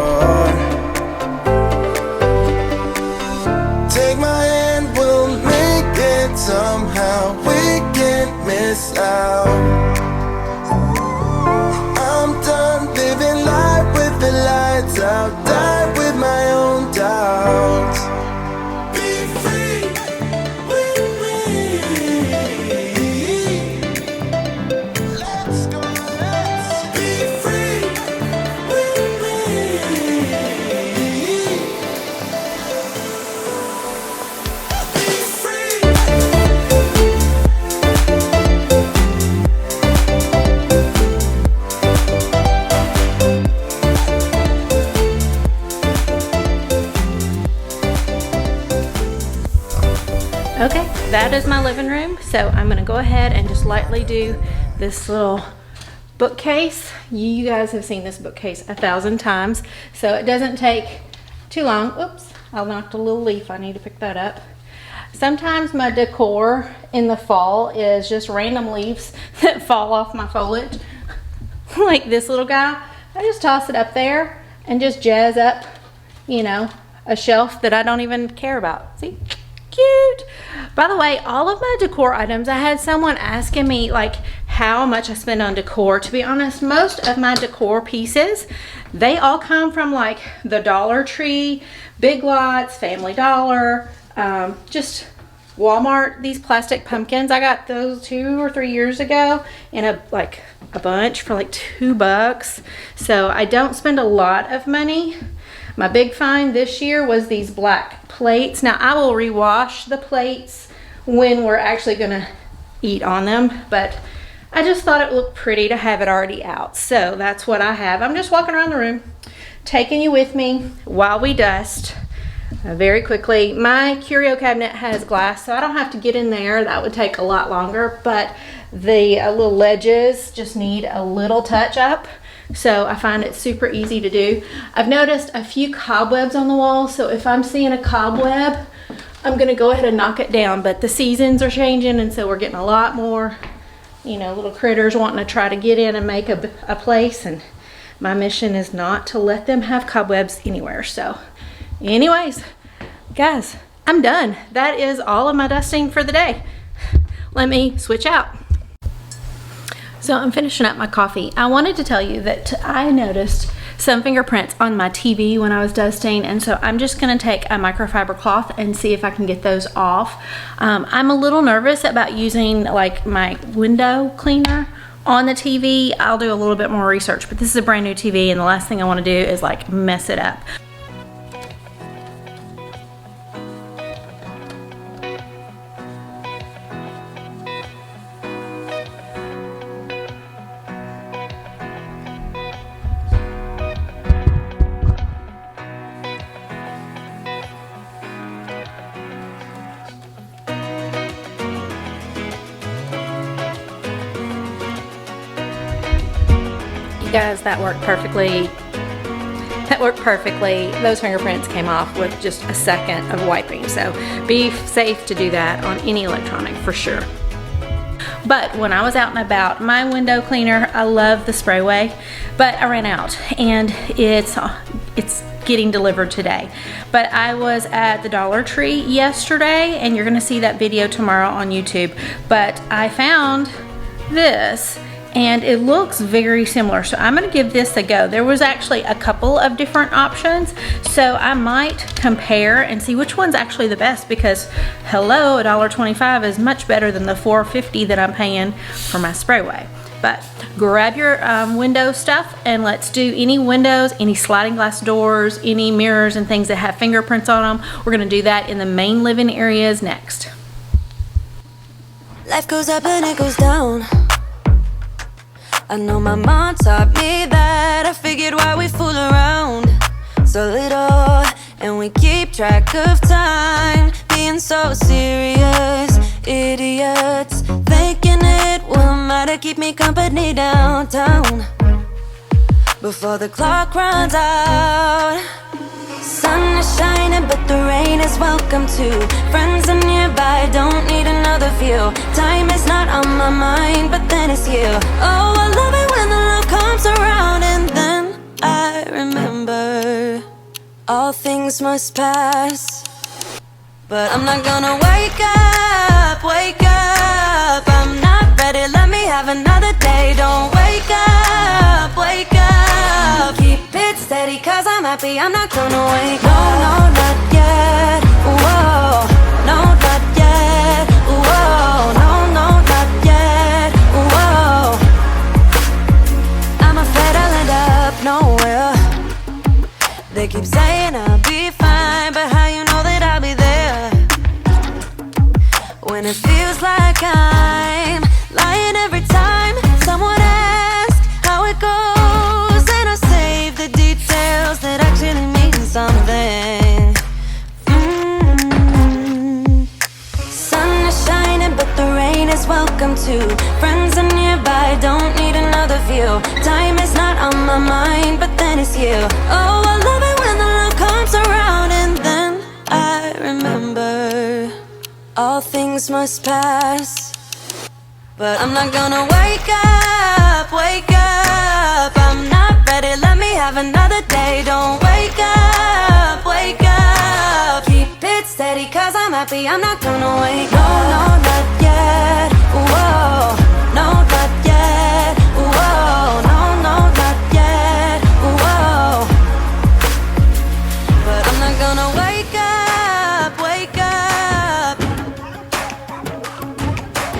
Take my hand, we'll make it somehow. We can't miss out. I'm done living life with the lights out. Die with my own doubts. Be free with me. Let's go, let's be free with me. Okay, that is my living room. So I'm gonna go ahead and just lightly do this little bookcase. You guys have seen this bookcase 1,000 times, so it doesn't take too long. Oops, I knocked a little leaf. I need to pick that up. Sometimes my decor in the fall is just random leaves that fall off my foliage. Like this little guy. I just toss it up there and just jazz up, you know, a shelf that I don't even care about. See? Cute. By the way, all of my decor items, I had someone asking me like how much I spend on decor. To be honest, most of my decor pieces, they all come from like the Dollar Tree, Big Lots, Family Dollar, just Walmart. These plastic pumpkins, I got those 2 or 3 years ago in a bunch for like $2. So I don't spend a lot of money. My big find this year was these black plates. Now I will rewash the plates when we're actually gonna eat on them, but I just thought it looked pretty to have it already out. So that's what I have. I'm just walking around the room, taking you with me while we dust very quickly. My curio cabinet has glass, so I don't have to get in there. That would take a lot longer, but the little ledges just need a little touch up. So I find it super easy to do. I've noticed a few cobwebs on the wall, so if I'm seeing a cobweb, I'm gonna go ahead and knock it down. But the seasons are changing, and so we're getting a lot more, you know, little critters wanting to try to get in and make a place, and my mission is not to let them have cobwebs anywhere. So anyways, guys, I'm done. That is all of my dusting for the day. Let me switch out. So I'm finishing up my coffee. I wanted to tell you that I noticed some fingerprints on my TV when I was dusting, and so I'm just going to take a microfiber cloth and see if I can get those off. I'm a little nervous about using like my window cleaner on the TV. I'll do a little bit more research, but this is a brand new TV and the last thing I want to do is like mess it up. Guys, that worked perfectly. That worked perfectly. Those fingerprints came off with just a second of wiping, so be safe to do that on any electronic for sure. But when I was out and about, my window cleaner, I love the Sprayway, but I ran out and it's getting delivered today. But I was at the Dollar Tree yesterday, and you're gonna see that video tomorrow on YouTube. But I found this, and it looks very similar, so I'm gonna give this a go. There was actually a couple of different options, so I might compare and see which one's actually the best, because hello, $1.25 is much better than the $4.50 that I'm paying for my Sprayway. But grab your window stuff and let's do any windows, any sliding glass doors, any mirrors and things that have fingerprints on them. We're gonna do that in the main living areas next. Life goes up and it goes down. I know my mom taught me that. I figured why we fool around so little, and we keep track of time, being so serious, idiots, thinking it will matter, keep me company downtown before the clock runs out. Sun is shining, but the rain is welcome too. Friends are nearby, don't need another view. Time is not on my mind, but then it's you. Oh, I love it when the love comes around, and then I remember all things must pass. But I'm not gonna wake up, wake up. I'm not ready, let me have another day. Don't wake up, wake up. Keep it steady, cause I'm happy, I'm not gonna wake up. No, not yet, whoa. No, not yet, whoa. No, not yet, whoa. I'm afraid I'll end up nowhere. They keep saying I'll be fine, but how you know that I'll be there when it feels like I'm lying every time someone asks how it goes, and I save the details that actually mean something. Sun is shining, but the rain is welcome too. Friends are nearby, don't need another view. Time is not on my mind, but then it's you. Oh, I love it when the love comes around, and then I remember all things must pass. But I'm not gonna wake up, wake up. I'm not ready, let me have another day. Don't wake up, wake up. Keep it steady, cause I'm happy, I'm not gonna wake up. No, not yet, whoa. No, not yet, whoa. No, not yet, whoa. But I'm not gonna wake up, wake up.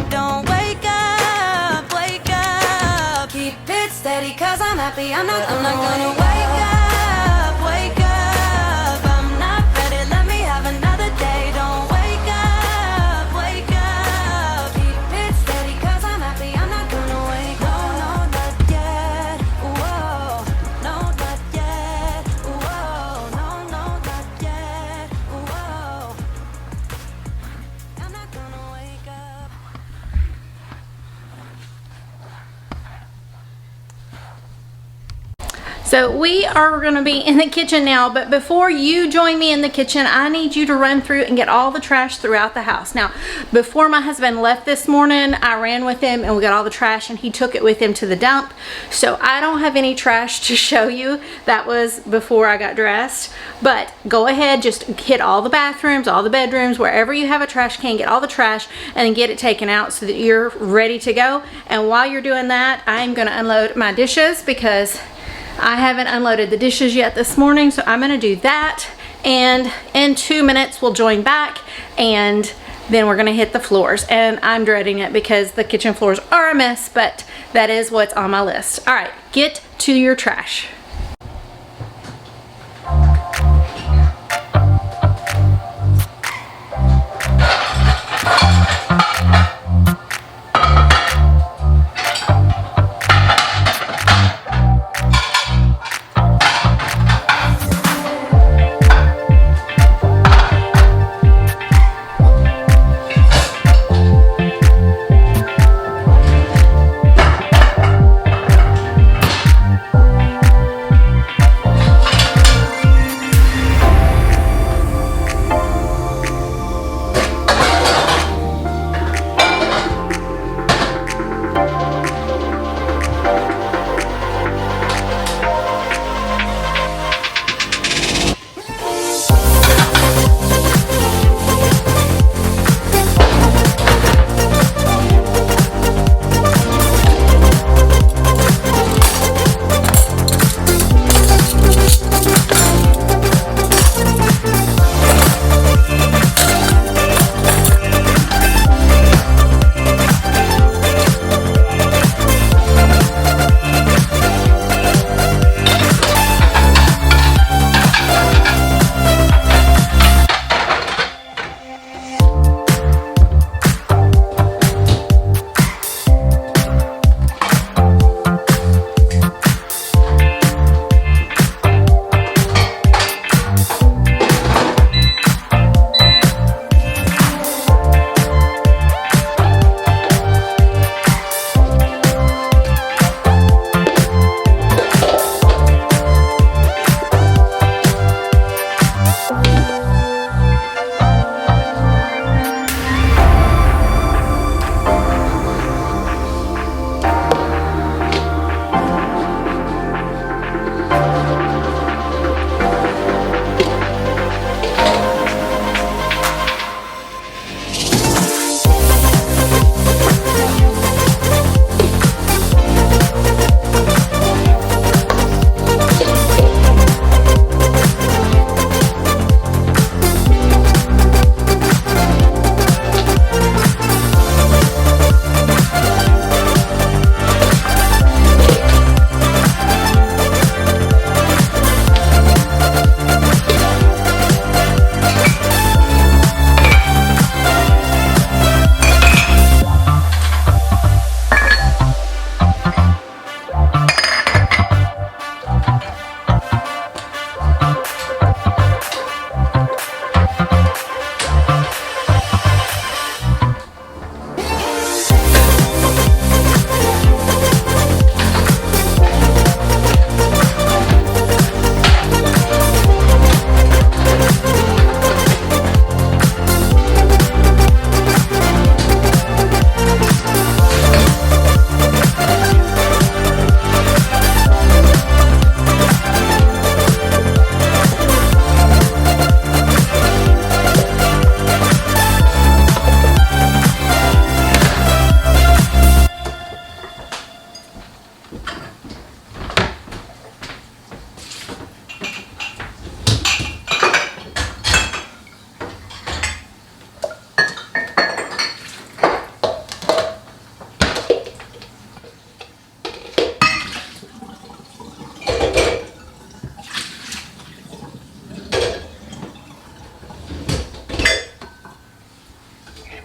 Don't wake up, wake up. Keep it steady, cause I'm happy, I'm not gonna wake up, wake up. I'm not ready, let me have another day. Don't wake up, wake up. Keep it steady, cause I'm happy, I'm not gonna wake up. No, not yet, whoa. No, not yet, whoa. No, not yet, whoa. I'm not gonna wake up. So we are going to be in the kitchen now, but before you join me in the kitchen, I need you to run through and get all the trash throughout the house. Now, before my husband left this morning, I ran with him and we got all the trash and he took it with him to the dump. So I don't have any trash to show you. That was before I got dressed. But go ahead, just hit all the bathrooms, all the bedrooms, wherever you have a trash can, get all the trash and then get it taken out so that you're ready to go. And while you're doing that, I'm going to unload my dishes because I haven't unloaded the dishes yet this morning, so I'm gonna do that, and in 2 minutes we'll join back and then we're gonna hit the floors. And I'm dreading it because the kitchen floors are a mess, but that is what's on my list. All right, get to your trash.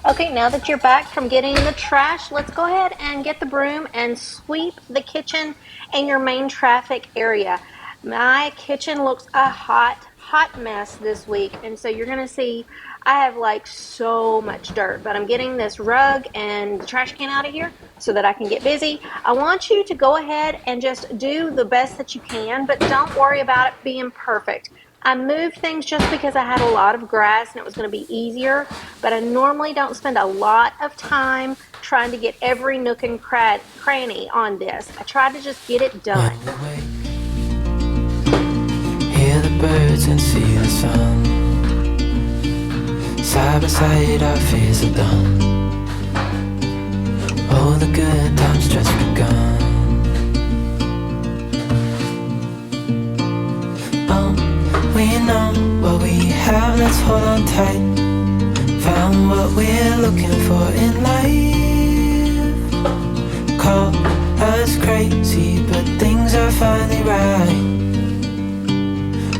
Okay, now that you're back from getting the trash, let's go ahead and get the broom and sweep the kitchen and your main traffic area. My kitchen looks a hot mess this week, and so you're going to see I have like so much dirt, but I'm getting this rug and the trash can out of here so that I can get busy. I want you to go ahead and just do the best that you can, but don't worry about it being perfect. I moved things just because I had a lot of grass and it was going to be easier, but I normally don't spend a lot of time trying to get every nook and cranny on this. I try to just get it done. Hear the birds and see the sun. Side by side our fears are done. Oh, the good times just begun. Oh, we know what we have, let's hold on tight. Found what we're looking for in life. Call us crazy, but things are finally right.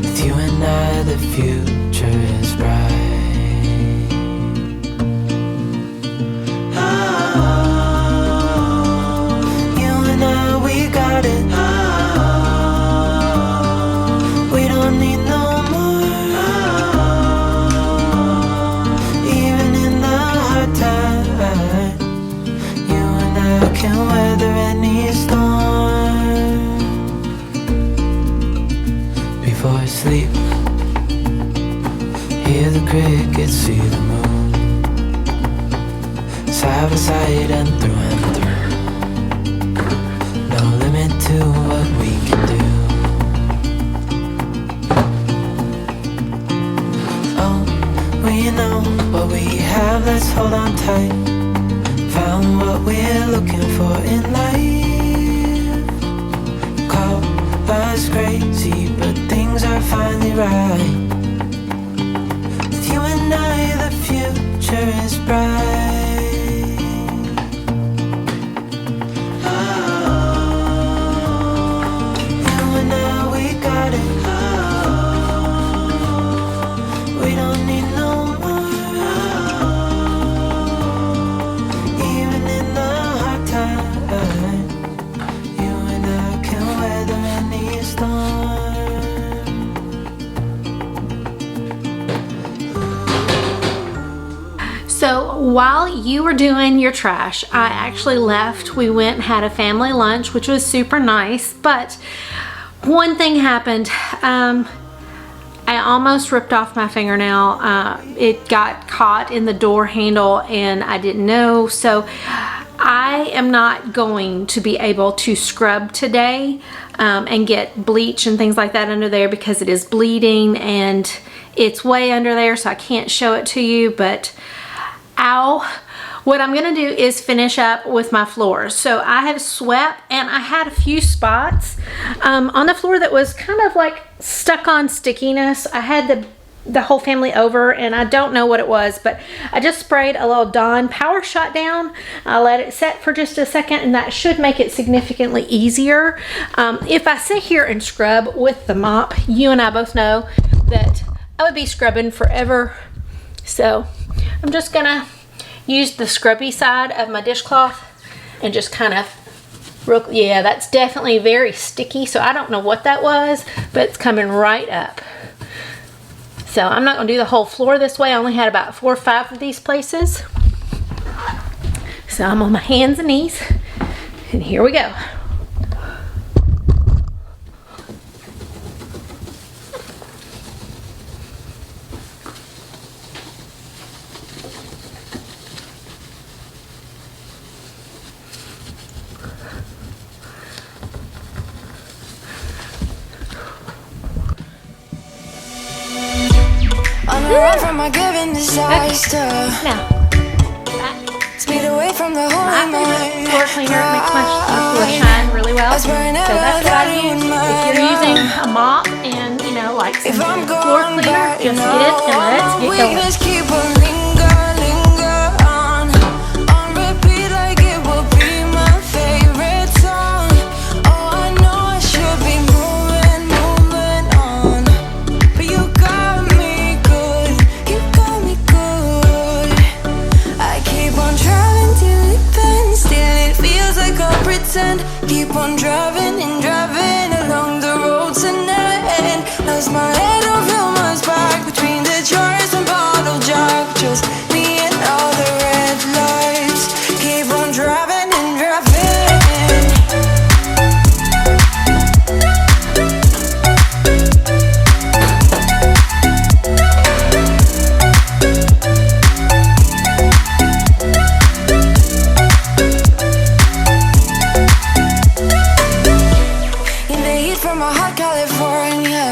With you and I, the future is bright. Sleep, hear the crickets, see the moon. Side by side and through. No limit to what we can do. Oh, we know what we have, let's hold on tight. Found what we're looking for in life. Call us crazy, but things are finally right. With you and I, the future is bright. Oh, you and I, we got it. Oh, we don't need no more. Oh, even in the hard time, you and I can weather any storm. So while you were doing your trash, I actually left. We went and had a family lunch, which was super nice, but one thing happened. I almost ripped off my fingernail. It got caught in the door handle and I didn't know, so I am not going to be able to scrub today and get bleach and things like that under there because it is bleeding and it's way under there, so I can't show it to you, but ow. What I'm gonna do is finish up with my floors. So I have swept and I had a few spots on the floor that was kind of like stuck on stickiness. I had the whole family over and I don't know what it was, but I just sprayed a little Dawn Power Shot down. I let it set for just a second and that should make it significantly easier. If I sit here and scrub with the mop, you and I both know that I would be scrubbing forever. So I'm just gonna use the scrubby side of my dishcloth and just kind of, yeah, that's definitely very sticky, so I don't know what that was, but it's coming right up. So I'm not gonna do the whole floor this way. I only had about 4 or 5 of these places. So I'm on my hands and knees, and here we go. Run from my given disaster. Now, Speed away from the hole my in my favorite floor cleaner makes my floor shine really well. So that's what I use. If you're using a mop and, you know, like some floor cleaner, just get it and let's get going. Keep on linger on repeat like it will be my favorite song. Oh, I know I should be moving on, but you got me good, you got me good. I keep on driving till it bends, still it feels like I pretend. Keep on driving and driving along the road tonight. Lost my head, don't feel my spark between the jars and bottle jars. from a hot California.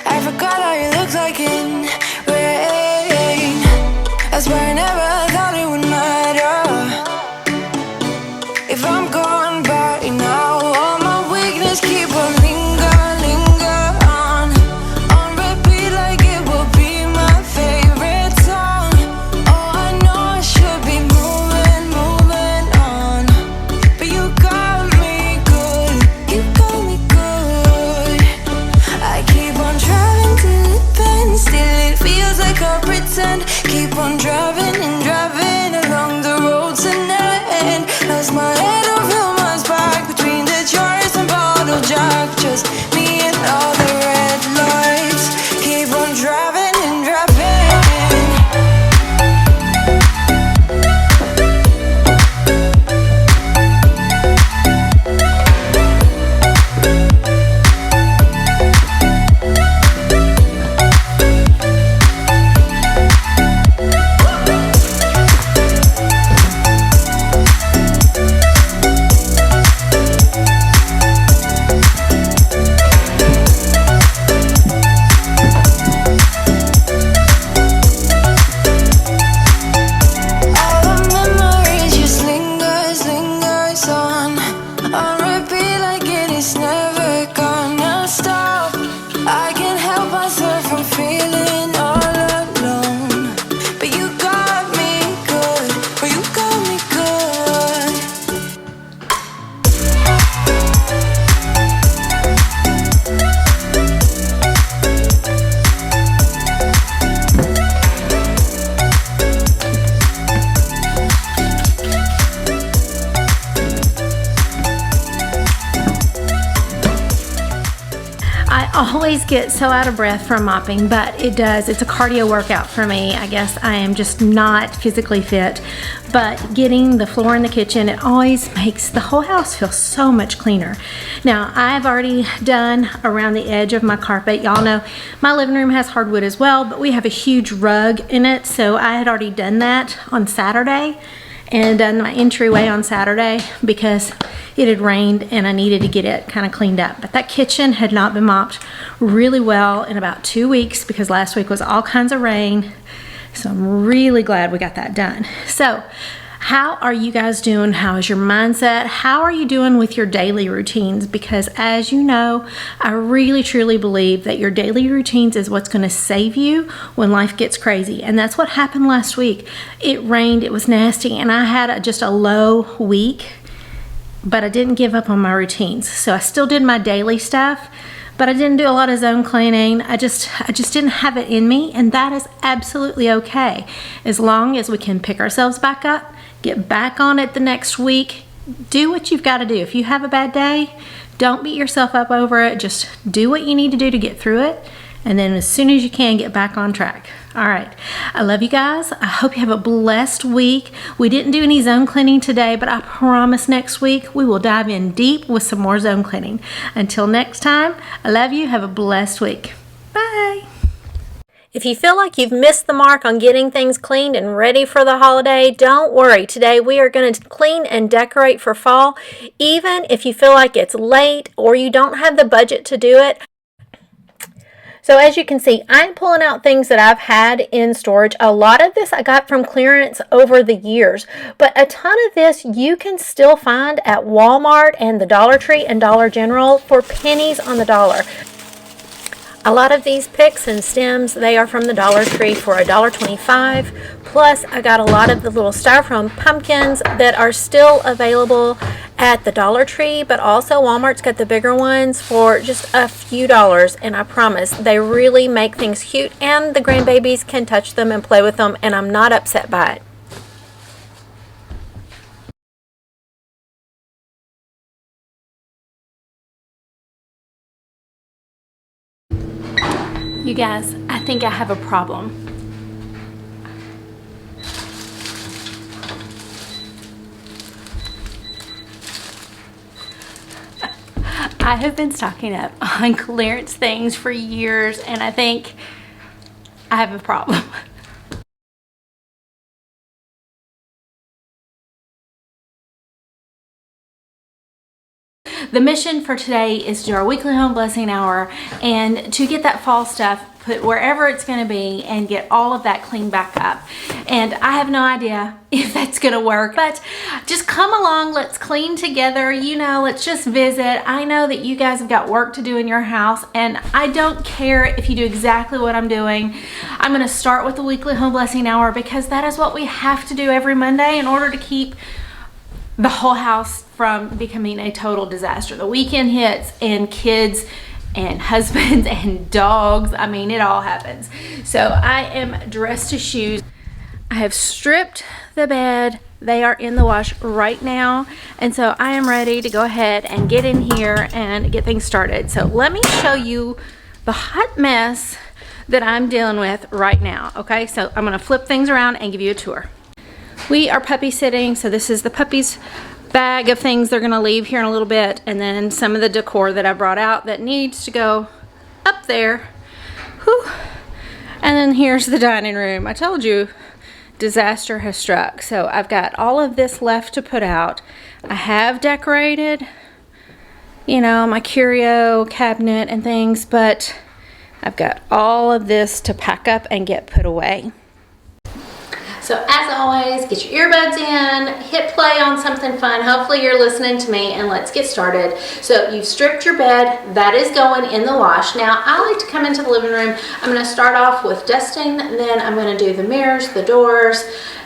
I forgot how you look like in rain. I swear I never thought it would matter if I'm gone by now. All my weakness keep on linger on repeat like it will be my favorite song. Oh, I know I should be moving on, but you got me good, you got me good. I keep on driving till it bends, still it feels like I pretend. Keep on driving and driving along the roads and end. Lost my head over my back between the jars and bottle jack. Just me and all the red lights. Keep on driving and driving. I always get so out of breath from mopping, but it's a cardio workout for me. I guess I am just not physically fit, but getting the floor in the kitchen, it always makes the whole house feel so much cleaner. Now, I've already done around the edge of my carpet. Y'all know my living room has hardwood as well, but we have a huge rug in it, so I had already done that on Saturday and done my entryway on Saturday because it had rained and I needed to get it kind of cleaned up. But that kitchen had not been mopped really well in about 2 weeks because last week was all kinds of rain. So I'm really glad we got that done. So how are you guys doing? How is your mindset? How are you doing with your daily routines? Because as you know, I really truly believe that your daily routines is what's going to save you when life gets crazy. And that's what happened last week. It rained, it was nasty, and I had just a low week, but I didn't give up on my routines. So I still did my daily stuff, but I didn't do a lot of zone cleaning. I just didn't have it in me, and that is absolutely okay. As long as we can pick ourselves back up, get back on it the next week, do what you've got to do. If you have a bad day, don't beat yourself up over it. Just do what you need to do to get through it, and then as soon as you can, get back on track. All right, I love you guys. I hope you have a blessed week. We didn't do any zone cleaning today, but I promise next week we will dive in deep with some more zone cleaning. Until next time, I love you. Have a blessed week. Bye. If you feel like you've missed the mark on getting things cleaned and ready for the holiday, don't worry. Today we are going to clean and decorate for fall. Even if you feel like it's late or you don't have the budget to do it. So as you can see, I'm pulling out things that I've had in storage. A lot of this I got from clearance over the years, but a ton of this you can still find at Walmart and the Dollar Tree and Dollar General for pennies on the dollar. A lot of these picks and stems, they are from the Dollar Tree for $1.25. Plus, I got a lot of the little styrofoam pumpkins that are still available at the Dollar Tree, but also Walmart's got the bigger ones for just a few dollars, and I promise they really make things cute, and the grandbabies can touch them and play with them, and I'm not upset by it. You guys, I think I have a problem. I have been stocking up on clearance things for years, and I think I have a problem. the mission for today is to do our weekly home blessing hour and to get that fall stuff put wherever it's going to be and get all of that cleaned back up. And I have no idea if that's going to work, but just come along. Let's clean together. You know, let's just visit. I know that you guys have got work to do in your house, and I don't care if you do exactly what I'm doing. I'm going to start with the weekly home blessing hour because that is what we have to do every Monday in order to keep the whole house from becoming a total disaster. The weekend hits and kids and husbands and dogs, I mean, it all happens. So I am dressed to shoes. I have stripped the bed. They are in the wash right now. And so I am ready to go ahead and get in here and get things started. So let me show you the hot mess that I'm dealing with right now. Okay, so I'm gonna flip things around and give you a tour. We are puppy sitting, so this is the puppy's bag of things they're gonna leave here in a little bit, and then some of the decor that I brought out that needs to go up there. Whew. And then here's the dining room. I told you disaster has struck. So I've got all of this left to put out. I have decorated, you know, my curio cabinet and things, but I've got all of this to pack up and get put away. So as always, get your earbuds in, hit play on something fun. Hopefully you're listening to me, and let's get started. So you've stripped your bed. That is going in the wash. Now I like to come into the living room. I'm going to start off with dusting, then I'm going to do the mirrors, the doors,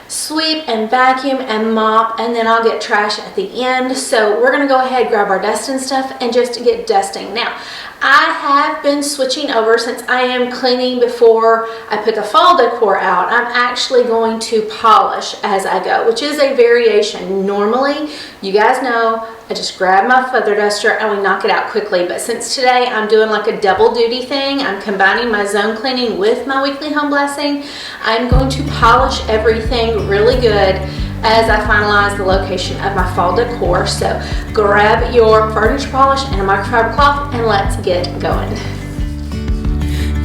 sweep and vacuum and mop, and then I'll get trash at the end. So we're going to go ahead, grab our dusting stuff, and just get dusting. Now I have been switching over since I am cleaning before I put the fall decor out. I'm actually going to polish as I go, which is a variation. Normally, you guys know, I just grab my feather duster and we knock it out quickly. But since today I'm doing like a double duty thing, I'm combining my zone cleaning with my weekly home blessing. I'm going to polish everything really good as I finalize the location of my fall decor. So grab your furniture polish and a microfiber cloth and let's get going.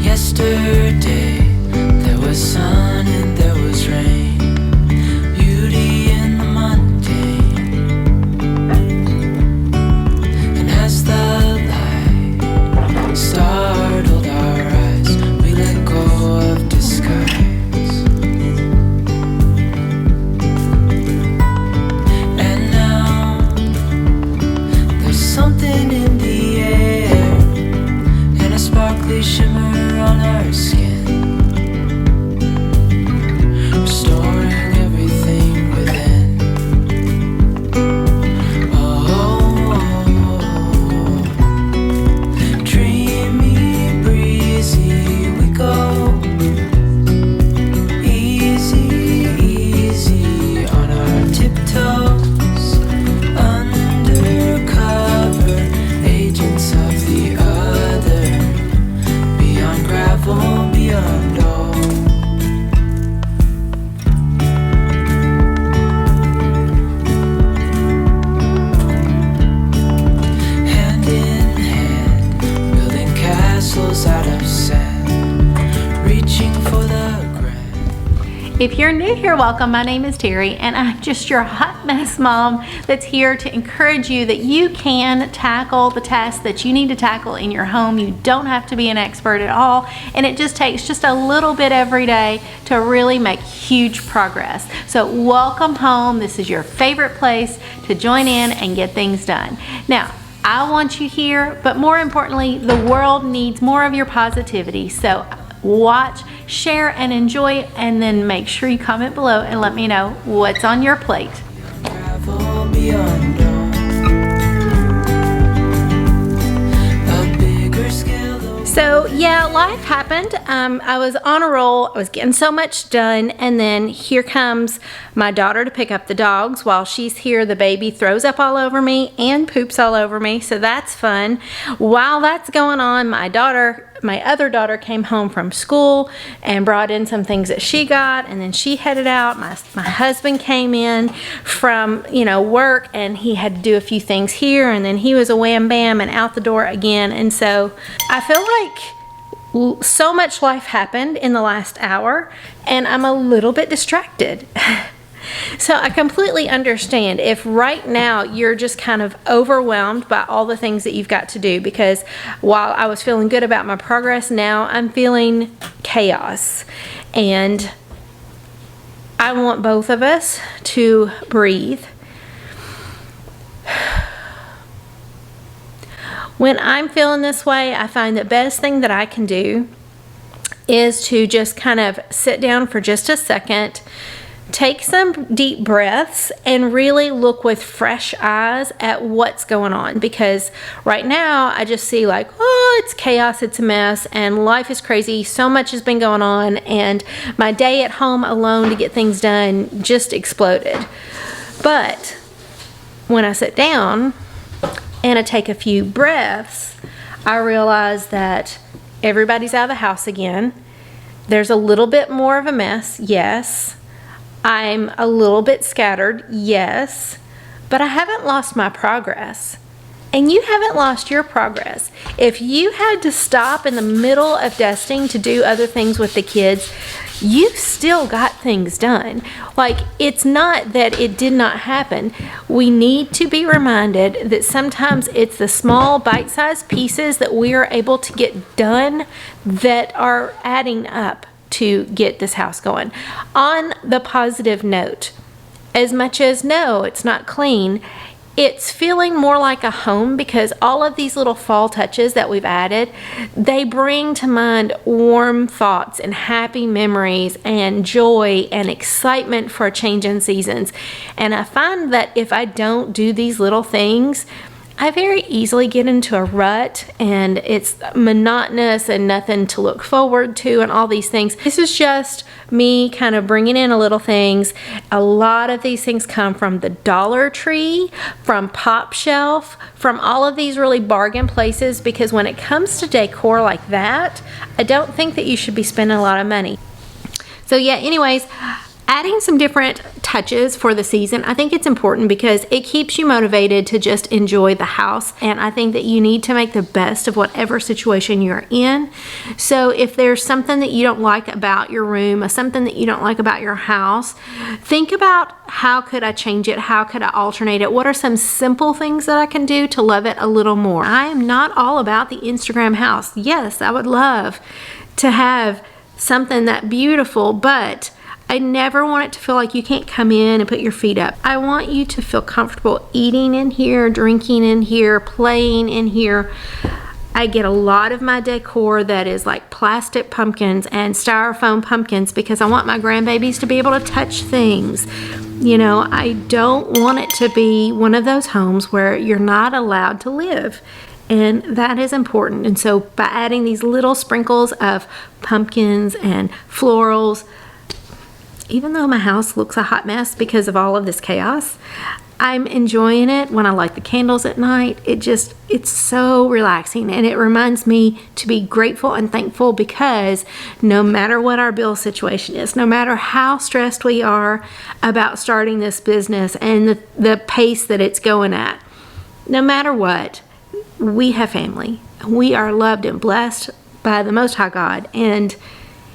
Yesterday there was sun and there was rain, beauty in the mundane. And as the light startled our eyes, we let go of disguise. Something in the air and a sparkly shimmer on our skin, restoring everything within. Oh, dreamy, breezy we go, easy, easy on our tiptoes. Agents of the other, beyond gravel, beyond all. Hand in hand, building castles out of sand, reaching for the grand. If you're new here, welcome. My name is Terry, and I'm just your hot mess mom that's here to encourage you that you can tackle the tasks that you need to tackle in your home. You don't have to be an expert at all, and it just takes just a little bit every day to really make huge progress. So welcome home. This is your favorite place to join in and get things done. Now, I want you here, but more importantly, the world needs more of your positivity. So watch, share, and enjoy, and then make sure you comment below and let me know what's on your plate. So yeah, life happened. I was on a roll. I was getting so much done, and then here comes my daughter to pick up the dogs. While she's here, the baby throws up all over me and poops all over me, so that's fun. While that's going on, my other daughter came home from school and brought in some things that she got, and then she headed out. My husband came in from work, and he had to do a few things here, and then he was a wham bam and out the door again. And so I feel like so much life happened in the last hour, and I'm a little bit distracted. So I completely understand if right now you're just kind of overwhelmed by all the things that you've got to do, because while I was feeling good about my progress, now I'm feeling chaos. And I want both of us to breathe. When I'm feeling this way, I find the best thing that I can do is to just kind of sit down for just a second, take some deep breaths, and really look with fresh eyes at what's going on. Because right now I just see like, oh, it's chaos, it's a mess, and life is crazy. So much has been going on, and my day at home alone to get things done just exploded. But when I sit down and I take a few breaths, I realize that everybody's out of the house again. There's a little bit more of a mess, yes. I'm a little bit scattered, yes. But I haven't lost my progress. And you haven't lost your progress. If you had to stop in the middle of dusting to do other things with the kids, you've still got things done. Like, it's not that it did not happen. We need to be reminded that sometimes it's the small bite-sized pieces that we are able to get done that are adding up to get this house going. On the positive note, as much as no, it's not clean, it's feeling more like a home, because all of these little fall touches that we've added, they bring to mind warm thoughts and happy memories and joy and excitement for a change in seasons. And I find that if I don't do these little things, I very easily get into a rut, and it's monotonous and nothing to look forward to and all these things. This is just me kind of bringing in a little things. A lot of these things come from the Dollar Tree, from Pop Shelf, from all of these really bargain places, because when it comes to decor like that, I don't think that you should be spending a lot of money. So yeah, anyways, adding some different touches for the season, I think it's important because it keeps you motivated to just enjoy the house. And I think that you need to make the best of whatever situation you're in. So if there's something that you don't like about your room or something that you don't like about your house, think about, how could I change it? How could I alternate it? What are some simple things that I can do to love it a little more? I am not all about the Instagram house. Yes, I would love to have something that beautiful, but I never want it to feel like you can't come in and put your feet up. I want you to feel comfortable eating in here, drinking in here, playing in here. I get a lot of my decor that is like plastic pumpkins and styrofoam pumpkins because I want my grandbabies to be able to touch things. You know, I don't want it to be one of those homes where you're not allowed to live. And that is important. And so by adding these little sprinkles of pumpkins and florals, even though my house looks a hot mess because of all of this chaos, I'm enjoying it. When I light the candles at night, it's so relaxing, and it reminds me to be grateful and thankful, because no matter what our bill situation is, no matter how stressed we are about starting this business and the pace that it's going at, no matter what, we have family. We are loved and blessed by the Most High God, and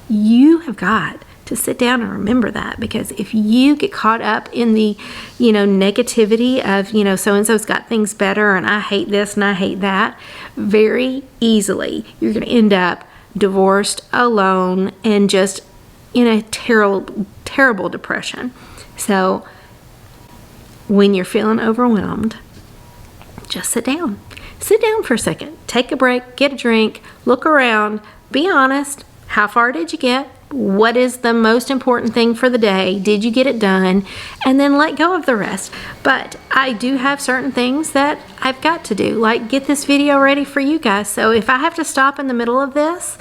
you have got to sit down and remember that, because if you get caught up in the, negativity of, so-and-so's got things better and I hate this and I hate that, very easily you're going to end up divorced, alone, and just in a terrible, terrible depression. So when you're feeling overwhelmed, just sit down. Sit down for a second. Take a break, get a drink, look around, be honest. How far did you get? What is the most important thing for the day? Did you get it done? And then let go of the rest. But I do have certain things that I've got to do, like get this video ready for you guys. So if I have to stop in the middle of this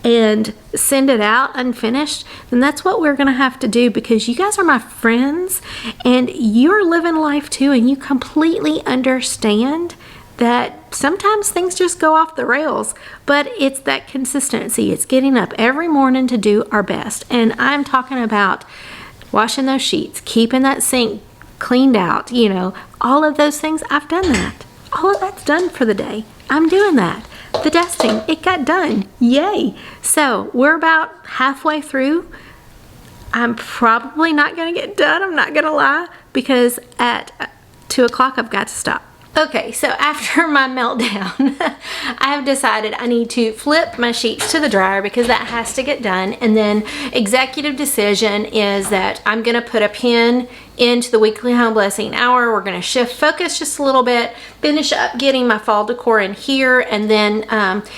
and send it out unfinished, then that's what we're gonna have to do, because you guys are my friends and you're living life too, and you completely understand that sometimes things just go off the rails, but it's that consistency. It's getting up every morning to do our best. And I'm talking about washing those sheets, keeping that sink cleaned out, all of those things. I've done that. All of that's done for the day. I'm doing that. The dusting, it got done. Yay. So we're about halfway through I'm probably not gonna get done, I'm not gonna lie, because at 2 o'clock I've got to stop. Okay, so after my meltdown, I have decided I need to flip my sheets to the dryer because that has to get done. And then executive decision is that I'm gonna put a pin into the weekly home blessing hour. We're gonna shift focus just a little bit, finish up getting my fall decor in here, and then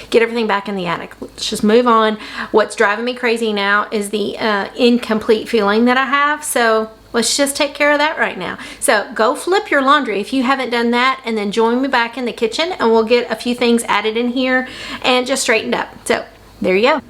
get everything back in the attic. Let's just move on. What's driving me crazy now is the incomplete feeling that I have. So let's just take care of that right now. So go flip your laundry if you haven't done that, and then join me back in the kitchen and we'll get a few things added in here and just straightened up. So there you go.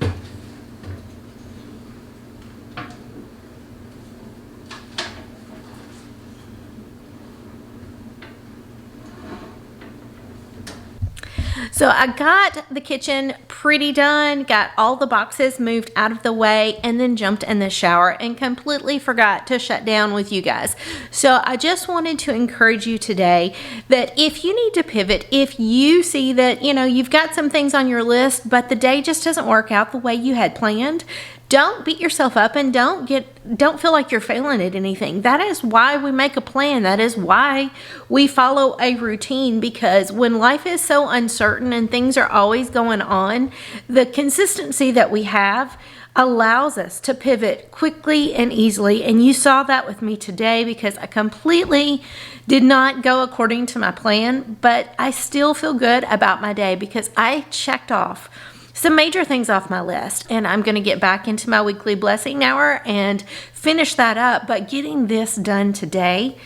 So I got the kitchen pretty done, got all the boxes moved out of the way, and then jumped in the shower and completely forgot to shut down with you guys. So I just wanted to encourage you today that if you need to pivot, if you see that, you know, you've got some things on your list, but the day just doesn't work out the way you had planned, don't beat yourself up and don't feel like you're failing at anything. That is why we make a plan. That is why we follow a routine, because when life is so uncertain and things are always going on, the consistency that we have allows us to pivot quickly and easily. And you saw that with me today, because I completely did not go according to my plan, but I still feel good about my day because I checked off some major things off my list, and I'm going to get back into my weekly blessing hour and finish that up. But getting this done today,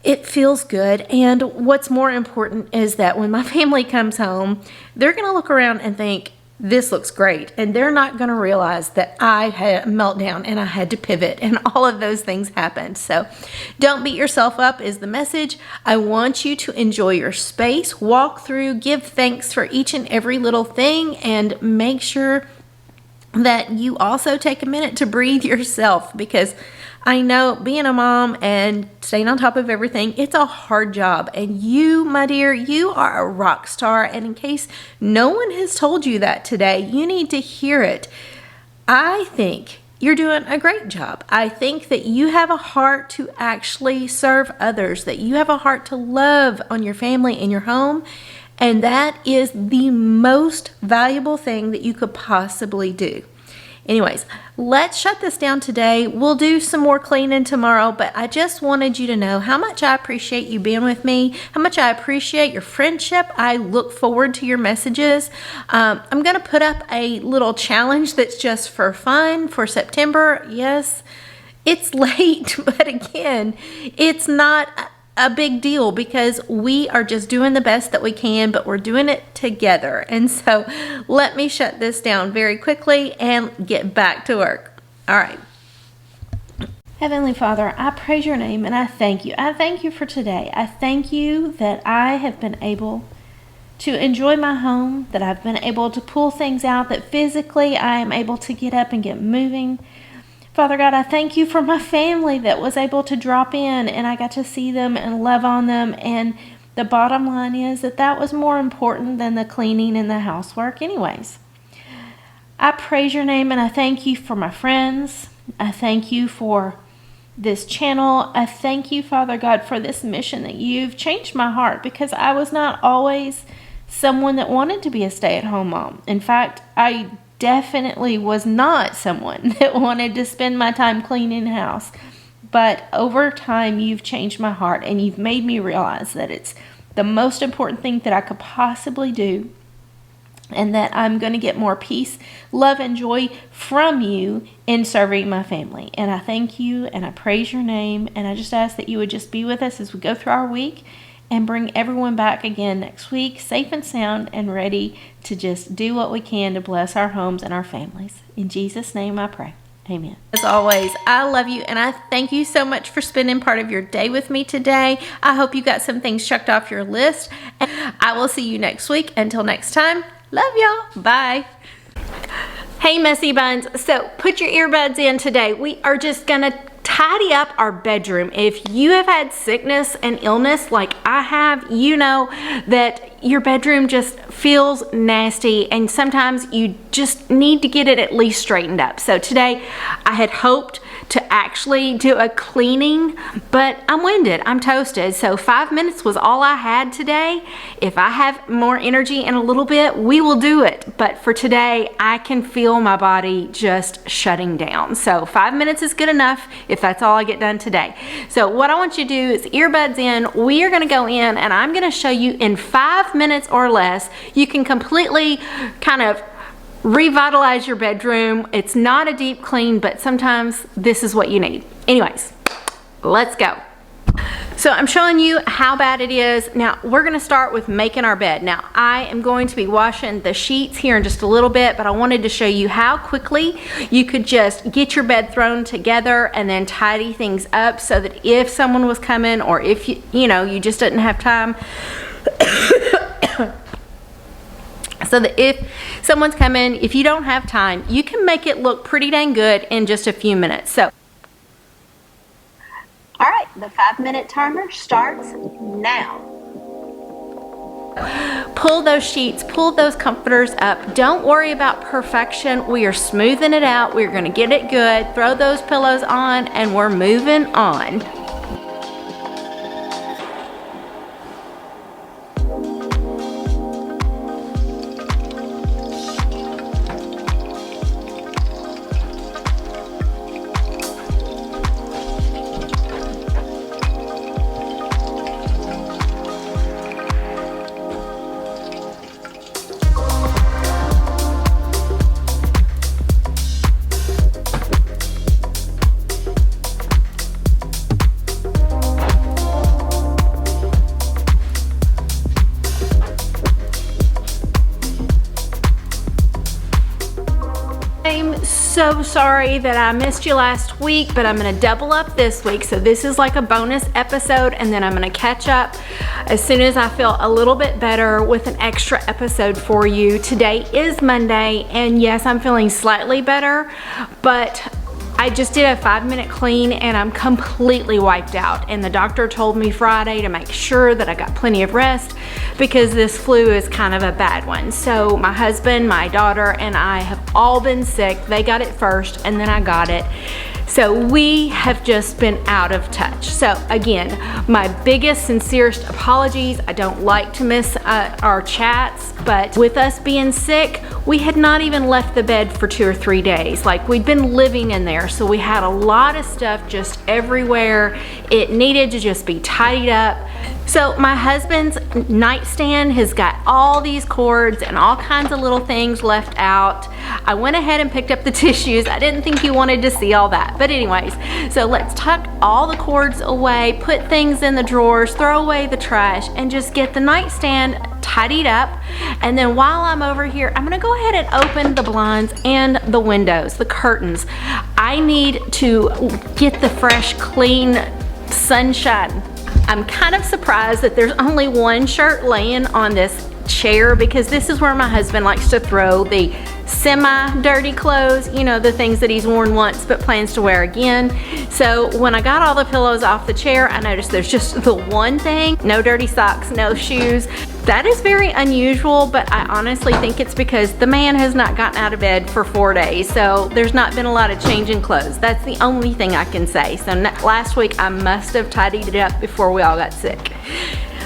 it feels good. And what's more important is that when my family comes home, they're going to look around and think, this looks great. And they're not going to realize that I had a meltdown and I had to pivot and all of those things happened. So don't beat yourself up is the message. I want you to enjoy your space, walk through, give thanks for each and every little thing, and make sure that you also take a minute to breathe yourself, because I know being a mom and staying on top of everything, it's a hard job. And you, my dear, you are a rock star. And in case no one has told you that today, you need to hear it. I think you're doing a great job. I think that you have a heart to actually serve others, that you have a heart to love on your family and your home. And that is the most valuable thing that you could possibly do. Anyways, let's shut this down today. We'll do some more cleaning tomorrow, but I just wanted you to know how much I appreciate you being with me, how much I appreciate your friendship. I look forward to your messages. I'm going to put up a little challenge that's just for fun for September. Yes, it's late, but again, it's not a big deal because we are just doing the best that we can, but we're doing it together. And so let me shut this down very quickly and get back to work. All right. Heavenly Father, I praise your name and I thank you. I thank you for today. I thank you that I have been able to enjoy my home, that I've been able to pull things out, that physically I am able to get up and get moving. Father God, I thank you for my family that was able to drop in and I got to see them and love on them. And the bottom line is that that was more important than the cleaning and the housework anyways. I praise your name and I thank you for my friends. I thank you for this channel. I thank you, Father God, for this mission that you've changed my heart, because I was not always someone that wanted to be a stay-at-home mom. In fact, I definitely was not someone that wanted to spend my time cleaning the house. But over time, you've changed my heart and you've made me realize that it's the most important thing that I could possibly do, and that I'm going to get more peace, love, and joy from you in serving my family. And I thank you and I praise your name, and I just ask that you would just be with us as we go through our week and bring everyone back again next week, safe and sound and ready to just do what we can to bless our homes and our families. In Jesus' name I pray. Amen. As always, I love you and I thank you so much for spending part of your day with me today. I hope you got some things checked off your list. And I will see you next week. Until next time, love y'all. Bye. Hey, Messy Buns. So put your earbuds in today. We are just going to tidy up our bedroom. If you have had sickness and illness like I have, you know that your bedroom just feels nasty and sometimes you just need to get it at least straightened up. So today I had hoped to actually do a cleaning, but I'm winded, I'm toasted. So 5 minutes was all I had today. If I have more energy in a little bit, we will do it. But for today, I can feel my body just shutting down. So 5 minutes is good enough if that's all I get done today. So what I want you to do is earbuds in. We are gonna go in and I'm gonna show you in 5 minutes or less, you can completely kind of revitalize your bedroom. It's not a deep clean, but sometimes this is what you need. Anyways, let's go. So I'm showing you how bad it is. Now we're gonna start with making our bed. Now I am going to be washing the sheets here in just a little bit, but I wanted to show you how quickly you could just get your bed thrown together and then tidy things up so that if someone was coming or if you know, you just didn't have time, so that if someone's coming, if you don't have time, you can make it look pretty dang good in just a few minutes. So, All right, the 5-minute timer starts now. pull those sheets, pull those comforters up. Don't worry about perfection. We are smoothing it out. We're gonna get it good. Throw those pillows on and we're moving on. I'm so sorry that I missed you last week, but I'm gonna double up this week. So this is like a bonus episode, and then I'm gonna catch up as soon as I feel a little bit better with an extra episode for you. Today is Monday, and yes, I'm feeling slightly better, but I just did a 5-minute clean and I'm completely wiped out. And the doctor told me Friday to make sure that I got plenty of rest because this flu is kind of a bad one. So my husband, my daughter, and I have all been sick. They got it first and then I got it. So we have just been out of touch. So again, my biggest, sincerest apologies. I don't like to miss our chats, but with us being sick, we had not even left the bed for 2 or 3 days. Like, we'd been living in there, so we had a lot of stuff just everywhere. It needed to just be tidied up. So my husband's nightstand has got all these cords and all kinds of little things left out. I went ahead and picked up the tissues. I didn't think you wanted to see all that. But anyways, so let's tuck all the cords away, put things in the drawers, throw away the trash, and just get the nightstand tidied up. And then while I'm over here, I'm gonna go ahead and open the blinds and the windows, the curtains. I need to get the fresh, clean sunshine. I'm kind of surprised that there's only one shirt laying on this chair because this is where my husband likes to throw the semi-dirty clothes, you know, the things that he's worn once but plans to wear again. So when I got all the pillows off the chair, I noticed there's just the one thing, no dirty socks, no shoes. That is very unusual, but I honestly think it's because the man has not gotten out of bed for 4 days, so there's not been a lot of changing clothes. That's the only thing I can say. So last week I must have tidied it up before we all got sick.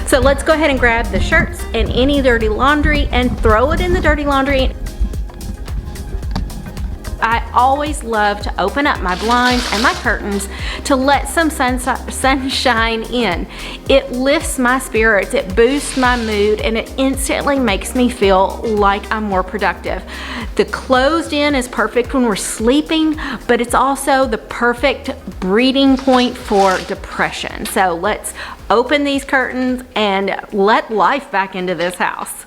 So let's go ahead and grab the shirts and any dirty laundry and throw it in the dirty laundry. I always love to open up my blinds and my curtains to let some sunshine in. It lifts my spirits, it boosts my mood, and it instantly makes me feel like I'm more productive. The closed in is perfect when we're sleeping, but it's also the perfect breeding point for depression. So let's open these curtains and let life back into this house.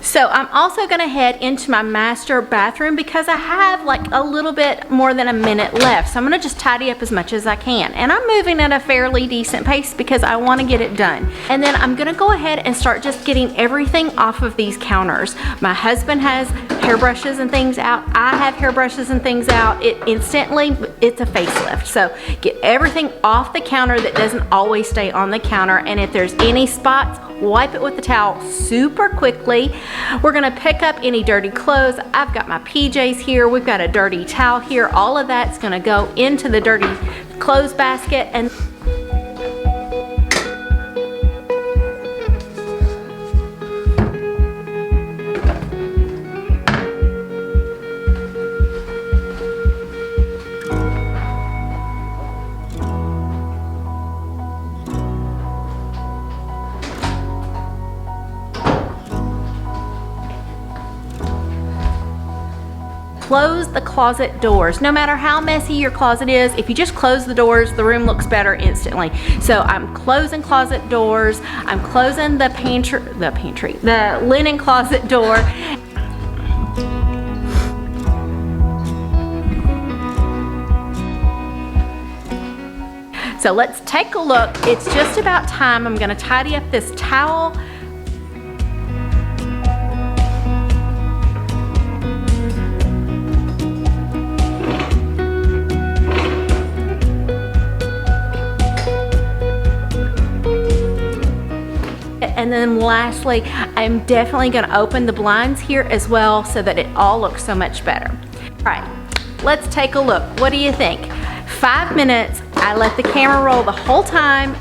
So I'm also gonna head into my master bathroom because I have like a little bit more than a minute left. So I'm gonna just tidy up as much as I can. And I'm moving at a fairly decent pace because I wanna get it done. And then I'm gonna go ahead and start just getting everything off of these counters. My husband has hairbrushes and things out. I have hairbrushes and things out. It's a facelift. So get everything off the counter that doesn't always stay on the counter. And if there's any spots, wipe it with the towel super quickly. Terri. We're gonna pick up any dirty clothes. I've got my PJs here. We've got a dirty towel here. All of that's gonna go into the dirty clothes basket. And close the closet doors. No matter how messy your closet is, if you just close the doors, the room looks better instantly. So I'm closing closet doors. I'm closing the linen closet door. So let's take a look. It's just about time. I'm gonna tidy up this towel. And then lastly, I'm definitely gonna open the blinds here as well so that it all looks so much better. All right, let's take a look. What do you think? 5 minutes, I let the camera roll the whole time.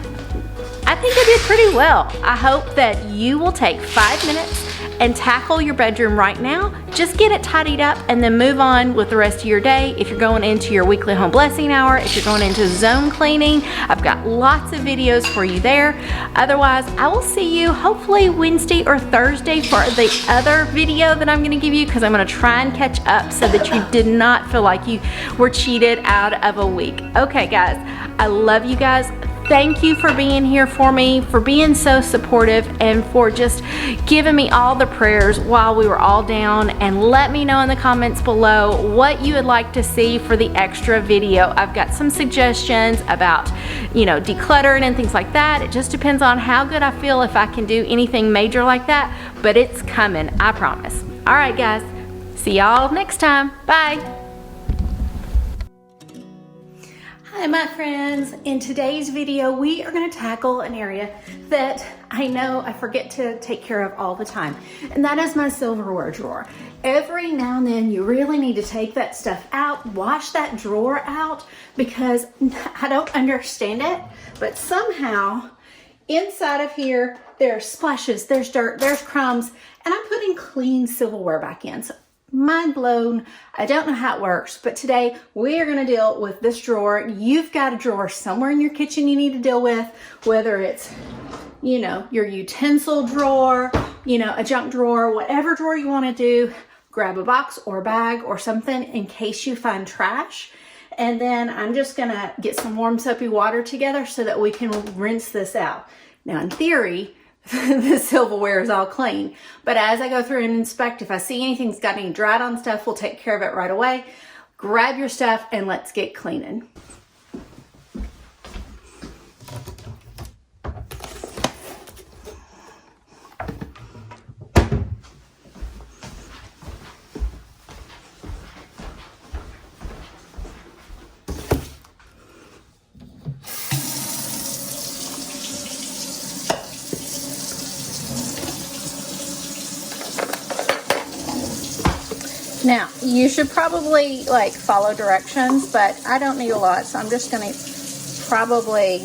I think I did pretty well. I hope that you will take 5 minutes and tackle your bedroom right now. Just get it tidied up and then move on with the rest of your day. If you're going into your weekly home blessing hour, if you're going into zone cleaning, I've got lots of videos for you there. Otherwise, I will see you hopefully Wednesday or Thursday for the other video that I'm gonna give you, because I'm gonna try and catch up so that you did not feel like you were cheated out of a week. Okay guys, I love you guys. Thank you for being here for me, for being so supportive, and for just giving me all the prayers while we were all down. And let me know in the comments below what you would like to see for the extra video. I've got some suggestions about, you know, decluttering and things like that. It just depends on how good I feel if I can do anything major like that, but it's coming, I promise. All right guys, see y'all next time. Bye. Hi my friends, in today's video we are going to tackle an area that I know I forget to take care of all the time, and that is my silverware drawer. Every now and then you really need to take that stuff out, wash that drawer out, because I don't understand it, but somehow inside of here there's splashes, there's dirt, there's crumbs, and I'm putting clean silverware back in. So mind blown. I don't know how it works, but today we are going to deal with this drawer. You've got a drawer somewhere in your kitchen you need to deal with, whether it's, you know, your utensil drawer, you know, a junk drawer, whatever drawer you want to do. Grab a box or a bag or something in case you find trash. And then I'm just going to get some warm soapy water together so that we can rinse this out. Now in theory, the silverware is all clean, but as I go through and inspect, if I see anything's got any dried on stuff, we'll take care of it right away. Grab your stuff and let's get cleaning. Now, you should probably like follow directions, but I don't need a lot, so I'm just going to probably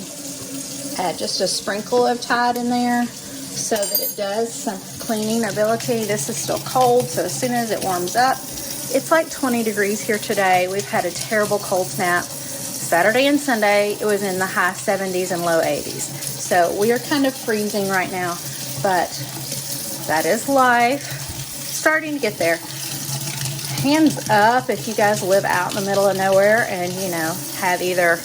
add just a sprinkle of Tide in there so that it does some cleaning ability. This is still cold, so as soon as it warms up, it's like 20 degrees here today. We've had a terrible cold snap. Saturday and Sunday, it was in the high 70s and low 80s. So we are kind of freezing right now, but that is life. Starting to get there. Hands up if you guys live out in the middle of nowhere and, you know, have either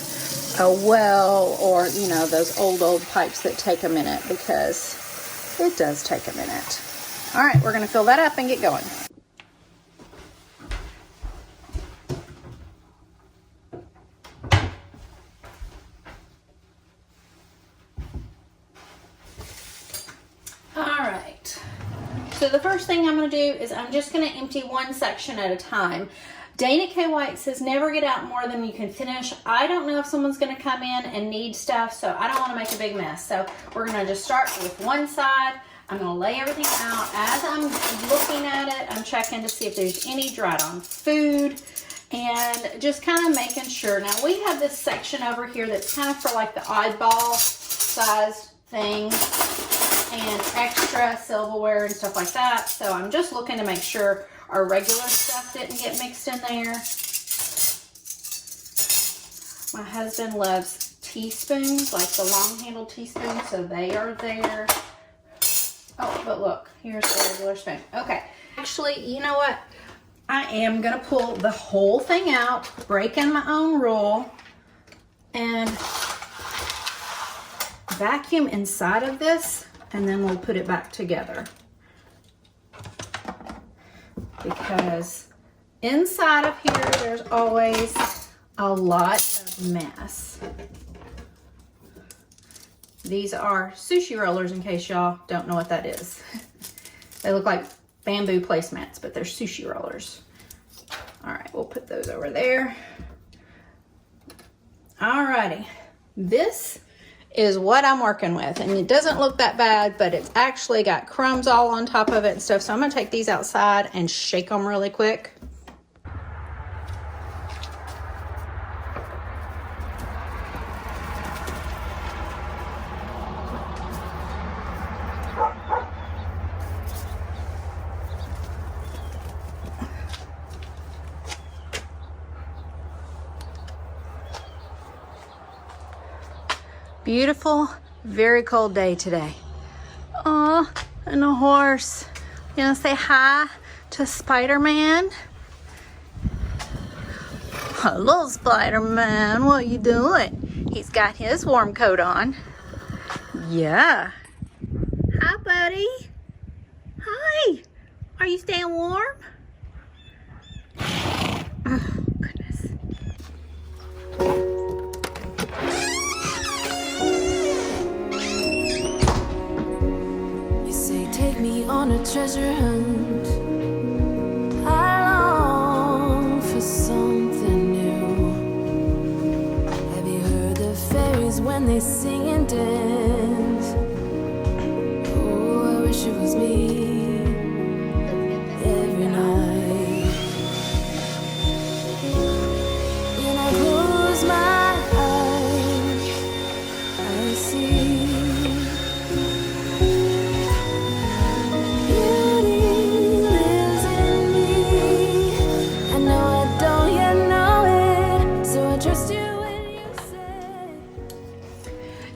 a well or, you know, those old pipes that take a minute, because it does take a minute. All right, we're going to fill that up and get going. All right. So the first thing I'm going to do is I'm just going to empty one section at a time. Dana K. White says never get out more than you can finish. I don't know if someone's going to come in and need stuff, so I don't want to make a big mess. So we're going to just start with one side. I'm going to lay everything out. As I'm looking at it, I'm checking to see if there's any dried on food and just kind of making sure. Now we have this section over here that's kind of for like the oddball sized things and extra silverware and stuff like that. So I'm just looking to make sure our regular stuff didn't get mixed in there. My husband loves teaspoons, like the long handled teaspoons, so they are there. Oh, but look, here's the regular spoon. Okay, actually, you know what? I am gonna pull the whole thing out, breaking my own rule, and vacuum inside of this, and then we'll put it back together. Because inside of here, there's always a lot of mess. These are sushi rollers, in case y'all don't know what that is. They look like bamboo placemats, but they're sushi rollers. All right, we'll put those over there. Alrighty, this is what I'm working with, and it doesn't look that bad, but it's actually got crumbs all on top of it and stuff. So I'm gonna take these outside and shake them really quick. Beautiful, very cold day today. Oh, and a horse. You wanna say hi to Spider-Man? Hello, Spider-Man, what you doing? He's got his warm coat on. Yeah. Hi, buddy. Hi. Are you staying warm? Oh, goodness. Take me on a treasure hunt. I long for something new. Have you heard the fairies when they sing and dance? Oh, I wish it was me every night. When I close my eyes, I see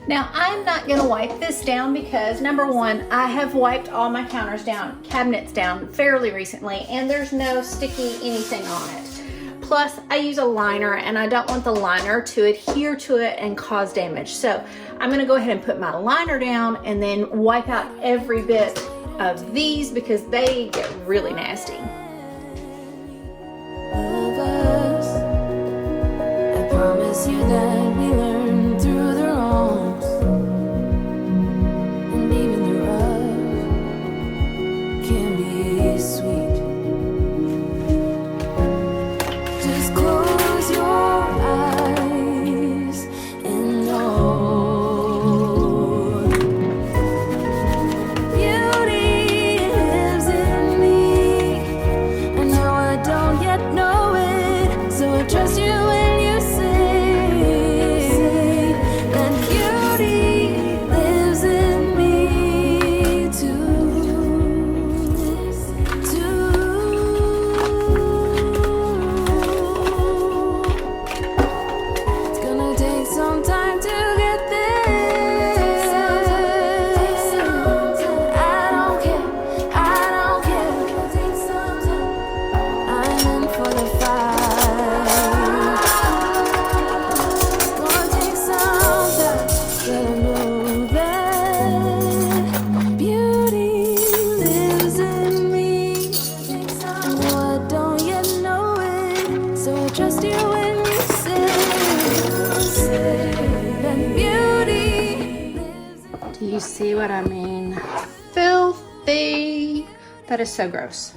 Now, I'm not going to wipe this down because, number one, I have wiped all my counters down, cabinets down fairly recently, and there's no sticky anything on it. Plus, I use a liner, and I don't want the liner to adhere to it and cause damage. So I'm going to go ahead and put my liner down and then wipe out every bit of these because they get really nasty. I promise you that we learn through the wrongs, and even the rough can be sweet. Just close your eyes and know beauty lives in me. I know I don't yet know it, so I trust you when you say that beauty lives in me too. It's gonna take some time to get there. I don't care, I don't care. I'm in for the fight. It's gonna take some time, but I know that beauty lives in me. I know I don't yet know it, so I trust you when you say that beauty lives in me. Do you see what I mean? Filthy. That is so gross.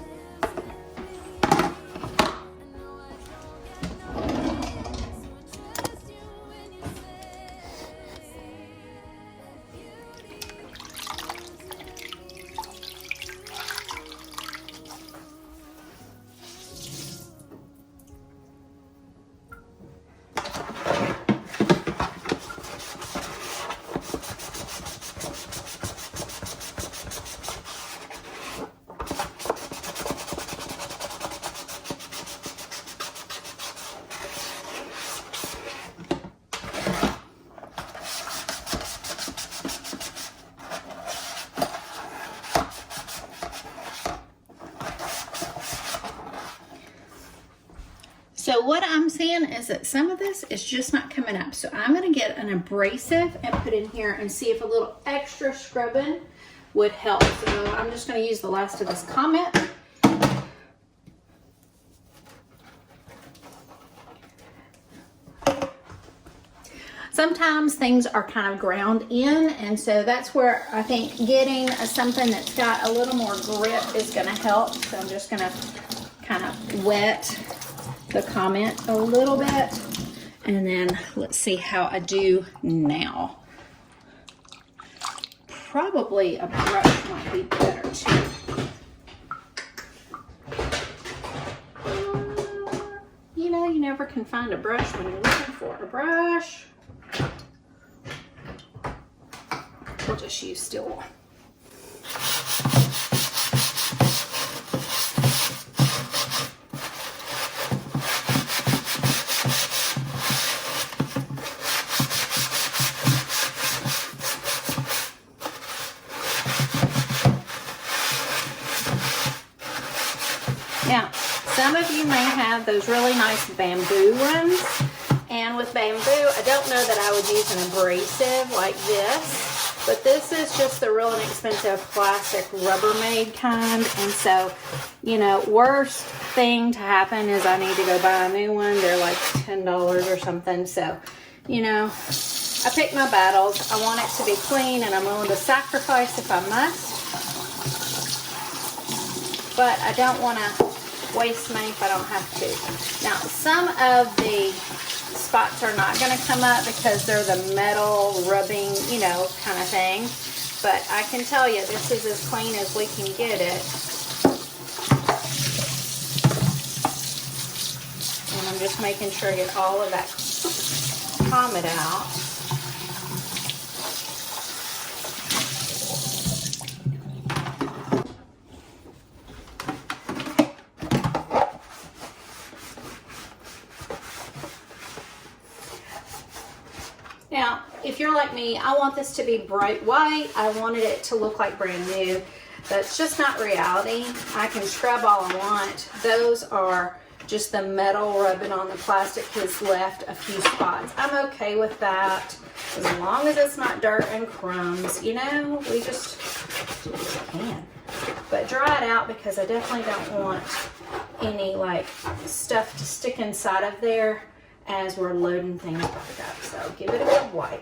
So what I'm seeing is that some of this is just not coming up. So I'm going to get an abrasive and put in here and see if a little extra scrubbing would help. So I'm just going to use the last of this comment. Sometimes things are kind of ground in, and so that's where I think getting something that's got a little more grip is going to help. So I'm just going to kind of wet the comment a little bit, and then let's see how I do now. Probably a brush might be better too. You know, you never can find a brush when you're looking for a brush. We'll just use steel wool. Now, some of you may have those really nice bamboo ones, and with bamboo, I don't know that I would use an abrasive like this, but this is just the real inexpensive plastic Rubbermaid kind, and so, you know, worst thing to happen is I need to go buy a new one. They're like $10 or something, so, you know, I pick my battles. I want it to be clean, and I'm willing to sacrifice if I must, but I don't want to waste money if I don't have to. Now, some of the spots are not going to come up because they're the metal rubbing, you know, kind of thing. But I can tell you, this is as clean as we can get it. And I'm just making sure I get all of that comment out. Now, if you're like me, I want this to be bright white. I wanted it to look like brand new. That's just not reality. I can scrub all I want. Those are just the metal rubbing on the plastic has left a few spots. I'm okay with that as long as it's not dirt and crumbs. You know, we just can. But dry it out because I definitely don't want any like stuff to stick inside of there as we're loading things back up. So give it a good wipe.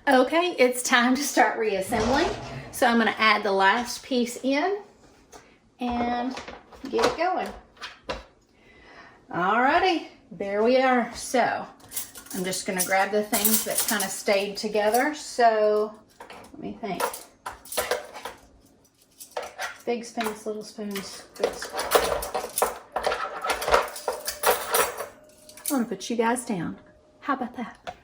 Okay, it's time to start reassembling. So I'm going to add the last piece in and get it going. Alrighty, there we are. So I'm just going to grab the things that kind of stayed together. So let me think. Big spoons, little spoons, big spoons. I'm going to put you guys down. How about that?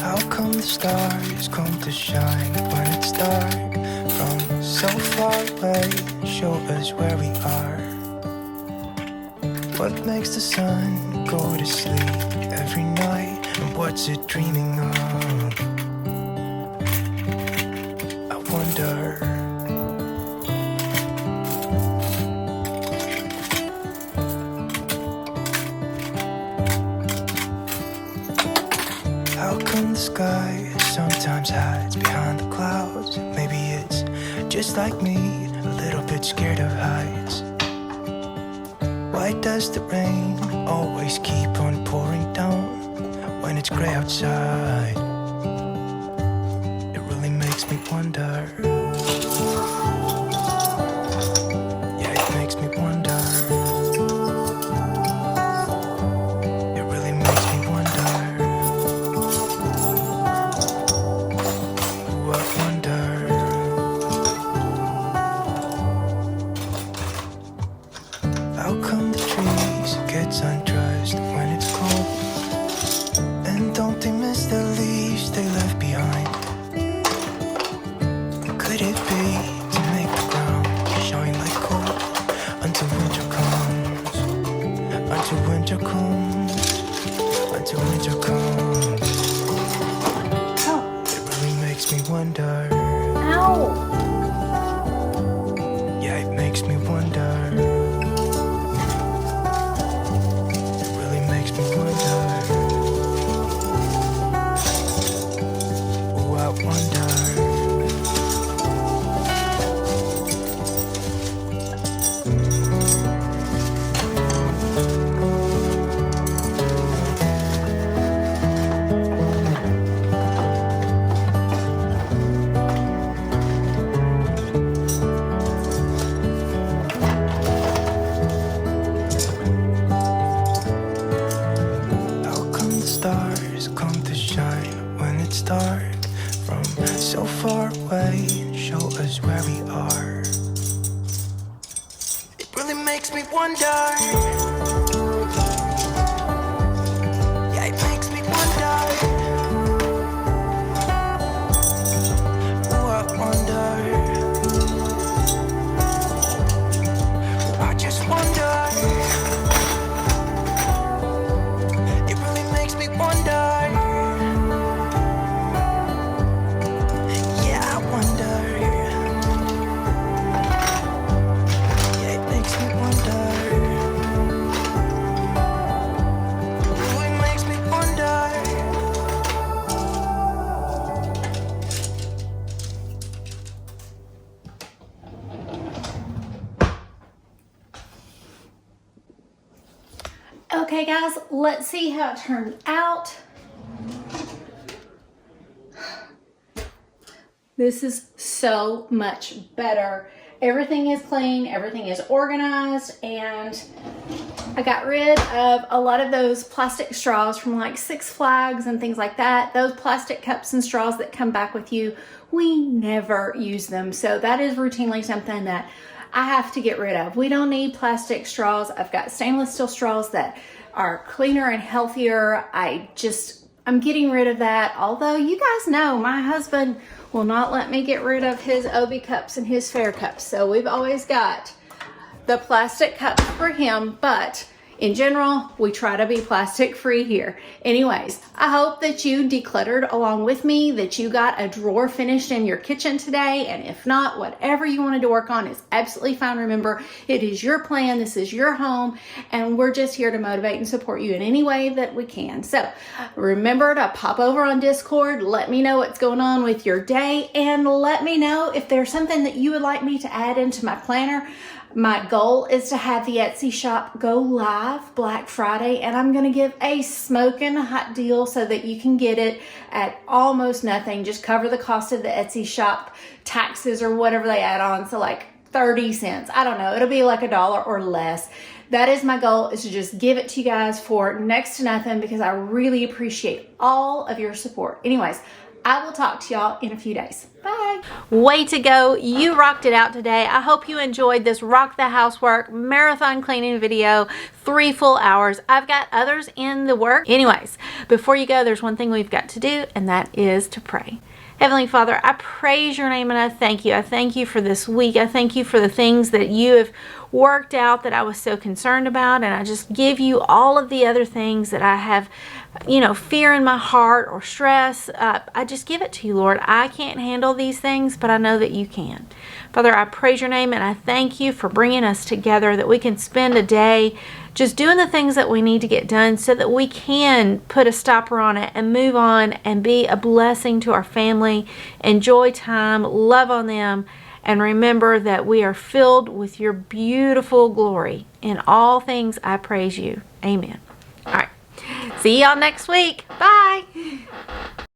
How come the stars come to shine when it's dark? From so far away, show us where we are. What makes the sun go to sleep every night? And what's it dreaming of? I wonder. How come the sky sometimes hides behind the clouds? Maybe it's just like me, a little bit scared of heights. Why does the rain always keep on pouring down when it's gray outside? It really makes me wonder. Yeah, it makes me wonder. It really makes me wonder. Ooh, I wonder. How come the trees get undressed when it's cold? And don't they miss the leaves? wonder. Ow! Yeah, it makes me wonder. It really makes me wonder. Oh, I wonder. Stars come to shine when it's dark from so far away and show us where we are. It really makes me wonder. Yeah, it makes me wonder. Oh, I wonder. Oh, I just wonder. Wonder. Yeah, I wonder. Yeah, it makes me wonder. Oh, it makes me wonder. Okay guys, let's see how it turned out. This is so much better. Everything is clean, everything is organized, and I got rid of a lot of those plastic straws from like Six Flags and things like that. Those plastic cups and straws that come back with you, we never use them. So that is routinely something that I have to get rid of. We don't need plastic straws. I've got stainless steel straws that are cleaner and healthier. I'm getting rid of that. Although you guys know my husband will not let me get rid of his OB cups and his fair cups. So we've always got the plastic cups for him, but in general, we try to be plastic free here. Anyways, I hope that you decluttered along with me, that you got a drawer finished in your kitchen today. And if not, whatever you wanted to work on is absolutely fine. Remember, it is your plan. This is your home. And we're just here to motivate and support you in any way that we can. So remember to pop over on Discord. Let me know what's going on with your day. And let me know if there's something that you would like me to add into my planner. My goal is to have the Etsy shop go live Black Friday, and I'm going to give a smoking hot deal so that you can get it at almost nothing. Just cover the cost of the Etsy shop taxes or whatever they add on. So like 30 cents. I don't know. It'll be like $1 or less. That is my goal, is to just give it to you guys for next to nothing because I really appreciate all of your support. Anyways, I will talk to y'all in a few days. Bye. Way to go. You rocked it out today. I hope you enjoyed this Rock the Housework marathon cleaning video, 3 full hours. I've got others in the work. Anyways, before you go, there's one thing we've got to do, and that is to pray. Heavenly Father, I praise your name and I thank you. I thank you for this week. I thank you for the things that you have worked out that I was so concerned about. And I just give you all of the other things that I have, fear in my heart or stress. I just give it to you, Lord. I can't handle these things, but I know that you can. Father, I praise your name and I thank you for bringing us together, that we can spend a day just doing the things that we need to get done so that we can put a stopper on it and move on and be a blessing to our family, enjoy time, love on them, and remember that we are filled with your beautiful glory. In all things, I praise you. Amen. All right. See y'all next week. Bye.